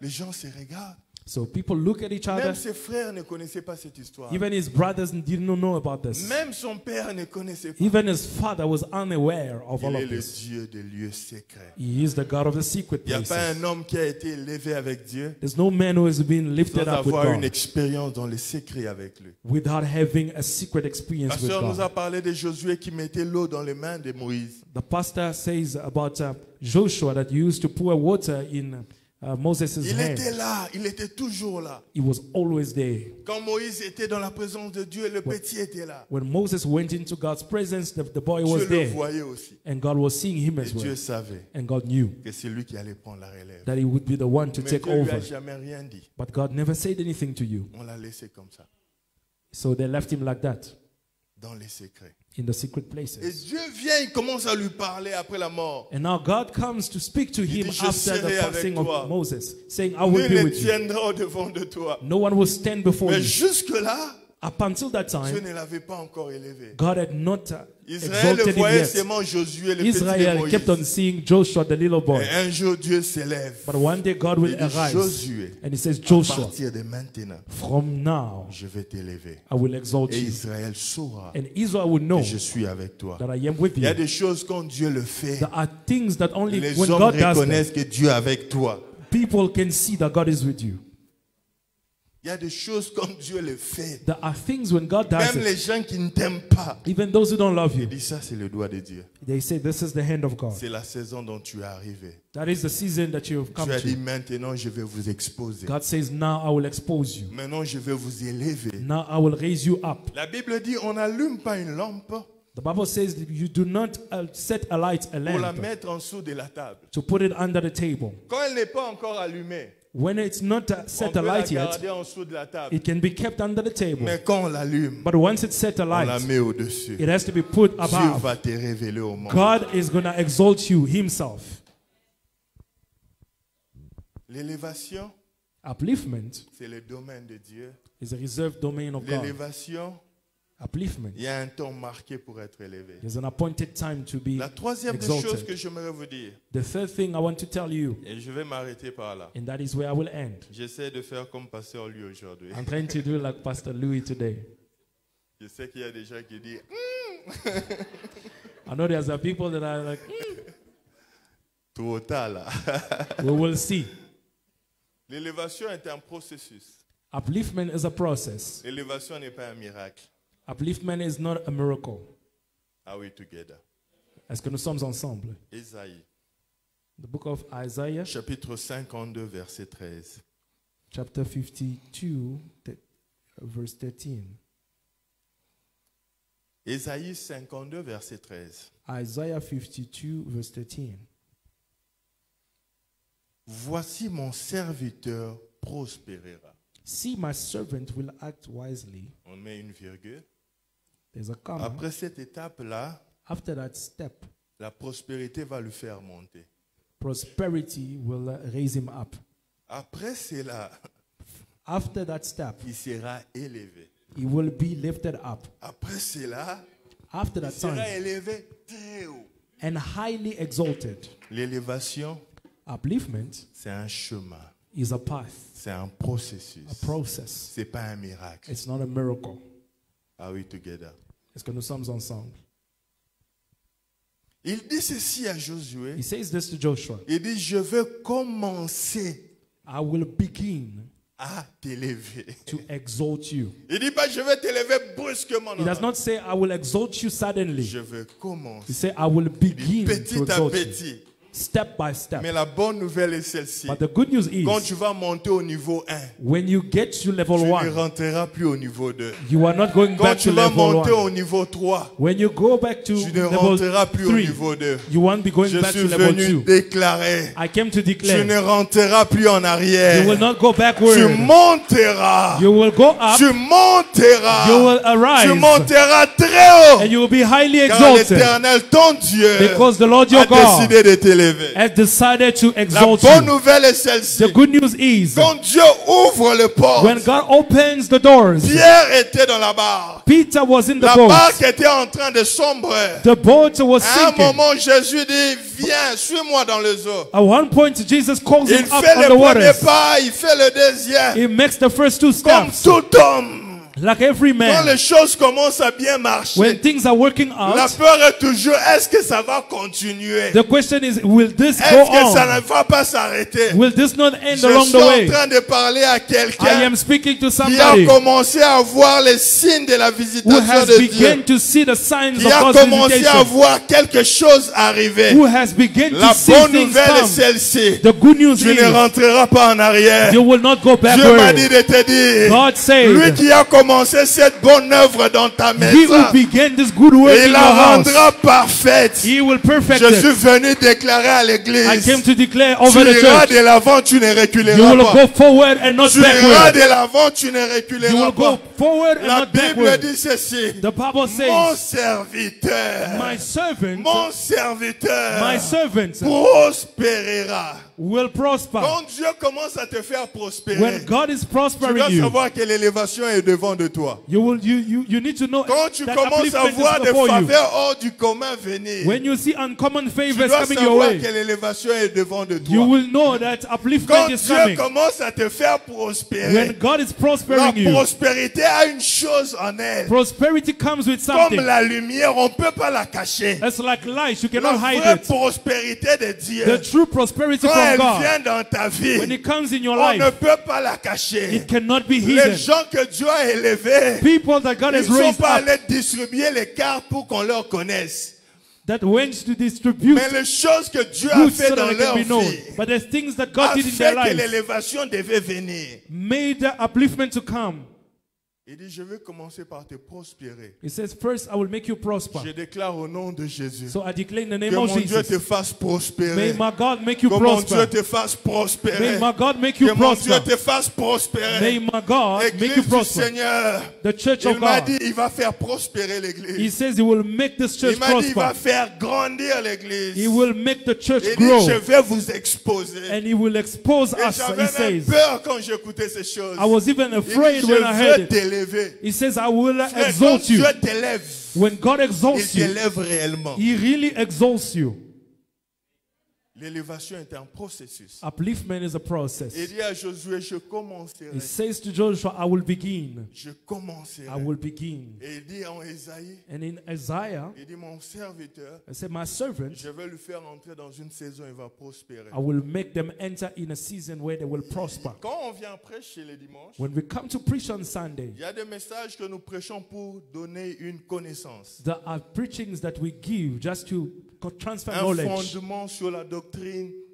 Speaker 6: Les gens se regardent.
Speaker 7: So people look at each other.
Speaker 6: Même ses frères ne connaissaient pas cette histoire.
Speaker 7: Even his brothers didn't know about this.
Speaker 6: Même son père ne connaissait pas.
Speaker 7: Even his father was unaware of all
Speaker 6: Il est
Speaker 7: of
Speaker 6: le
Speaker 7: this.
Speaker 6: Dieu des lieux secrets.
Speaker 7: He is the God of the secret
Speaker 6: Il n'y a pas
Speaker 7: places.
Speaker 6: un homme qui a été élevé avec Dieu
Speaker 7: There's no man who has been
Speaker 6: sans
Speaker 7: lifted up with
Speaker 6: avoir une
Speaker 7: God
Speaker 6: expérience dans les secrets avec lui.
Speaker 7: without having a secret experience with
Speaker 6: Pasteur nous a
Speaker 7: God.
Speaker 6: parlé de Josué qui mettait l'eau dans les mains de Moïse.
Speaker 7: The pastor says about Joshua that used to pour water in Moses'
Speaker 6: Il était
Speaker 7: hand.
Speaker 6: là, il était toujours là.
Speaker 7: He was always there.
Speaker 6: Quand Moïse était dans la présence de Dieu, le petit était là.
Speaker 7: When Moses went into God's presence, the boy
Speaker 6: Dieu
Speaker 7: was
Speaker 6: le
Speaker 7: there.
Speaker 6: voyait aussi.
Speaker 7: And God was seeing him
Speaker 6: Et
Speaker 7: as
Speaker 6: Dieu
Speaker 7: well.
Speaker 6: savait
Speaker 7: And God knew
Speaker 6: que c'est lui qui allait prendre la relève.
Speaker 7: that he would be the one to
Speaker 6: Mais
Speaker 7: take
Speaker 6: Dieu lui a
Speaker 7: over.
Speaker 6: jamais rien dit.
Speaker 7: But God never said anything to you.
Speaker 6: On l'a laissé comme ça,
Speaker 7: So they left him like that
Speaker 6: dans les secrets.
Speaker 7: in the secret
Speaker 6: Et
Speaker 7: places.
Speaker 6: Dieu vient, il commence à lui parler après la mort.
Speaker 7: And now God comes to speak to him
Speaker 6: dit, Je
Speaker 7: after the
Speaker 6: serai avec
Speaker 7: passing
Speaker 6: toi.
Speaker 7: of Moses, saying, I will
Speaker 6: Nul
Speaker 7: be
Speaker 6: ne
Speaker 7: with you.
Speaker 6: tiendra au devant de toi.
Speaker 7: No one will stand before
Speaker 6: Mais
Speaker 7: you.
Speaker 6: jusque-là,
Speaker 7: Up until that
Speaker 6: Dieu
Speaker 7: time,
Speaker 6: ne l'avait pas encore élevé.
Speaker 7: God had not
Speaker 6: Israël
Speaker 7: exalted him
Speaker 6: voyait
Speaker 7: yet.
Speaker 6: seulement Josué, le petit de
Speaker 7: Israel
Speaker 6: Moïse.
Speaker 7: kept on seeing Joshua, the little boy.
Speaker 6: Et un jour, Dieu s'élève.
Speaker 7: But one day God will
Speaker 6: Il dit,
Speaker 7: arise.
Speaker 6: Josué,
Speaker 7: And he says,
Speaker 6: à
Speaker 7: Joshua,
Speaker 6: partir de maintenant,
Speaker 7: from now,
Speaker 6: je vais t'élever.
Speaker 7: I will exalt
Speaker 6: Et
Speaker 7: you.
Speaker 6: Israël saura
Speaker 7: And Israel will know
Speaker 6: que je suis avec toi.
Speaker 7: that I am with
Speaker 6: Il y a
Speaker 7: you.
Speaker 6: des choses quand Dieu le fait,
Speaker 7: There are things that only
Speaker 6: les
Speaker 7: when
Speaker 6: hommes
Speaker 7: God does them,
Speaker 6: reconnaissent que Dieu est avec toi.
Speaker 7: people can see that God is with you.
Speaker 6: Il y a des choses quand Dieu le fait.
Speaker 7: There are things when God does
Speaker 6: Même les
Speaker 7: it,
Speaker 6: gens qui ne t'aiment pas,
Speaker 7: even those who don't love
Speaker 6: ils
Speaker 7: you,
Speaker 6: disent ça, c'est le doigt de Dieu.
Speaker 7: they say, this is the hand of God.
Speaker 6: C'est la saison dont tu es arrivé.
Speaker 7: That is the season that you have come
Speaker 6: Tu as dit,
Speaker 7: to.
Speaker 6: maintenant je vais vous exposer.
Speaker 7: God says, now I will expose you.
Speaker 6: Maintenant je vais vous élever.
Speaker 7: Now I will raise you up.
Speaker 6: La Bible dit, on n'allume pas une lampe
Speaker 7: The Bible says that you do not set alight a
Speaker 6: pour la
Speaker 7: lamp
Speaker 6: mettre en dessous de la table.
Speaker 7: to put it under the table.
Speaker 6: Quand elle n'est pas encore allumée,
Speaker 7: When it's not
Speaker 6: on
Speaker 7: set
Speaker 6: peut la
Speaker 7: alight yet,
Speaker 6: garder en dessous de la table.
Speaker 7: it can be kept under the table.
Speaker 6: Mais quand on l'allume,
Speaker 7: But once it's set
Speaker 6: on la
Speaker 7: alight,
Speaker 6: met au-dessus.
Speaker 7: it has to be put
Speaker 6: Dieu
Speaker 7: above.
Speaker 6: va te révéler au monde.
Speaker 7: God is going to exalt you himself.
Speaker 6: L'élévation,
Speaker 7: Upliftment
Speaker 6: c'est le domaine de Dieu.
Speaker 7: is a reserved domain of God.
Speaker 6: L'élévation,
Speaker 7: Upliftment.
Speaker 6: il y a un temps marqué pour être élevé.
Speaker 7: There's an appointed time to be
Speaker 6: La troisième des choses
Speaker 7: exalted.
Speaker 6: que j'aimerais vous dire,
Speaker 7: The third thing I want to tell you,
Speaker 6: et je vais m'arrêter par là.
Speaker 7: and that is where I will end.
Speaker 6: J'essaie de faire comme pasteur lui aujourd'hui.
Speaker 7: I'm trying to do like Pastor Louis today.
Speaker 6: Je sais qu'il y a des gens qui disent
Speaker 7: I know there's some people that are like,
Speaker 6: trop tard là.
Speaker 7: we will see.
Speaker 6: L'élévation est un processus.
Speaker 7: Upliftment is a process.
Speaker 6: L'élévation n'est pas un miracle.
Speaker 7: Upliftment is not a miracle.
Speaker 6: Are we together?
Speaker 7: Est-ce que nous sommes ensemble?
Speaker 6: Ésaïe,
Speaker 7: The book of Isaiah,
Speaker 6: chapitre 52, verset 13.
Speaker 7: chapter 52, verse 13.
Speaker 6: Ésaïe 52, verset 13.
Speaker 7: Isaiah 52, verse 13.
Speaker 6: Voici mon serviteur prospérera.
Speaker 7: See, my servant will act wisely.
Speaker 6: On met une virgule.
Speaker 7: There's a comma.
Speaker 6: Après cette étape-là,
Speaker 7: After that step,
Speaker 6: la prospérité va le faire monter.
Speaker 7: prosperity will raise him up.
Speaker 6: Après cela,
Speaker 7: After that step,
Speaker 6: il sera élevé.
Speaker 7: he will be lifted up.
Speaker 6: Après cela,
Speaker 7: After
Speaker 6: il
Speaker 7: that
Speaker 6: sera
Speaker 7: time,
Speaker 6: élevé très haut.
Speaker 7: and highly exalted.
Speaker 6: L'élévation,
Speaker 7: Upliftment
Speaker 6: c'est un chemin.
Speaker 7: is a path,
Speaker 6: C'est un processus.
Speaker 7: a process.
Speaker 6: C'est pas un miracle.
Speaker 7: It's not a miracle.
Speaker 6: Are we together?
Speaker 7: Est-ce que nous sommes ensemble?
Speaker 6: Il dit ceci à Josué.
Speaker 7: He says this to Joshua.
Speaker 6: Il dit, je veux commencer
Speaker 7: I will begin
Speaker 6: à t'élever.
Speaker 7: to exalt you.
Speaker 6: Il dit pas, je vais t'élever brusquement.
Speaker 7: He does not say, I will exalt you suddenly.
Speaker 6: Je veux
Speaker 7: He
Speaker 6: commencer
Speaker 7: says, I will begin to
Speaker 6: petit à
Speaker 7: exalt you.
Speaker 6: petit.
Speaker 7: Step by step.
Speaker 6: Mais la bonne nouvelle est celle-ci.
Speaker 7: But the good news
Speaker 6: Quand
Speaker 7: is,
Speaker 6: tu vas monter au niveau 1,
Speaker 7: when you get to level
Speaker 6: tu ne
Speaker 7: 1,
Speaker 6: rentreras plus au niveau 2.
Speaker 7: you are not going
Speaker 6: Quand
Speaker 7: back
Speaker 6: tu
Speaker 7: to
Speaker 6: vas
Speaker 7: level
Speaker 6: monter
Speaker 7: 1.
Speaker 6: au niveau 3,
Speaker 7: When you go back to
Speaker 6: tu ne
Speaker 7: level
Speaker 6: rentreras plus au
Speaker 7: 3,
Speaker 6: niveau 2.
Speaker 7: you won't be going
Speaker 6: Je
Speaker 7: back
Speaker 6: suis
Speaker 7: to level
Speaker 6: venu
Speaker 7: 2.
Speaker 6: déclarer,
Speaker 7: I came to
Speaker 6: tu ne
Speaker 7: declare,
Speaker 6: rentreras plus en arrière.
Speaker 7: you will not go
Speaker 6: Tu
Speaker 7: backward.
Speaker 6: monteras.
Speaker 7: You will go up,
Speaker 6: Tu monteras.
Speaker 7: you will arise,
Speaker 6: Tu monteras très haut.
Speaker 7: and you will be highly
Speaker 6: Car
Speaker 7: exalted.
Speaker 6: l'Éternel, ton Dieu,
Speaker 7: Because the Lord
Speaker 6: a
Speaker 7: your God
Speaker 6: décidé de t'élever.
Speaker 7: has decided to
Speaker 6: La
Speaker 7: exalt
Speaker 6: bonne
Speaker 7: you.
Speaker 6: nouvelle est celle-ci.
Speaker 7: The good news is,
Speaker 6: Quand Dieu ouvre le port,
Speaker 7: when God opens the doors,
Speaker 6: Pierre était dans la barre.
Speaker 7: Peter was in the
Speaker 6: La
Speaker 7: boat.
Speaker 6: barque était en train de sombrer.
Speaker 7: The boat was
Speaker 6: À un
Speaker 7: sinking.
Speaker 6: moment, Jésus dit, viens, suis-moi dans les eaux.
Speaker 7: At one point, Jesus calls
Speaker 6: Il
Speaker 7: him up
Speaker 6: fait
Speaker 7: on
Speaker 6: le
Speaker 7: the
Speaker 6: premier
Speaker 7: waters.
Speaker 6: pas, il fait le deuxième.
Speaker 7: He makes the first two
Speaker 6: Comme
Speaker 7: steps.
Speaker 6: tout homme,
Speaker 7: Like every
Speaker 6: quand
Speaker 7: man,
Speaker 6: les choses commencent à bien marcher,
Speaker 7: when things are working
Speaker 6: la
Speaker 7: out,
Speaker 6: peur est toujours, est-ce que ça va continuer?
Speaker 7: the question is, will this go
Speaker 6: Est-ce que ça ne
Speaker 7: on?
Speaker 6: va pas s'arrêter?
Speaker 7: Will this not end
Speaker 6: Je
Speaker 7: along
Speaker 6: suis
Speaker 7: the
Speaker 6: en
Speaker 7: way?
Speaker 6: train de parler à
Speaker 7: I
Speaker 6: quelqu'un
Speaker 7: am speaking to
Speaker 6: qui a
Speaker 7: somebody
Speaker 6: commencé à voir les signes de la
Speaker 7: who
Speaker 6: visitation
Speaker 7: has
Speaker 6: de
Speaker 7: begun
Speaker 6: Dieu.
Speaker 7: to see the signs
Speaker 6: Qui
Speaker 7: of
Speaker 6: a
Speaker 7: God's
Speaker 6: commencé à
Speaker 7: visitation.
Speaker 6: voir quelque chose arriver.
Speaker 7: Who has begun
Speaker 6: La
Speaker 7: to see
Speaker 6: bonne
Speaker 7: things
Speaker 6: nouvelle est
Speaker 7: come.
Speaker 6: celle-ci.
Speaker 7: The good news
Speaker 6: Tu ne
Speaker 7: is,
Speaker 6: rentreras pas en arrière.
Speaker 7: you will not go
Speaker 6: Dieu m'a
Speaker 7: backward.
Speaker 6: dit de te dire,
Speaker 7: God
Speaker 6: lui
Speaker 7: said,
Speaker 6: qui a commencé cette bonne œuvre dans ta
Speaker 7: He
Speaker 6: maison,
Speaker 7: will begin this good work in
Speaker 6: il
Speaker 7: your
Speaker 6: la
Speaker 7: house.
Speaker 6: rendra parfaite.
Speaker 7: He will perfect
Speaker 6: Je suis
Speaker 7: it.
Speaker 6: venu déclarer à
Speaker 7: I
Speaker 6: l'église,
Speaker 7: came to declare
Speaker 6: tu
Speaker 7: over the
Speaker 6: iras
Speaker 7: church,
Speaker 6: de l'avant, tu ne
Speaker 7: you
Speaker 6: reculeras
Speaker 7: will
Speaker 6: pas.
Speaker 7: go forward and not
Speaker 6: Tu iras
Speaker 7: backward.
Speaker 6: de l'avant, tu ne
Speaker 7: You
Speaker 6: reculeras
Speaker 7: will
Speaker 6: pas.
Speaker 7: go forward and
Speaker 6: La
Speaker 7: not
Speaker 6: Bible
Speaker 7: backward.
Speaker 6: dit ceci,
Speaker 7: The Bible
Speaker 6: mon
Speaker 7: says,
Speaker 6: serviteur,
Speaker 7: my servant,
Speaker 6: mon serviteur
Speaker 7: my servant
Speaker 6: prospérera.
Speaker 7: will prosper.
Speaker 6: Quand Dieu commence à te faire prospérer,
Speaker 7: When God is
Speaker 6: tu
Speaker 7: prospering
Speaker 6: dois
Speaker 7: you,
Speaker 6: savoir que l'élévation est devant de toi.
Speaker 7: you need to know
Speaker 6: Quand tu
Speaker 7: that
Speaker 6: commences à
Speaker 7: upliftment
Speaker 6: voir
Speaker 7: is
Speaker 6: des
Speaker 7: before you.
Speaker 6: faveurs hors du commun venir,
Speaker 7: When you see uncommon
Speaker 6: tu
Speaker 7: favors
Speaker 6: dois
Speaker 7: coming your
Speaker 6: savoir
Speaker 7: way,
Speaker 6: que l'élévation est devant de
Speaker 7: you
Speaker 6: toi.
Speaker 7: will know that upliftment
Speaker 6: Quand
Speaker 7: is
Speaker 6: Dieu
Speaker 7: coming.
Speaker 6: commence à te faire
Speaker 7: When
Speaker 6: prospérer,
Speaker 7: God is
Speaker 6: la
Speaker 7: prospering you,
Speaker 6: prospérité a une chose en elle.
Speaker 7: prosperity comes with
Speaker 6: Comme
Speaker 7: something.
Speaker 6: la lumière, on ne peut pas la cacher.
Speaker 7: It's like light, you
Speaker 6: La
Speaker 7: cannot hide
Speaker 6: vraie
Speaker 7: it.
Speaker 6: prospérité de Dieu,
Speaker 7: The true prosperity
Speaker 6: quand
Speaker 7: from
Speaker 6: elle
Speaker 7: God,
Speaker 6: vient dans ta vie,
Speaker 7: when it comes in your
Speaker 6: on ne
Speaker 7: life,
Speaker 6: peut pas la cacher.
Speaker 7: it cannot be
Speaker 6: Les
Speaker 7: hidden.
Speaker 6: gens que Dieu a élevés,
Speaker 7: People that God
Speaker 6: ils
Speaker 7: has
Speaker 6: ne sont
Speaker 7: raised
Speaker 6: pas
Speaker 7: up,
Speaker 6: allés distribuer les cartes pour qu'on leur connaisse.
Speaker 7: that went to distribute
Speaker 6: Mais les choses que Dieu a
Speaker 7: goods
Speaker 6: fait
Speaker 7: so
Speaker 6: dans
Speaker 7: that they
Speaker 6: leur
Speaker 7: can be known.
Speaker 6: vie
Speaker 7: But there's things that
Speaker 6: a
Speaker 7: God did in
Speaker 6: fait
Speaker 7: their
Speaker 6: que
Speaker 7: life,
Speaker 6: l'élévation devait venir.
Speaker 7: made the upliftment to come.
Speaker 6: Il dit, je vais commencer par te prospérer.
Speaker 7: He says, first I will make you prosper.
Speaker 6: Je déclare au nom de Jésus
Speaker 7: So I declare in the
Speaker 6: que
Speaker 7: name of
Speaker 6: mon Dieu te
Speaker 7: Jesus,
Speaker 6: fasse
Speaker 7: may
Speaker 6: prospérer.
Speaker 7: my God make you
Speaker 6: Que mon Dieu
Speaker 7: prosper.
Speaker 6: te fasse
Speaker 7: May
Speaker 6: prospérer.
Speaker 7: my God make
Speaker 6: Que
Speaker 7: you
Speaker 6: mon Dieu
Speaker 7: prosper.
Speaker 6: te fasse prospérer.
Speaker 7: May my God make you
Speaker 6: L'église du
Speaker 7: prosper.
Speaker 6: Seigneur,
Speaker 7: The church
Speaker 6: il
Speaker 7: of
Speaker 6: m'a
Speaker 7: God,
Speaker 6: dit, il va faire prospérer
Speaker 7: He
Speaker 6: l'église.
Speaker 7: says He will make this church
Speaker 6: Il m'a dit, il va
Speaker 7: prosper.
Speaker 6: faire grandir l'église.
Speaker 7: He will make the church
Speaker 6: Il dit,
Speaker 7: grow.
Speaker 6: je vais vous exposer.
Speaker 7: And He will expose
Speaker 6: Et
Speaker 7: us,
Speaker 6: j'avais
Speaker 7: He
Speaker 6: même
Speaker 7: says.
Speaker 6: peur quand j'écoutais ces choses.
Speaker 7: I was even
Speaker 6: Il
Speaker 7: afraid
Speaker 6: dit,
Speaker 7: when I
Speaker 6: je
Speaker 7: heard
Speaker 6: veux
Speaker 7: it.
Speaker 6: t'élever.
Speaker 7: He says, I will
Speaker 6: Frère, quand
Speaker 7: exalt you.
Speaker 6: Dieu t'élève,
Speaker 7: When God
Speaker 6: il
Speaker 7: exalts you,
Speaker 6: t'élève réellement.
Speaker 7: He really exalts you.
Speaker 6: L'élévation est un processus.
Speaker 7: Upliftment is a process.
Speaker 6: Il dit à Josué, je commencerai.
Speaker 7: He says to Joshua, I will begin.
Speaker 6: Je commencerai.
Speaker 7: I will begin.
Speaker 6: Et il dit en Ésaïe,
Speaker 7: And in Isaiah,
Speaker 6: il dit, mon serviteur,
Speaker 7: I said, my servant,
Speaker 6: je vais lui faire entrer dans une saison, il va prospérer.
Speaker 7: I will make them enter in a season where they will prosper.
Speaker 6: Quand on vient prêcher les dimanches,
Speaker 7: When we come to preach on Sunday,
Speaker 6: il y a des messages que nous prêchons pour donner une connaissance.
Speaker 7: there are preachings that we give just to transfer
Speaker 6: Un
Speaker 7: knowledge.
Speaker 6: fondement sur la doctrine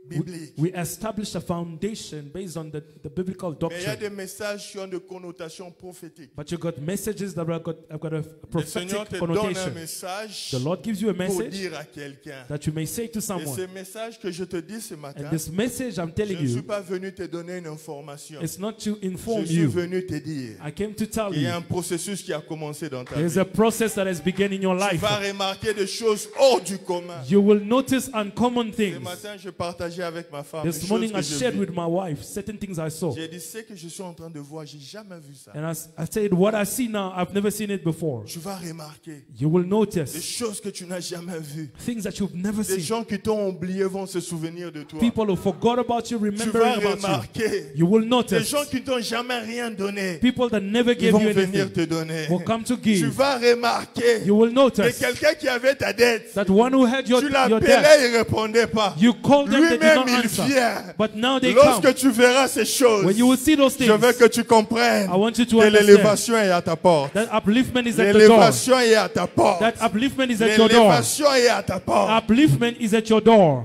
Speaker 6: biblique.
Speaker 7: We establish a foundation based on the biblical
Speaker 6: Mais il y a
Speaker 7: doctrine.
Speaker 6: des messages qui ont des connotations prophétiques.
Speaker 7: But you got messages that have got a
Speaker 6: Le Seigneur
Speaker 7: prophetic
Speaker 6: te donne un
Speaker 7: connotation.
Speaker 6: message
Speaker 7: The Lord gives you a
Speaker 6: pour
Speaker 7: message
Speaker 6: dire à quelqu'un.
Speaker 7: that you may say to
Speaker 6: Et ce
Speaker 7: someone.
Speaker 6: message que je te dis ce matin,
Speaker 7: And this message I'm
Speaker 6: je
Speaker 7: telling
Speaker 6: ne suis
Speaker 7: you,
Speaker 6: pas venu te donner une information.
Speaker 7: it's not to
Speaker 6: Je
Speaker 7: inform
Speaker 6: suis
Speaker 7: you.
Speaker 6: venu te dire
Speaker 7: I came to tell
Speaker 6: qu'il y a
Speaker 7: you
Speaker 6: un processus qui a commencé dans ta
Speaker 7: there's
Speaker 6: vie.
Speaker 7: a process that has begun in your
Speaker 6: Tu
Speaker 7: life.
Speaker 6: vas remarquer des choses hors du commun.
Speaker 7: You will notice uncommon
Speaker 6: Ce
Speaker 7: things.
Speaker 6: matin, je partageais avec ma femme
Speaker 7: This
Speaker 6: des
Speaker 7: morning
Speaker 6: choses
Speaker 7: I
Speaker 6: que je
Speaker 7: shared
Speaker 6: vis.
Speaker 7: with my wife certain things I saw.
Speaker 6: J'ai dit, ce que je suis en train de voir, j'ai jamais vu ça.
Speaker 7: And I said, what I see now, I've never seen it before.
Speaker 6: Tu vas remarquer
Speaker 7: You will
Speaker 6: des
Speaker 7: notice
Speaker 6: choses que tu n'as jamais vues.
Speaker 7: things that you've never
Speaker 6: Des
Speaker 7: seen.
Speaker 6: gens qui t'ont oublié vont se souvenir de toi.
Speaker 7: People who forgot about you,
Speaker 6: Tu
Speaker 7: remembering
Speaker 6: vas
Speaker 7: about you.
Speaker 6: remarquer
Speaker 7: You will
Speaker 6: des
Speaker 7: notice
Speaker 6: gens qui t'ont jamais rien donné.
Speaker 7: people that never
Speaker 6: Ils
Speaker 7: gave
Speaker 6: vont
Speaker 7: you
Speaker 6: venir
Speaker 7: anything
Speaker 6: te donner.
Speaker 7: will come to
Speaker 6: Tu
Speaker 7: give.
Speaker 6: vas remarquer
Speaker 7: You will
Speaker 6: que
Speaker 7: notice
Speaker 6: quelqu'un qui avait ta dette,
Speaker 7: that one who had your
Speaker 6: tu
Speaker 7: debt,
Speaker 6: l'appelais, il ne répondait pas.
Speaker 7: you called them, they did
Speaker 6: Lui-même,
Speaker 7: not
Speaker 6: il
Speaker 7: answer.
Speaker 6: vient.
Speaker 7: But now they come.
Speaker 6: Lorsque tu verras ces choses,
Speaker 7: When you will see those
Speaker 6: je veux
Speaker 7: things,
Speaker 6: que tu comprennes
Speaker 7: I want you to
Speaker 6: que
Speaker 7: understand
Speaker 6: l'élévation est à ta porte.
Speaker 7: that upliftment is at the door.
Speaker 6: L'élévation est à ta porte.
Speaker 7: That upliftment is at your door.
Speaker 6: L'élévation est à ta porte.
Speaker 7: Upliftment is at your door.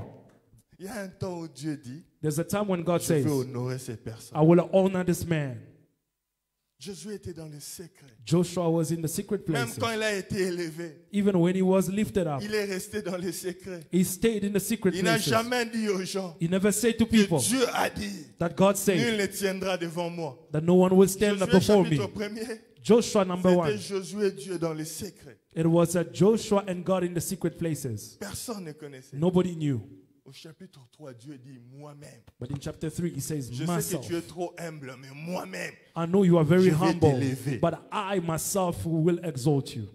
Speaker 6: Il y a un temps où Dieu dit,
Speaker 7: There's a time when God
Speaker 6: je
Speaker 7: says,
Speaker 6: veux honorer ces personnes.
Speaker 7: I will honor this man.
Speaker 6: Josué était dans le secret.
Speaker 7: Joshua was in the secret
Speaker 6: Même
Speaker 7: places.
Speaker 6: quand il a été élevé,
Speaker 7: Even when he was lifted up,
Speaker 6: il est resté dans le secret.
Speaker 7: he stayed in the secret
Speaker 6: Il n'a
Speaker 7: places.
Speaker 6: jamais dit aux gens
Speaker 7: He never said to
Speaker 6: que
Speaker 7: people
Speaker 6: Dieu a dit,
Speaker 7: that God
Speaker 6: nul
Speaker 7: said
Speaker 6: ne tiendra devant moi.
Speaker 7: that no one will stand up
Speaker 6: Josué
Speaker 7: before me.
Speaker 6: chapitre 1er,
Speaker 7: Joshua number
Speaker 6: c'était
Speaker 7: 1.
Speaker 6: Josué et Dieu dans le secret.
Speaker 7: It was Joshua and God in the secret places.
Speaker 6: Personne ne connaissait.
Speaker 7: Nobody knew.
Speaker 6: Au chapitre 3, Dieu dit moi-même.
Speaker 7: But in chapter 3, he says,
Speaker 6: Je sais que
Speaker 7: myself.
Speaker 6: tu es trop humble, mais moi-même,
Speaker 7: I know you are very
Speaker 6: Je vais
Speaker 7: humble,
Speaker 6: t'élever.
Speaker 7: but I myself will exalt you.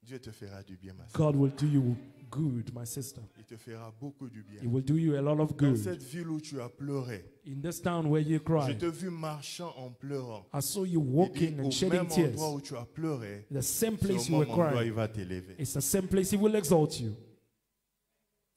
Speaker 6: Dieu te fera du bien, ma soeur.
Speaker 7: God will do you good, my sister.
Speaker 6: Il te fera beaucoup du bien.
Speaker 7: He will do you a lot of
Speaker 6: Dans
Speaker 7: good.
Speaker 6: cette ville où tu as pleuré,
Speaker 7: In this town where you
Speaker 6: je
Speaker 7: cry,
Speaker 6: t'ai vu marchant en pleurant.
Speaker 7: I saw you
Speaker 6: Il dit,
Speaker 7: walking
Speaker 6: au
Speaker 7: and shedding
Speaker 6: même
Speaker 7: tears.
Speaker 6: endroit où tu as pleuré,
Speaker 7: The same
Speaker 6: c'est
Speaker 7: place
Speaker 6: au
Speaker 7: you were
Speaker 6: même endroit
Speaker 7: crying.
Speaker 6: il va t'élever.
Speaker 7: It's the same place he will exalt you.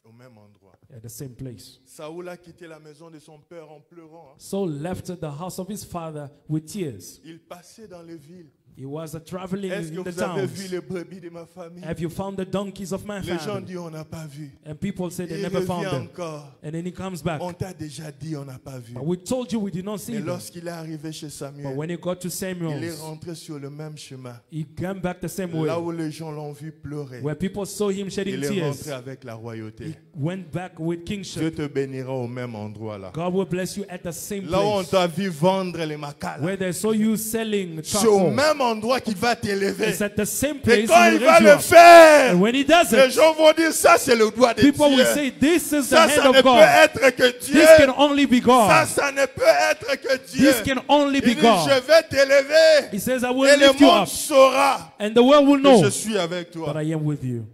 Speaker 6: Au même endroit.
Speaker 7: At the same place.
Speaker 6: Saoul a quitté la maison de son père en pleurant.
Speaker 7: Saul left the house of his father with tears.
Speaker 6: Il passait dans les villes.
Speaker 7: He was traveling
Speaker 6: Est-ce que
Speaker 7: in the
Speaker 6: vous avez vu
Speaker 7: towns.
Speaker 6: les brebis de ma famille?
Speaker 7: Have you found the donkeys of my
Speaker 6: Les gens
Speaker 7: family?
Speaker 6: disent on n'a pas vu.
Speaker 7: And people say they
Speaker 6: Il
Speaker 7: never found
Speaker 6: revient
Speaker 7: them.
Speaker 6: encore.
Speaker 7: And then he comes back.
Speaker 6: On t'a déjà dit on n'a pas vu.
Speaker 7: But we told you we did not see
Speaker 6: Et
Speaker 7: them.
Speaker 6: lorsqu'il est arrivé chez
Speaker 7: But
Speaker 6: Samuel,
Speaker 7: when he got to
Speaker 6: il est
Speaker 7: Samuel,
Speaker 6: rentré sur le même chemin.
Speaker 7: he came back the same
Speaker 6: Là
Speaker 7: way.
Speaker 6: où les gens l'ont vu pleurer,
Speaker 7: Where people saw him shedding
Speaker 6: il est
Speaker 7: tears,
Speaker 6: rentré avec la royauté.
Speaker 7: he went back with
Speaker 6: Dieu
Speaker 7: kingship.
Speaker 6: te bénira au même endroit là.
Speaker 7: God will bless you at the same
Speaker 6: Là où on
Speaker 7: place.
Speaker 6: t'a vu vendre les macas,
Speaker 7: Where they saw you selling
Speaker 6: c'est au
Speaker 7: charcoal,
Speaker 6: même endroit qu'il va t'élever.
Speaker 7: it's at the same
Speaker 6: Et
Speaker 7: place
Speaker 6: quand
Speaker 7: he
Speaker 6: il
Speaker 7: will
Speaker 6: va
Speaker 7: raise you
Speaker 6: le
Speaker 7: up.
Speaker 6: faire,
Speaker 7: And when he does
Speaker 6: les
Speaker 7: it,
Speaker 6: gens vont dire ça c'est le doigt de
Speaker 7: people will
Speaker 6: Dieu.
Speaker 7: say, this is the
Speaker 6: Ça,
Speaker 7: hand
Speaker 6: ça ne
Speaker 7: of
Speaker 6: peut
Speaker 7: God.
Speaker 6: être que Dieu.
Speaker 7: This can only be
Speaker 6: Ça,
Speaker 7: God.
Speaker 6: ça ne peut être que Dieu.
Speaker 7: This can only
Speaker 6: Il
Speaker 7: be
Speaker 6: dit,
Speaker 7: God.
Speaker 6: je vais t'élever.
Speaker 7: He says, I
Speaker 6: Et
Speaker 7: will
Speaker 6: le
Speaker 7: lift you
Speaker 6: monde
Speaker 7: up.
Speaker 6: saura
Speaker 7: And the world will
Speaker 6: que
Speaker 7: know
Speaker 6: je suis avec
Speaker 7: that
Speaker 6: toi.
Speaker 7: I am with you.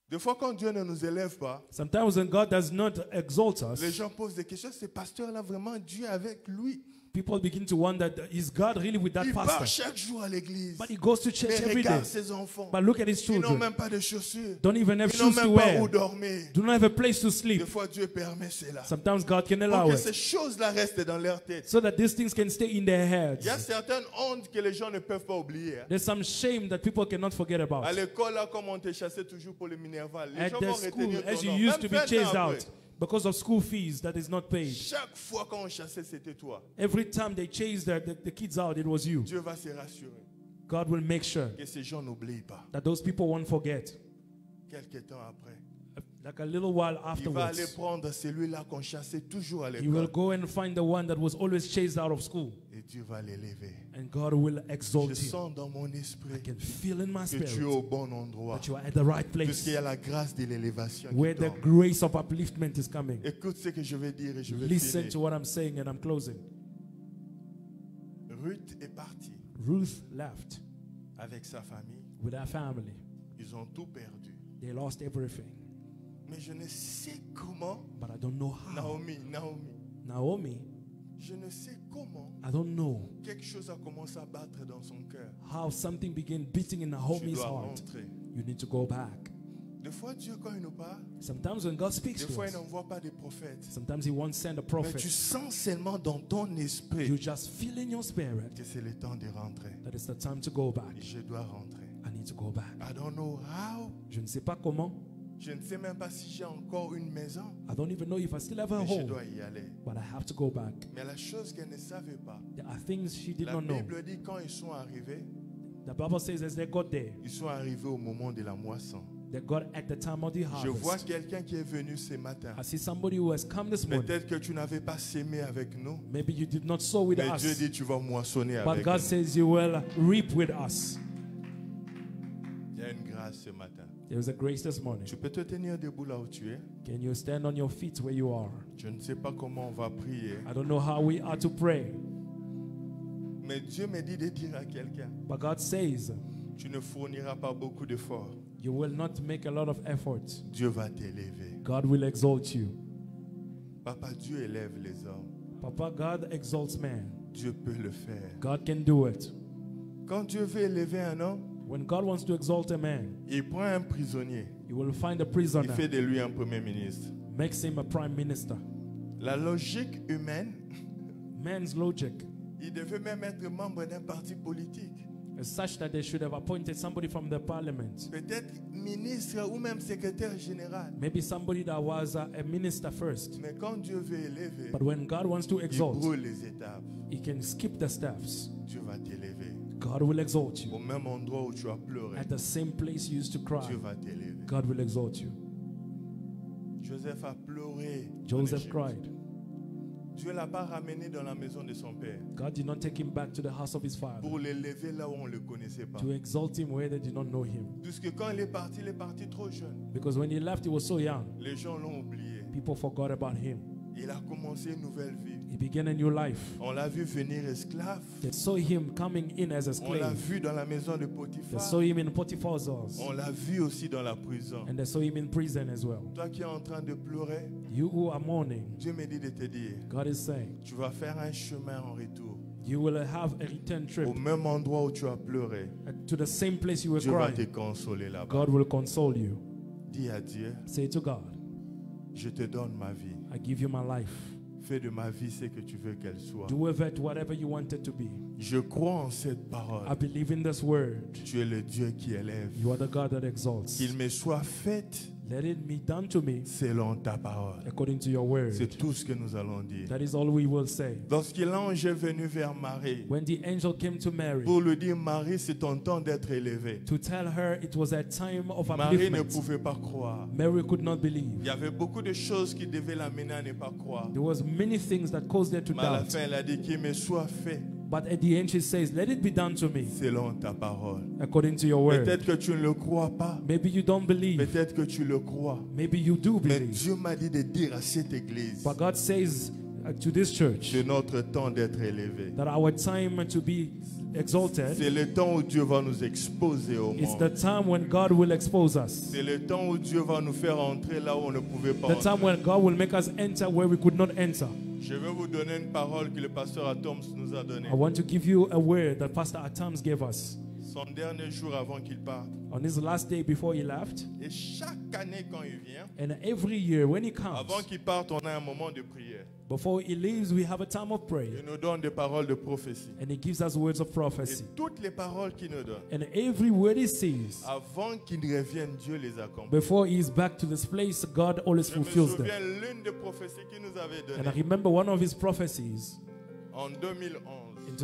Speaker 6: Des fois, quand Dieu ne nous élève pas,
Speaker 7: Sometimes when God does not exalt
Speaker 6: les
Speaker 7: us,
Speaker 6: gens posent des questions. Ce pasteur-là, vraiment, Dieu avec lui.
Speaker 7: people begin to wonder, is God really with that
Speaker 6: Il part
Speaker 7: pastor?
Speaker 6: chaque jour à l'église.
Speaker 7: But he goes to church
Speaker 6: Mais
Speaker 7: every day.
Speaker 6: regarde ses enfants.
Speaker 7: But look at his
Speaker 6: Ils n'ont
Speaker 7: children.
Speaker 6: même pas de chaussures.
Speaker 7: Don't even have
Speaker 6: Ils n'ont
Speaker 7: shoes to
Speaker 6: même pas où
Speaker 7: wear.
Speaker 6: dormir.
Speaker 7: Do not have a place to sleep.
Speaker 6: Des fois, Dieu permet cela.
Speaker 7: Sometimes God can
Speaker 6: Pour
Speaker 7: allow
Speaker 6: que ces
Speaker 7: it
Speaker 6: choses-là restent dans leur tête.
Speaker 7: so that these things can stay in their
Speaker 6: Il y a
Speaker 7: heads.
Speaker 6: certaines hontes que les gens ne peuvent pas oublier.
Speaker 7: There's some shame that people cannot forget
Speaker 6: À
Speaker 7: about.
Speaker 6: l'école, là, comme on te chassait toujours pour le minerval, les
Speaker 7: At
Speaker 6: gens
Speaker 7: the
Speaker 6: vont
Speaker 7: school,
Speaker 6: retenir
Speaker 7: as
Speaker 6: ton
Speaker 7: you
Speaker 6: nom.
Speaker 7: used to
Speaker 6: Même
Speaker 7: be
Speaker 6: 20 ans
Speaker 7: chased
Speaker 6: après.
Speaker 7: out because of school fees that is not paid.
Speaker 6: Chaque fois qu'on chassait, c'était toi.
Speaker 7: Every time they chased the kids out, it was you.
Speaker 6: Dieu va se rassurer
Speaker 7: God will make sure
Speaker 6: que ces gens n'oublient pas.
Speaker 7: that those people won't forget.
Speaker 6: Quelque temps après,
Speaker 7: Like a little while
Speaker 6: il va aller
Speaker 7: afterwards,
Speaker 6: prendre celui-là qu'on chassait toujours à
Speaker 7: he will
Speaker 6: l'école.
Speaker 7: go and find the one that was always chased out of school.
Speaker 6: Et Dieu va l'élever.
Speaker 7: And God will
Speaker 6: Je
Speaker 7: exalt him.
Speaker 6: sens dans mon
Speaker 7: I
Speaker 6: esprit
Speaker 7: can feel in my
Speaker 6: que tu es
Speaker 7: spirit
Speaker 6: au bon endroit.
Speaker 7: that you are at the right
Speaker 6: Puisqu'il y
Speaker 7: place
Speaker 6: a la grâce de l'élévation
Speaker 7: where
Speaker 6: qui
Speaker 7: the
Speaker 6: tombe.
Speaker 7: grace of upliftment is coming.
Speaker 6: Écoute ce que je vais dire et je vais
Speaker 7: Listen
Speaker 6: finir.
Speaker 7: to what I'm saying and I'm closing.
Speaker 6: Ruth est partie
Speaker 7: Ruth left
Speaker 6: avec sa famille.
Speaker 7: with her family.
Speaker 6: Ils ont tout perdu.
Speaker 7: They lost everything.
Speaker 6: Mais je ne sais comment,
Speaker 7: But I don't know how. Naomi,
Speaker 6: je ne sais comment
Speaker 7: I don't know
Speaker 6: quelque chose a commencé à battre dans son cœur.
Speaker 7: how something began beating in
Speaker 6: Tu
Speaker 7: Naomi's
Speaker 6: dois
Speaker 7: heart.
Speaker 6: rentrer.
Speaker 7: You need to go back.
Speaker 6: Des fois, Dieu, quand il nous parle,
Speaker 7: Sometimes when God speaks
Speaker 6: des
Speaker 7: to
Speaker 6: fois, il
Speaker 7: us,
Speaker 6: n'envoie pas des prophètes.
Speaker 7: sometimes He won't send a
Speaker 6: Mais tu
Speaker 7: prophet.
Speaker 6: sens seulement dans ton
Speaker 7: You
Speaker 6: esprit
Speaker 7: just feel in your spirit
Speaker 6: que c'est le temps de rentrer.
Speaker 7: that it's the time to go back.
Speaker 6: Et je dois rentrer.
Speaker 7: I need to go back.
Speaker 6: I don't know how,
Speaker 7: Je ne sais pas comment,
Speaker 6: Je ne sais même pas si j'ai encore une maison,
Speaker 7: I don't even know if I still have a
Speaker 6: mais je
Speaker 7: home,
Speaker 6: dois y aller.
Speaker 7: but I have to go back.
Speaker 6: Mais la chose qu'elle ne savait pas,
Speaker 7: There are things she did
Speaker 6: la
Speaker 7: not know.
Speaker 6: Bible dit quand ils sont arrivés,
Speaker 7: The Bible says as they got there,
Speaker 6: ils sont arrivés au moment de la moisson.
Speaker 7: they got at the time of the
Speaker 6: Je vois
Speaker 7: harvest.
Speaker 6: quelqu'un qui est venu ce matin.
Speaker 7: I see somebody who has come this morning.
Speaker 6: Peut-être que tu n'avais pas sémé avec nous,
Speaker 7: Maybe you did not sow with
Speaker 6: mais Dieu
Speaker 7: us,
Speaker 6: dit tu vas moissonner
Speaker 7: but
Speaker 6: avec
Speaker 7: God
Speaker 6: nous.
Speaker 7: says you will reap with us.
Speaker 6: Il y a une grâce ce matin.
Speaker 7: There is a grace this morning.
Speaker 6: Tu peux te tenir debout là où tu es.
Speaker 7: Can you stand on your feet where you are?
Speaker 6: Je ne sais pas comment on va prier,
Speaker 7: I don't know how we are to pray,
Speaker 6: mais Dieu me dit de dire à quelqu'un,
Speaker 7: but God says
Speaker 6: tu ne fourniras pas beaucoup d'efforts.
Speaker 7: you will not make a lot of effort.
Speaker 6: Dieu va t'élever.
Speaker 7: God will exalt you.
Speaker 6: Papa, Dieu élève les hommes.
Speaker 7: Papa, God exalts man.
Speaker 6: Dieu peut le faire.
Speaker 7: God can do it.
Speaker 6: Quand Dieu veut élever un homme,
Speaker 7: When God wants to exalt a man,
Speaker 6: il prend un prisonnier.
Speaker 7: He will find a
Speaker 6: Il
Speaker 7: prisoner,
Speaker 6: fait de lui un premier ministre.
Speaker 7: makes him a prime minister.
Speaker 6: La logique humaine,
Speaker 7: Man's logic
Speaker 6: il devait même être membre d'un parti politique.
Speaker 7: is such that they should have appointed somebody from the parliament.
Speaker 6: Peut-être ministre ou même secrétaire général.
Speaker 7: Maybe somebody that was a minister first.
Speaker 6: Mais quand Dieu veut élever,
Speaker 7: But when God wants to
Speaker 6: il
Speaker 7: exalt,
Speaker 6: brûle les étapes.
Speaker 7: He can skip the steps.
Speaker 6: Dieu va t'élever.
Speaker 7: God will exalt
Speaker 6: Au
Speaker 7: you.
Speaker 6: même endroit où tu as pleuré,
Speaker 7: At the same place you used to cry,
Speaker 6: Dieu va t'élever.
Speaker 7: God will exalt you.
Speaker 6: Joseph a pleuré. en
Speaker 7: Joseph
Speaker 6: Égypte.
Speaker 7: cried.
Speaker 6: Dieu ne l'a pas ramené dans la maison de son père
Speaker 7: God did not take him back to the house of his father
Speaker 6: pour l'élever là où on ne le connaissait pas.
Speaker 7: to exalt him where they did not know him.
Speaker 6: Puisque quand il est parti trop jeune.
Speaker 7: Because when he left, he was so young.
Speaker 6: Les gens l'ont oublié.
Speaker 7: People forgot about him.
Speaker 6: Il a commencé une nouvelle vie.
Speaker 7: He began a new life.
Speaker 6: On l'a vu venir esclave.
Speaker 7: They saw him coming in as a
Speaker 6: On l'a
Speaker 7: slave.
Speaker 6: vu dans la maison de
Speaker 7: They
Speaker 6: Potiphar.
Speaker 7: saw him in Potiphar's house.
Speaker 6: On l'a vu aussi dans la prison.
Speaker 7: And they saw him in prison as well.
Speaker 6: Toi qui es en train de pleurer,
Speaker 7: You who are mourning,
Speaker 6: Dieu me dit de te dire,
Speaker 7: God is saying,
Speaker 6: tu vas faire un chemin en retour.
Speaker 7: you will have a return trip
Speaker 6: Au même endroit où tu as pleuré,
Speaker 7: to the same place you were
Speaker 6: Dieu va te
Speaker 7: crying.
Speaker 6: consoler là-bas.
Speaker 7: God will console you.
Speaker 6: Dis à Dieu,
Speaker 7: Say to God,
Speaker 6: je te donne ma vie.
Speaker 7: I give you my life.
Speaker 6: Fais de ma vie ce que tu veux qu'elle soit.
Speaker 7: Do with it whatever you want it to be.
Speaker 6: Je crois en cette parole.
Speaker 7: I believe in this word.
Speaker 6: Tu es le Dieu qui élève.
Speaker 7: You are the God that exalts.
Speaker 6: Qu'il me soit fait
Speaker 7: Let it be done to me
Speaker 6: selon ta parole.
Speaker 7: according to your word.
Speaker 6: C'est tout ce que nous allons dire.
Speaker 7: That is all we will say.
Speaker 6: Lorsque l'ange est venu vers Marie
Speaker 7: When the angel came to Mary
Speaker 6: pour lui dire, Marie, c'est ton temps d'être élevée.
Speaker 7: to tell her it was a time of
Speaker 6: Marie ne
Speaker 7: upliftment,
Speaker 6: pouvait pas croire.
Speaker 7: Mary could not believe.
Speaker 6: Il y avait beaucoup de choses qui devaient l'amener à ne pas croire.
Speaker 7: There was many things that caused her to
Speaker 6: Mais à la
Speaker 7: doubt.
Speaker 6: fin, elle a dit qu'il me soit fait
Speaker 7: But at the end she says, let it be done to me
Speaker 6: selon ta parole.
Speaker 7: according to your word.
Speaker 6: Peut-être que tu ne le crois pas.
Speaker 7: Maybe you don't believe.
Speaker 6: Peut-être que tu le crois.
Speaker 7: Maybe you do
Speaker 6: Mais
Speaker 7: believe.
Speaker 6: Dieu m'a dit de dire à cette église,
Speaker 7: But God says to this church
Speaker 6: c'est notre temps d'être élevé.
Speaker 7: that our time to be exalted
Speaker 6: C'est le temps où Dieu va nous exposer au
Speaker 7: is
Speaker 6: monde.
Speaker 7: the time when God will expose us.
Speaker 6: C'est le temps où Dieu va nous faire entrer là où on ne pouvait pas
Speaker 7: The time
Speaker 6: entrer.
Speaker 7: when God will make us enter where we could not enter.
Speaker 6: Je vais vous donner une parole que le pasteur Atoms nous a donnée.
Speaker 7: I want to give you a word that Pastor Atams gave us
Speaker 6: Son dernier jour avant qu'il parte.
Speaker 7: on his last day before he left.
Speaker 6: Et chaque année quand il vient,
Speaker 7: And every year when he
Speaker 6: avant
Speaker 7: comes,
Speaker 6: qu'il parte, on a un moment de prière.
Speaker 7: before he leaves, we have a time of prayer.
Speaker 6: Il nous donne des paroles de prophétie.
Speaker 7: And he gives us words of
Speaker 6: Et
Speaker 7: prophecy.
Speaker 6: toutes les paroles qu'il nous donne,
Speaker 7: And every word he says,
Speaker 6: avant qu'il revienne, Dieu les accomplit.
Speaker 7: before he is back to this place, God always
Speaker 6: Je me
Speaker 7: fulfills them.
Speaker 6: souviens l'une des prophéties qu'il nous avait
Speaker 7: And I
Speaker 6: données
Speaker 7: remember one of his prophecies
Speaker 6: en 2011.
Speaker 7: in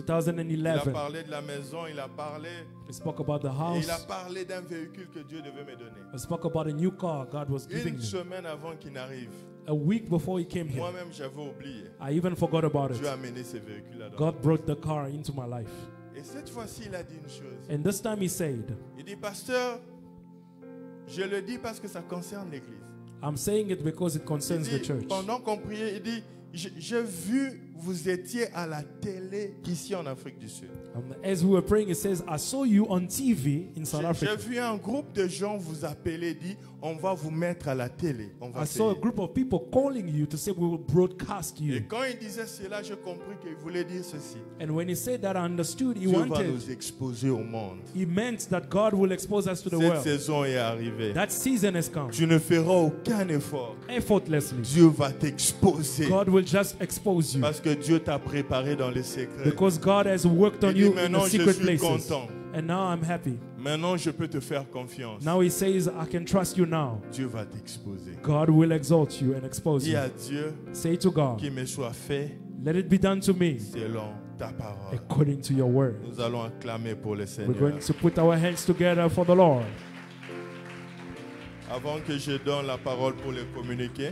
Speaker 6: Il a
Speaker 7: 2011.
Speaker 6: parlé de la maison, il a parlé,
Speaker 7: He spoke about the
Speaker 6: et
Speaker 7: house.
Speaker 6: il a parlé d'un véhicule que Dieu devait me donner.
Speaker 7: He spoke about a new car God was giving
Speaker 6: Une
Speaker 7: me.
Speaker 6: semaine avant qu'il n'arrive,
Speaker 7: A week before he came here,
Speaker 6: moi-même j'avais oublié.
Speaker 7: I even forgot about
Speaker 6: Dieu a
Speaker 7: it.
Speaker 6: amené ce véhicule-là.
Speaker 7: God brought the car into my life.
Speaker 6: Et cette fois-ci, il a dit une chose.
Speaker 7: And this time he said,
Speaker 6: Il dit, pasteur, je le dis parce que ça concerne l'église.
Speaker 7: I'm saying it because it
Speaker 6: Il
Speaker 7: concerns the
Speaker 6: dit,
Speaker 7: church.
Speaker 6: pendant qu'on priait, il dit, j'ai vu, vous étiez à la télé ici en Afrique du Sud.
Speaker 7: As we were praying, it says, I saw you on TV in South
Speaker 6: J'ai
Speaker 7: Africa.
Speaker 6: vu un groupe de gens vous appeler, dit, on va vous mettre à la télé. On va
Speaker 7: I saw a
Speaker 6: payer.
Speaker 7: group of people calling you to say we will broadcast
Speaker 6: Et
Speaker 7: you.
Speaker 6: quand il disait cela, j'ai compris qu'il voulait dire ceci.
Speaker 7: And when he said that, I understood he
Speaker 6: Dieu va
Speaker 7: wanted,
Speaker 6: nous exposer au monde.
Speaker 7: he meant that God will expose us to the
Speaker 6: Cette
Speaker 7: world.
Speaker 6: saison est arrivée.
Speaker 7: That season has come.
Speaker 6: Tu ne feras aucun effort.
Speaker 7: Effortlessly.
Speaker 6: Dieu va t'exposer.
Speaker 7: God will just expose you.
Speaker 6: Parce que Dieu t'a préparé dans les secrets.
Speaker 7: Because God has worked on
Speaker 6: Il dit,
Speaker 7: you in
Speaker 6: maintenant
Speaker 7: the
Speaker 6: je
Speaker 7: secret
Speaker 6: suis
Speaker 7: places.
Speaker 6: content.
Speaker 7: And now I'm happy.
Speaker 6: Maintenant, je peux te faire confiance.
Speaker 7: Now he says, I can trust you now.
Speaker 6: Dieu va t'exposer.
Speaker 7: God will exalt you and expose
Speaker 6: Dis
Speaker 7: you.
Speaker 6: à Dieu
Speaker 7: Say to God,
Speaker 6: qu'il me soit fait
Speaker 7: let it be done to me
Speaker 6: selon ta parole.
Speaker 7: according to your word.
Speaker 6: Nous allons acclamer pour le
Speaker 7: We're
Speaker 6: Seigneur.
Speaker 7: going to put our hands together for the Lord.
Speaker 6: Avant que je donne la parole pour le communiquer,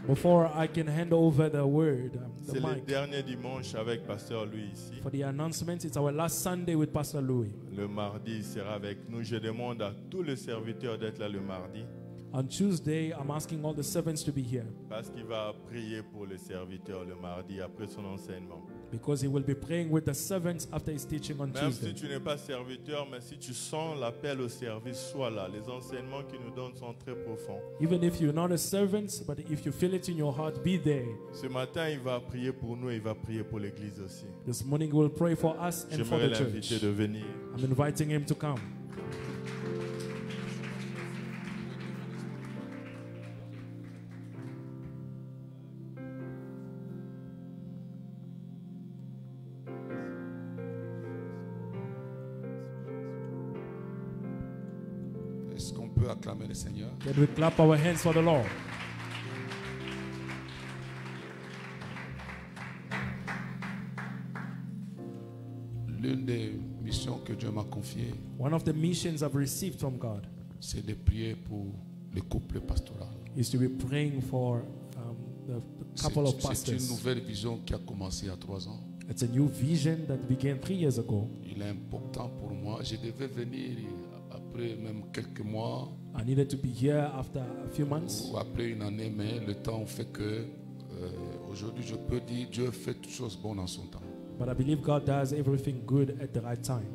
Speaker 7: Before I can hand over the word, the
Speaker 6: c'est le
Speaker 7: mic,
Speaker 6: dernier dimanche avec Pasteur Louis ici.
Speaker 7: for the announcement, it's our last Sunday with Pastor Louis.
Speaker 6: Le mardi, il sera avec nous. Je demande à tous les serviteurs d'être là le mardi
Speaker 7: On Tuesday, I'm asking all the servants to be here
Speaker 6: parce qu'il va prier pour les serviteurs le mardi après son enseignement.
Speaker 7: because he will be praying with the servants after his teaching on
Speaker 6: Même si
Speaker 7: Tuesday.
Speaker 6: tu n'es pas serviteur, mais si tu sens l'appel au service, sois là. Les enseignements qu'il nous donne sont très profonds.
Speaker 7: Even if you're not a servant, but if you feel it in your heart, be there.
Speaker 6: Ce matin, il va prier pour nous et il va prier pour l'église aussi.
Speaker 7: This morning, we'll pray for us and for
Speaker 6: J'aimerais
Speaker 7: the
Speaker 6: l'inviter
Speaker 7: church.
Speaker 6: de venir.
Speaker 7: I'm inviting him to come.
Speaker 8: Est-ce qu'on peut acclamer le Seigneur?
Speaker 7: Can we clap our hands for the Lord?
Speaker 8: L'une des missions que Dieu m'a confiées,
Speaker 7: One of the missions I've received from God
Speaker 8: c'est de prier pour le couple pastoral.
Speaker 7: is to be praying for the couple of
Speaker 8: C'est une
Speaker 7: pastors.
Speaker 8: nouvelle vision qui a commencé il y a 3 ans.
Speaker 7: It's a new vision that began 3 years ago.
Speaker 8: Il est important pour moi. Je devais venir après même quelques mois
Speaker 7: I needed to be here after a few months,
Speaker 8: ou après une année, mais le temps fait que aujourd'hui je peux dire Dieu fait toutes choses bonnes en son temps.
Speaker 7: but I believe God does everything good at the right time.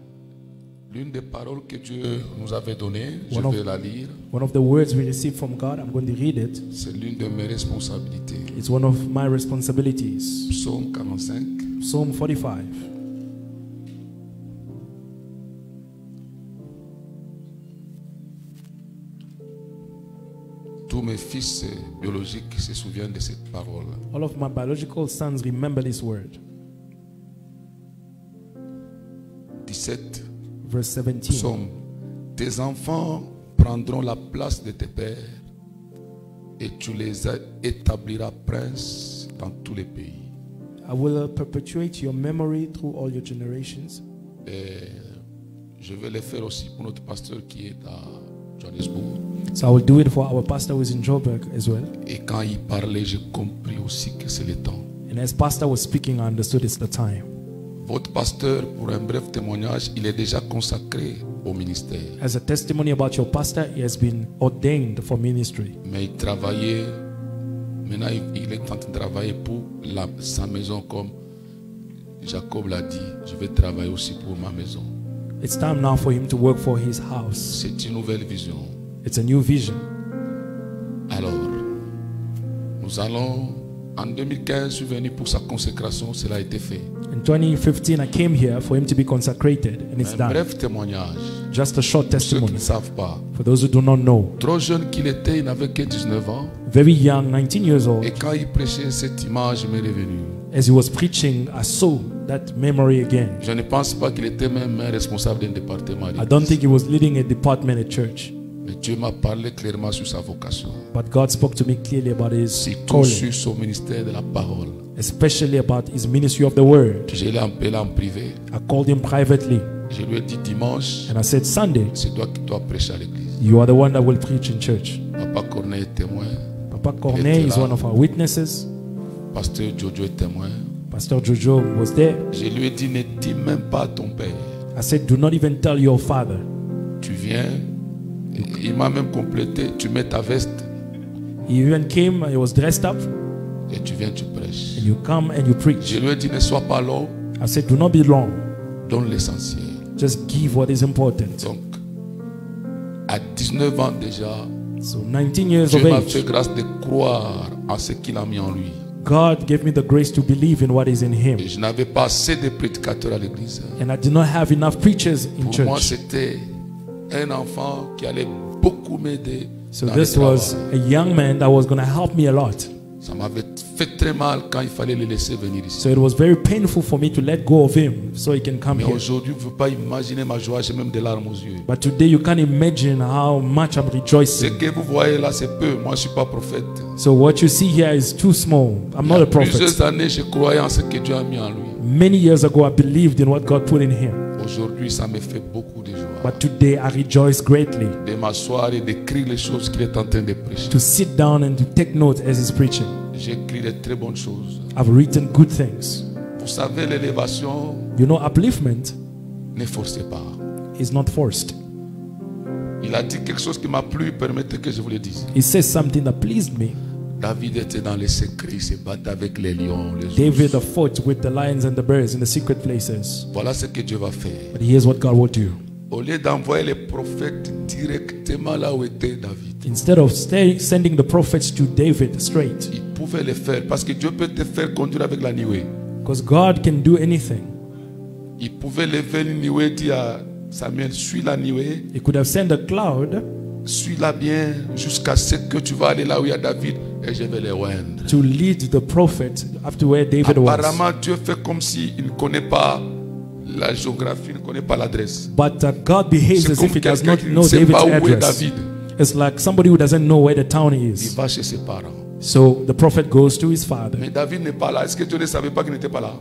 Speaker 8: L'une des paroles que Dieu nous avait données, je
Speaker 7: One of-
Speaker 8: vais la lire,
Speaker 7: One of the words we received from God, I'm going to read it.
Speaker 8: c'est l'une de mes responsabilités.
Speaker 7: It's one of my responsibilities.
Speaker 8: Psaume 45.
Speaker 7: Psalm 45.
Speaker 8: Tous mes fils biologiques se souviennent de cette parole.
Speaker 7: All of my biological sons remember this word.
Speaker 8: 17.
Speaker 7: Verse 17.
Speaker 8: Psaume. Tes enfants prendront la place de tes pères et tu les établiras princes dans tous les pays.
Speaker 7: I will perpetuate your memory through all your generations.
Speaker 8: Et je vais le faire aussi pour notre pasteur qui est à Johannesburg.
Speaker 7: So I will do it for our pastor who is in Joburg as well.
Speaker 8: Et quand il parlait, j'ai compris aussi que c'est le temps.
Speaker 7: And as pastor was speaking, I understood it's the time.
Speaker 8: Votre pasteur, pour un bref témoignage, il est déjà consacré au ministère.
Speaker 7: As a testimony about your pastor, he has been ordained for ministry.
Speaker 8: Mais il travaillait, maintenant il est en train de travailler pour sa maison comme Jacob l'a dit. Je vais travailler aussi pour ma maison.
Speaker 7: It's time now for him to work for his house.
Speaker 8: C'est une nouvelle vision.
Speaker 7: It's a new vision.
Speaker 8: Alors, nous allons, en 2015, je suis venu pour sa consécration, cela a été fait.
Speaker 7: In 2015, I came here for him to be consecrated, and it's
Speaker 8: Un
Speaker 7: done.
Speaker 8: bref témoignage.
Speaker 7: Just a short
Speaker 8: Pour ceux qui
Speaker 7: testimony.
Speaker 8: ne savent pas.
Speaker 7: For those who do not know,
Speaker 8: Trop jeune qu'il était, il n'avait que 19 ans.
Speaker 7: very young, 19 years old,
Speaker 8: Et quand il prêchait, cette image m'est revenue.
Speaker 7: as he was preaching, I saw that memory again.
Speaker 8: Je ne pense pas qu'il était même un responsable d'un département.
Speaker 7: I don't think he was leading a department at church,
Speaker 8: Mais Dieu m'a parlé clairement sur sa vocation.
Speaker 7: but God spoke to me clearly about his
Speaker 8: Surtout
Speaker 7: calling,
Speaker 8: sur son ministère de la parole.
Speaker 7: especially about his ministry of the word.
Speaker 8: Je l'ai appelé en privé.
Speaker 7: I called him privately,
Speaker 8: Je lui ai dit dimanche,
Speaker 7: and I said, Sunday,
Speaker 8: c'est toi qui dois prêcher à l'église.
Speaker 7: you are the one that will preach in church.
Speaker 8: Papa Corneille est témoin.
Speaker 7: Papa Corneille is one of our witnesses.
Speaker 8: Pasteur Jojo est témoin.
Speaker 7: Pastor Jojo was there.
Speaker 8: Je lui ai dit ne dis même pas à ton père.
Speaker 7: I said, do not even tell your father.
Speaker 8: Tu viens. Il m'a même complété. Tu mets ta veste
Speaker 7: He even came, he was dressed up,
Speaker 8: et tu viens, tu prêches.
Speaker 7: and you come and you preach.
Speaker 8: Je lui ai dit ne sois pas long.
Speaker 7: I said, do not be long.
Speaker 8: Donne l'essentiel.
Speaker 7: Just give what is important.
Speaker 8: Donc, à 19 ans déjà,
Speaker 7: So 19 years
Speaker 8: Dieu
Speaker 7: of
Speaker 8: m'a
Speaker 7: age,
Speaker 8: fait grâce de croire en ce qu'il a mis en lui.
Speaker 7: God gave me the grace to believe in what is in him.
Speaker 8: Et je n'avais pas assez de prédicateurs à l'église.
Speaker 7: And I did not have enough preachers in
Speaker 8: Pour moi,
Speaker 7: church.
Speaker 8: c'était un enfant qui allait beaucoup m'aider.
Speaker 7: So
Speaker 8: dans le
Speaker 7: this was
Speaker 8: travail.
Speaker 7: a young man that was going to help me a lot.
Speaker 8: Ça m'avait fait très mal quand il fallait le laisser venir ici.
Speaker 7: So it was very painful for me to let go of him so he can come
Speaker 8: Mais
Speaker 7: here.
Speaker 8: aujourd'hui, vous ne pouvez pas imaginer ma joie, j'ai même des larmes aux yeux.
Speaker 7: But today you can't imagine how much I'm
Speaker 8: Ce
Speaker 7: rejoicing.
Speaker 8: que vous voyez là, c'est peu. Moi, je ne suis pas prophète.
Speaker 7: So what you see here is too small. I'm
Speaker 8: Il y
Speaker 7: not
Speaker 8: a
Speaker 7: a prophet.
Speaker 8: plusieurs années, je croyais en ce que Dieu a mis en lui.
Speaker 7: Many years ago I believed in what God put in him.
Speaker 8: Aujourd'hui, ça me fait beaucoup de joie.
Speaker 7: But today I rejoice greatly
Speaker 8: De m'asseoir et d'écrire les choses qu'il est en train de prêcher.
Speaker 7: to sit down and to take note as he's preaching.
Speaker 8: J'écris de très bonnes choses.
Speaker 7: I've written good things.
Speaker 8: Vous savez, l'élévation,
Speaker 7: You know, upliftment
Speaker 8: ne forcez pas.
Speaker 7: is not forced.
Speaker 8: Il a dit quelque chose qui m'a plu, permettez que je vous le dise.
Speaker 7: He says something that pleased me.
Speaker 8: David était dans les secrets, il se battait avec les lions, les
Speaker 7: David
Speaker 8: ours.
Speaker 7: fought with the lions and the bears in the secret places.
Speaker 8: Voilà ce que Dieu va faire.
Speaker 7: But here's what God will do.
Speaker 8: Au lieu d'envoyer les prophètes directement là où était David,
Speaker 7: Instead of sending the prophets to David straight,
Speaker 8: il pouvait le faire parce que Dieu peut te faire conduire avec la nuée.
Speaker 7: because God can do anything.
Speaker 8: Il pouvait lever une nuée et dire à Samuel, suis la nuée,
Speaker 7: He could have sent a cloud
Speaker 8: suis-la bien jusqu'à ce que tu vas aller là où il y a David et je vais les oindre.
Speaker 7: to lead the prophet up to where David was.
Speaker 8: Apparemment, Dieu fait comme s'il ne connaît pas la géographie, il ne connaît pas l'adresse.
Speaker 7: But God behaves
Speaker 8: C'est
Speaker 7: as
Speaker 8: comme
Speaker 7: if he does
Speaker 8: quelqu'un
Speaker 7: not
Speaker 8: qui ne
Speaker 7: know
Speaker 8: sait
Speaker 7: David's
Speaker 8: pas où est
Speaker 7: address.
Speaker 8: David.
Speaker 7: It's like somebody who doesn't know where the town
Speaker 8: Il
Speaker 7: is.
Speaker 8: va chez ses parents.
Speaker 7: So the prophet goes to his father.
Speaker 8: Mais David n'est pas là. Est-ce que Dieu ne savait pas qu'il n'était pas là?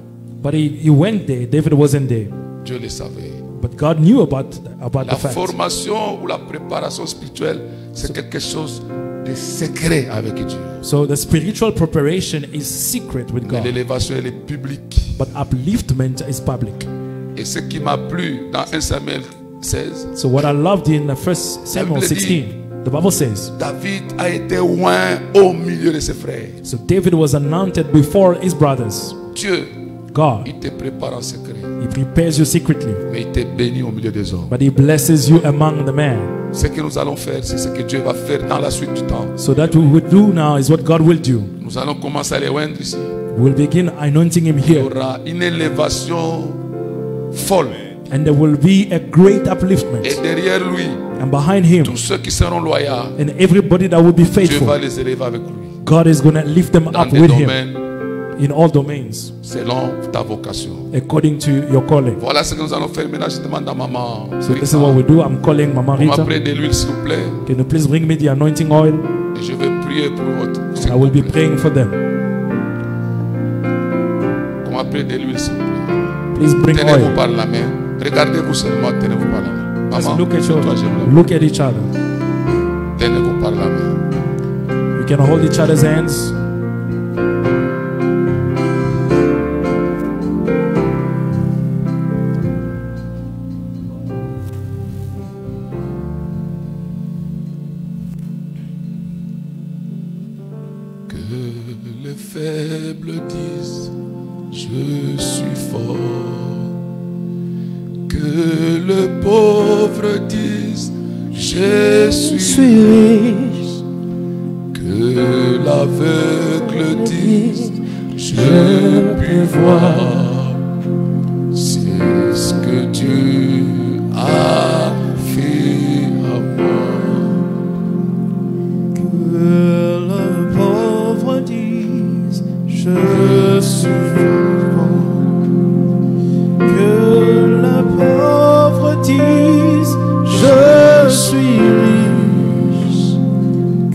Speaker 7: But he went there. David wasn't there.
Speaker 8: Dieu le savait.
Speaker 7: But God knew about
Speaker 8: La
Speaker 7: the fact.
Speaker 8: formation ou la préparation spirituelle, c'est quelque chose de secret avec Dieu.
Speaker 7: So the spiritual preparation is secret with
Speaker 8: Mais
Speaker 7: God.
Speaker 8: l'élévation, elle est publique.
Speaker 7: But upliftment is public.
Speaker 8: Et ce qui m'a plu dans 1 Samuel 16,
Speaker 7: So what I loved in the first Samuel
Speaker 8: Bible dit-
Speaker 7: 16, the Bible says,
Speaker 8: David a été loin au milieu de ses frères.
Speaker 7: so David was anointed before his brothers.
Speaker 8: Dieu,
Speaker 7: God,
Speaker 8: il te prépare en secret,
Speaker 7: he prepares you secretly,
Speaker 8: mais il te bénit au milieu des hommes.
Speaker 7: but he blesses you among the men.
Speaker 8: Ce que nous allons faire, c'est ce que Dieu va faire dans la suite du temps.
Speaker 7: So that we would do now is what God will do.
Speaker 8: Nous allons commencer à les oindre ici.
Speaker 7: We'll begin anointing him
Speaker 8: Il y
Speaker 7: here,
Speaker 8: aura une élévation folle.
Speaker 7: and there will be a great
Speaker 8: Et
Speaker 7: upliftment.
Speaker 8: derrière lui,
Speaker 7: And behind him,
Speaker 8: tous ceux qui seront loyaux,
Speaker 7: and everybody that will be
Speaker 8: Dieu
Speaker 7: faithful,
Speaker 8: va les élever avec lui.
Speaker 7: God is going to lift them
Speaker 8: Dans
Speaker 7: up
Speaker 8: des
Speaker 7: with him
Speaker 8: domaines
Speaker 7: in all domains,
Speaker 8: selon ta vocation.
Speaker 7: according to your calling.
Speaker 8: Voilà ce que nous allons faire maintenant. Je demande à maman.
Speaker 7: So this is what we do. I'm calling Mama
Speaker 8: On
Speaker 7: Rita.
Speaker 8: m'appelle de l'huile, s'il vous plaît.
Speaker 7: Can you please bring me the anointing oil?
Speaker 8: Et je vais prier pour votre.
Speaker 7: I will be praying for them.
Speaker 8: On m'appelle de l'huile, s'il vous plaît.
Speaker 7: Please bring
Speaker 8: Tenez-vous
Speaker 7: oil.
Speaker 8: par la main. Regardez-vous seulement. Tenez-vous par la main.
Speaker 7: Just
Speaker 8: Maman,
Speaker 7: look at
Speaker 8: toi,
Speaker 7: you.
Speaker 8: j'aimerais.
Speaker 7: Look at each other.
Speaker 8: Tenez-vous par la main.
Speaker 7: You can hold each other's hands.
Speaker 8: Que les faibles disent, je suis fort. Que le pauvre dise, je suis riche. Que l'aveugle dise, je puis voir. C'est ce que Dieu a fait à moi.
Speaker 1: Que le pauvre dise, je suis vivant. Que le pauvre dise, je suis riche.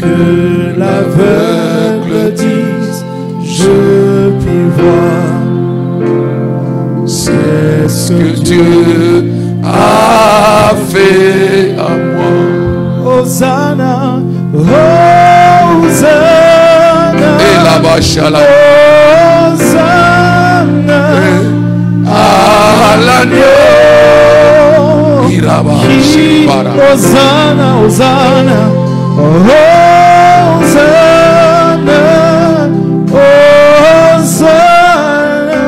Speaker 1: Que l'aveugle dise, je puis voir.
Speaker 8: C'est ce que Dieu a fait à moi.
Speaker 1: Hosanna, Hosanna.
Speaker 8: Et là-bas, Shalom.
Speaker 1: Hosanna
Speaker 8: À l'agneau. Iraba, Shibara.
Speaker 1: Hosanna, Hosanna, Hosanna, Hosanna.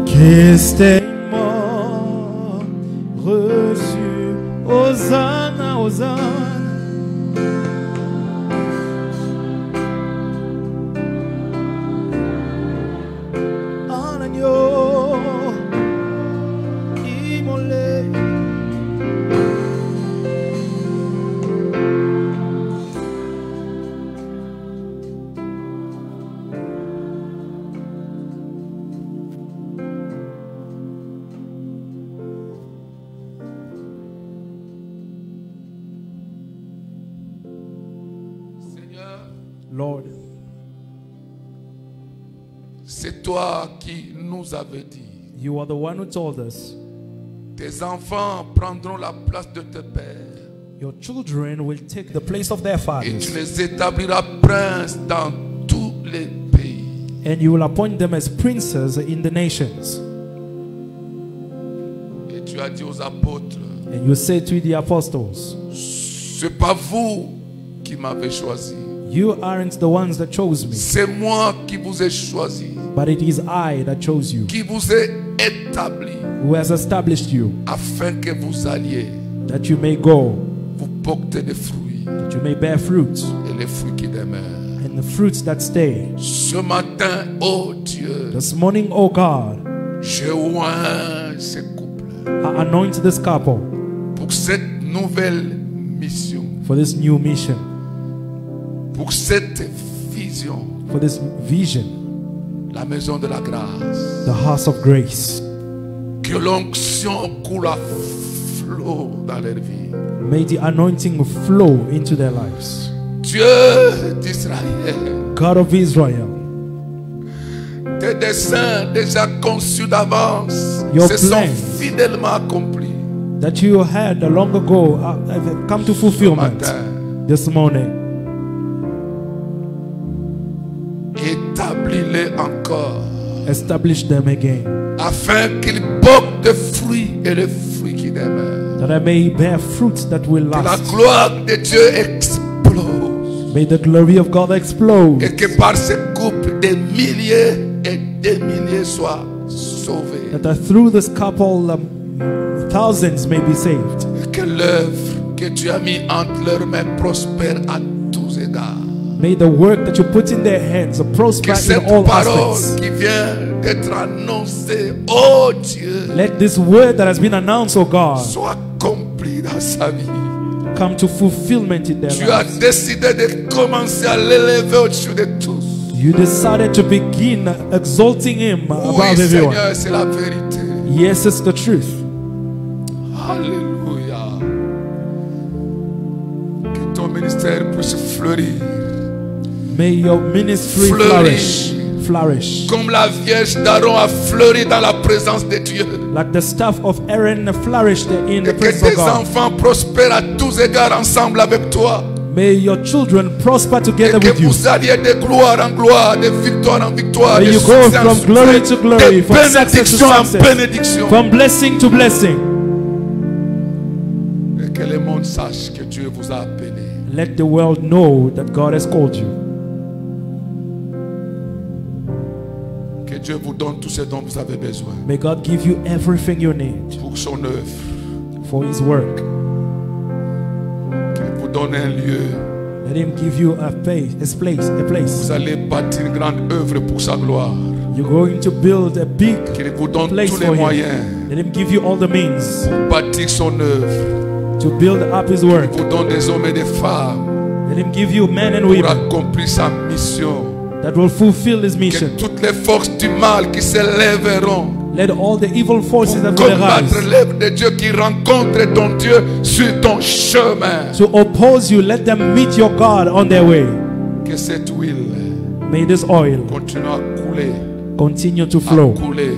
Speaker 1: Christ est mort, reçu. Hosanna, Hosanna. Un agneau immolé.
Speaker 7: Lord,
Speaker 8: c'est toi qui nous avais dit.
Speaker 7: you are the one who told us,
Speaker 8: Tes enfants prendront la place de tes pères.
Speaker 7: your children will take the place of their
Speaker 8: Et tu
Speaker 7: fathers,
Speaker 8: les établiras princes dans tous les pays.
Speaker 7: and you will appoint them as princes in the nations.
Speaker 8: Et tu as dit aux apôtres,
Speaker 7: And you say to the apostles,
Speaker 8: c'est pas vous qui m'avez choisi.
Speaker 7: you aren't the ones that chose me,
Speaker 8: C'est moi qui vous ai choisi,
Speaker 7: but it is I that chose you,
Speaker 8: qui vous ai établi,
Speaker 7: who has established you,
Speaker 8: afin que vous alliez
Speaker 7: that you may go,
Speaker 8: vous porter des fruits,
Speaker 7: that you may bear fruits,
Speaker 8: et les fruits qui demeurent.
Speaker 7: and the fruits that stay.
Speaker 8: Ce matin, oh Dieu,
Speaker 7: This morning, O God,
Speaker 8: je oins ce couple
Speaker 7: I anoint this couple
Speaker 8: pour cette nouvelle mission,
Speaker 7: for this new mission,
Speaker 8: pour cette vision,
Speaker 7: for this vision,
Speaker 8: la maison de la grâce.
Speaker 7: the house of grace.
Speaker 8: Que l'onction coule à flot dans leur vie.
Speaker 7: May the anointing flow into their lives.
Speaker 8: Dieu d'Israël,
Speaker 7: God of Israel,
Speaker 8: tes desseins déjà conçus d'avance
Speaker 7: Your
Speaker 8: se sont
Speaker 7: plans
Speaker 8: fidèlement accomplis.
Speaker 7: that you had long ago have come to fulfillment this morning.
Speaker 8: Établis-les encore,
Speaker 7: Establish them again,
Speaker 8: afin qu'ils portent des fruits et les fruits qui demeurent.
Speaker 7: that I may bear fruits that will
Speaker 8: Que la
Speaker 7: last.
Speaker 8: gloire de Dieu explose.
Speaker 7: May the glory of God explode,
Speaker 8: Et que par ce couple, des milliers et des milliers soient sauvés.
Speaker 7: that through this couple thousands may be saved,
Speaker 8: Et que l'œuvre que tu as mis entre leurs mains prospère à tous égards.
Speaker 7: may the work that you put in their hands prosper
Speaker 8: Que
Speaker 7: in
Speaker 8: cette
Speaker 7: all
Speaker 8: parole
Speaker 7: aspects.
Speaker 8: qui vient d'être annoncée, oh Dieu,
Speaker 7: Let this word that has been announced, O God,
Speaker 8: soit accomplie dans sa vie.
Speaker 7: come to fulfillment in their
Speaker 8: Tu as
Speaker 7: lives.
Speaker 8: décidé de commencer à l'élever au-dessus de tous.
Speaker 7: You decided to begin exalting Him
Speaker 8: Oui,
Speaker 7: above everyone.
Speaker 8: Seigneur, c'est la vérité.
Speaker 7: Yes, it's the truth.
Speaker 8: Alléluia. Que ton ministère puisse fleurir.
Speaker 7: May your ministry
Speaker 8: Flourish.
Speaker 7: flourish.
Speaker 8: Comme la Vierge d'Aaron a fleuri dans la présence de Dieu.
Speaker 7: Like the staff of Aaron flourished in the
Speaker 8: Et que
Speaker 7: presence of
Speaker 8: tes
Speaker 7: God.
Speaker 8: enfants prospèrent à tous égards ensemble avec toi.
Speaker 7: May your children prosper
Speaker 8: Et
Speaker 7: together
Speaker 8: que
Speaker 7: with you.
Speaker 8: vous alliez de gloire en gloire, de victoire en victoire,
Speaker 7: May
Speaker 8: de
Speaker 7: you go
Speaker 8: succès en
Speaker 7: from
Speaker 8: succès,
Speaker 7: glory to glory,
Speaker 8: de
Speaker 7: from success to
Speaker 8: bénédiction en
Speaker 7: success,
Speaker 8: bénédiction.
Speaker 7: from blessing to blessing.
Speaker 8: Et que le monde sache que Dieu vous a appelé.
Speaker 7: Let the world know that God has called you.
Speaker 8: Que Dieu vous donne tout ce dont vous avez besoin
Speaker 7: May God give you everything you need
Speaker 8: pour son œuvre.
Speaker 7: for His work.
Speaker 8: Qu'il vous donne un lieu.
Speaker 7: Let Him give you a place.
Speaker 8: Vous allez bâtir une grande œuvre pour sa gloire.
Speaker 7: You're going to build a big
Speaker 8: Qu'il vous donne
Speaker 7: place
Speaker 8: tous les
Speaker 7: for Him.
Speaker 8: moyens
Speaker 7: Let Him give you all the means
Speaker 8: pour bâtir son œuvre.
Speaker 7: to build up His work.
Speaker 8: Il vous donne des hommes et des femmes
Speaker 7: Let Him give you men and
Speaker 8: pour
Speaker 7: women
Speaker 8: accomplir sa mission.
Speaker 7: that will fulfill His
Speaker 8: Que
Speaker 7: mission.
Speaker 8: toutes les forces du mal qui se lèveront
Speaker 7: Let all the evil forces
Speaker 8: pour
Speaker 7: that will
Speaker 8: combattre
Speaker 7: arise
Speaker 8: l'œuvre de Dieu qui rencontre ton Dieu sur ton chemin.
Speaker 7: to oppose you, let them meet your God on their way.
Speaker 8: Que cette huile
Speaker 7: May this oil
Speaker 8: continue à couler,
Speaker 7: continue to
Speaker 8: à
Speaker 7: flow,
Speaker 8: couler,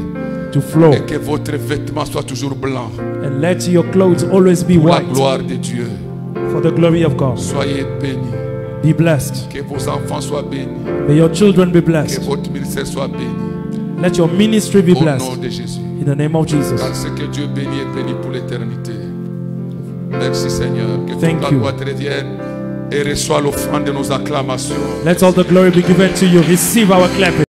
Speaker 7: to flow,
Speaker 8: et que votre vêtement soit toujours blanc
Speaker 7: and let your clothes always be
Speaker 8: pour la
Speaker 7: white
Speaker 8: gloire de Dieu.
Speaker 7: for the glory of God.
Speaker 8: Soyez bénis,
Speaker 7: Be blessed.
Speaker 8: que vos enfants soient bénis,
Speaker 7: May your children be
Speaker 8: que
Speaker 7: blessed.
Speaker 8: votre ministère soit béni.
Speaker 7: Let your ministry be
Speaker 8: Au nom
Speaker 7: blessed.
Speaker 8: de Jésus.
Speaker 7: In the name of Jesus.
Speaker 8: Car ce que Dieu bénit est béni pour l'éternité. Merci Seigneur. Que toute
Speaker 7: Thank
Speaker 8: la
Speaker 7: you.
Speaker 8: gloire te revienne et reçois l'offrande de nos acclamations.
Speaker 7: Let all the glory be given to you. Receive our clapping.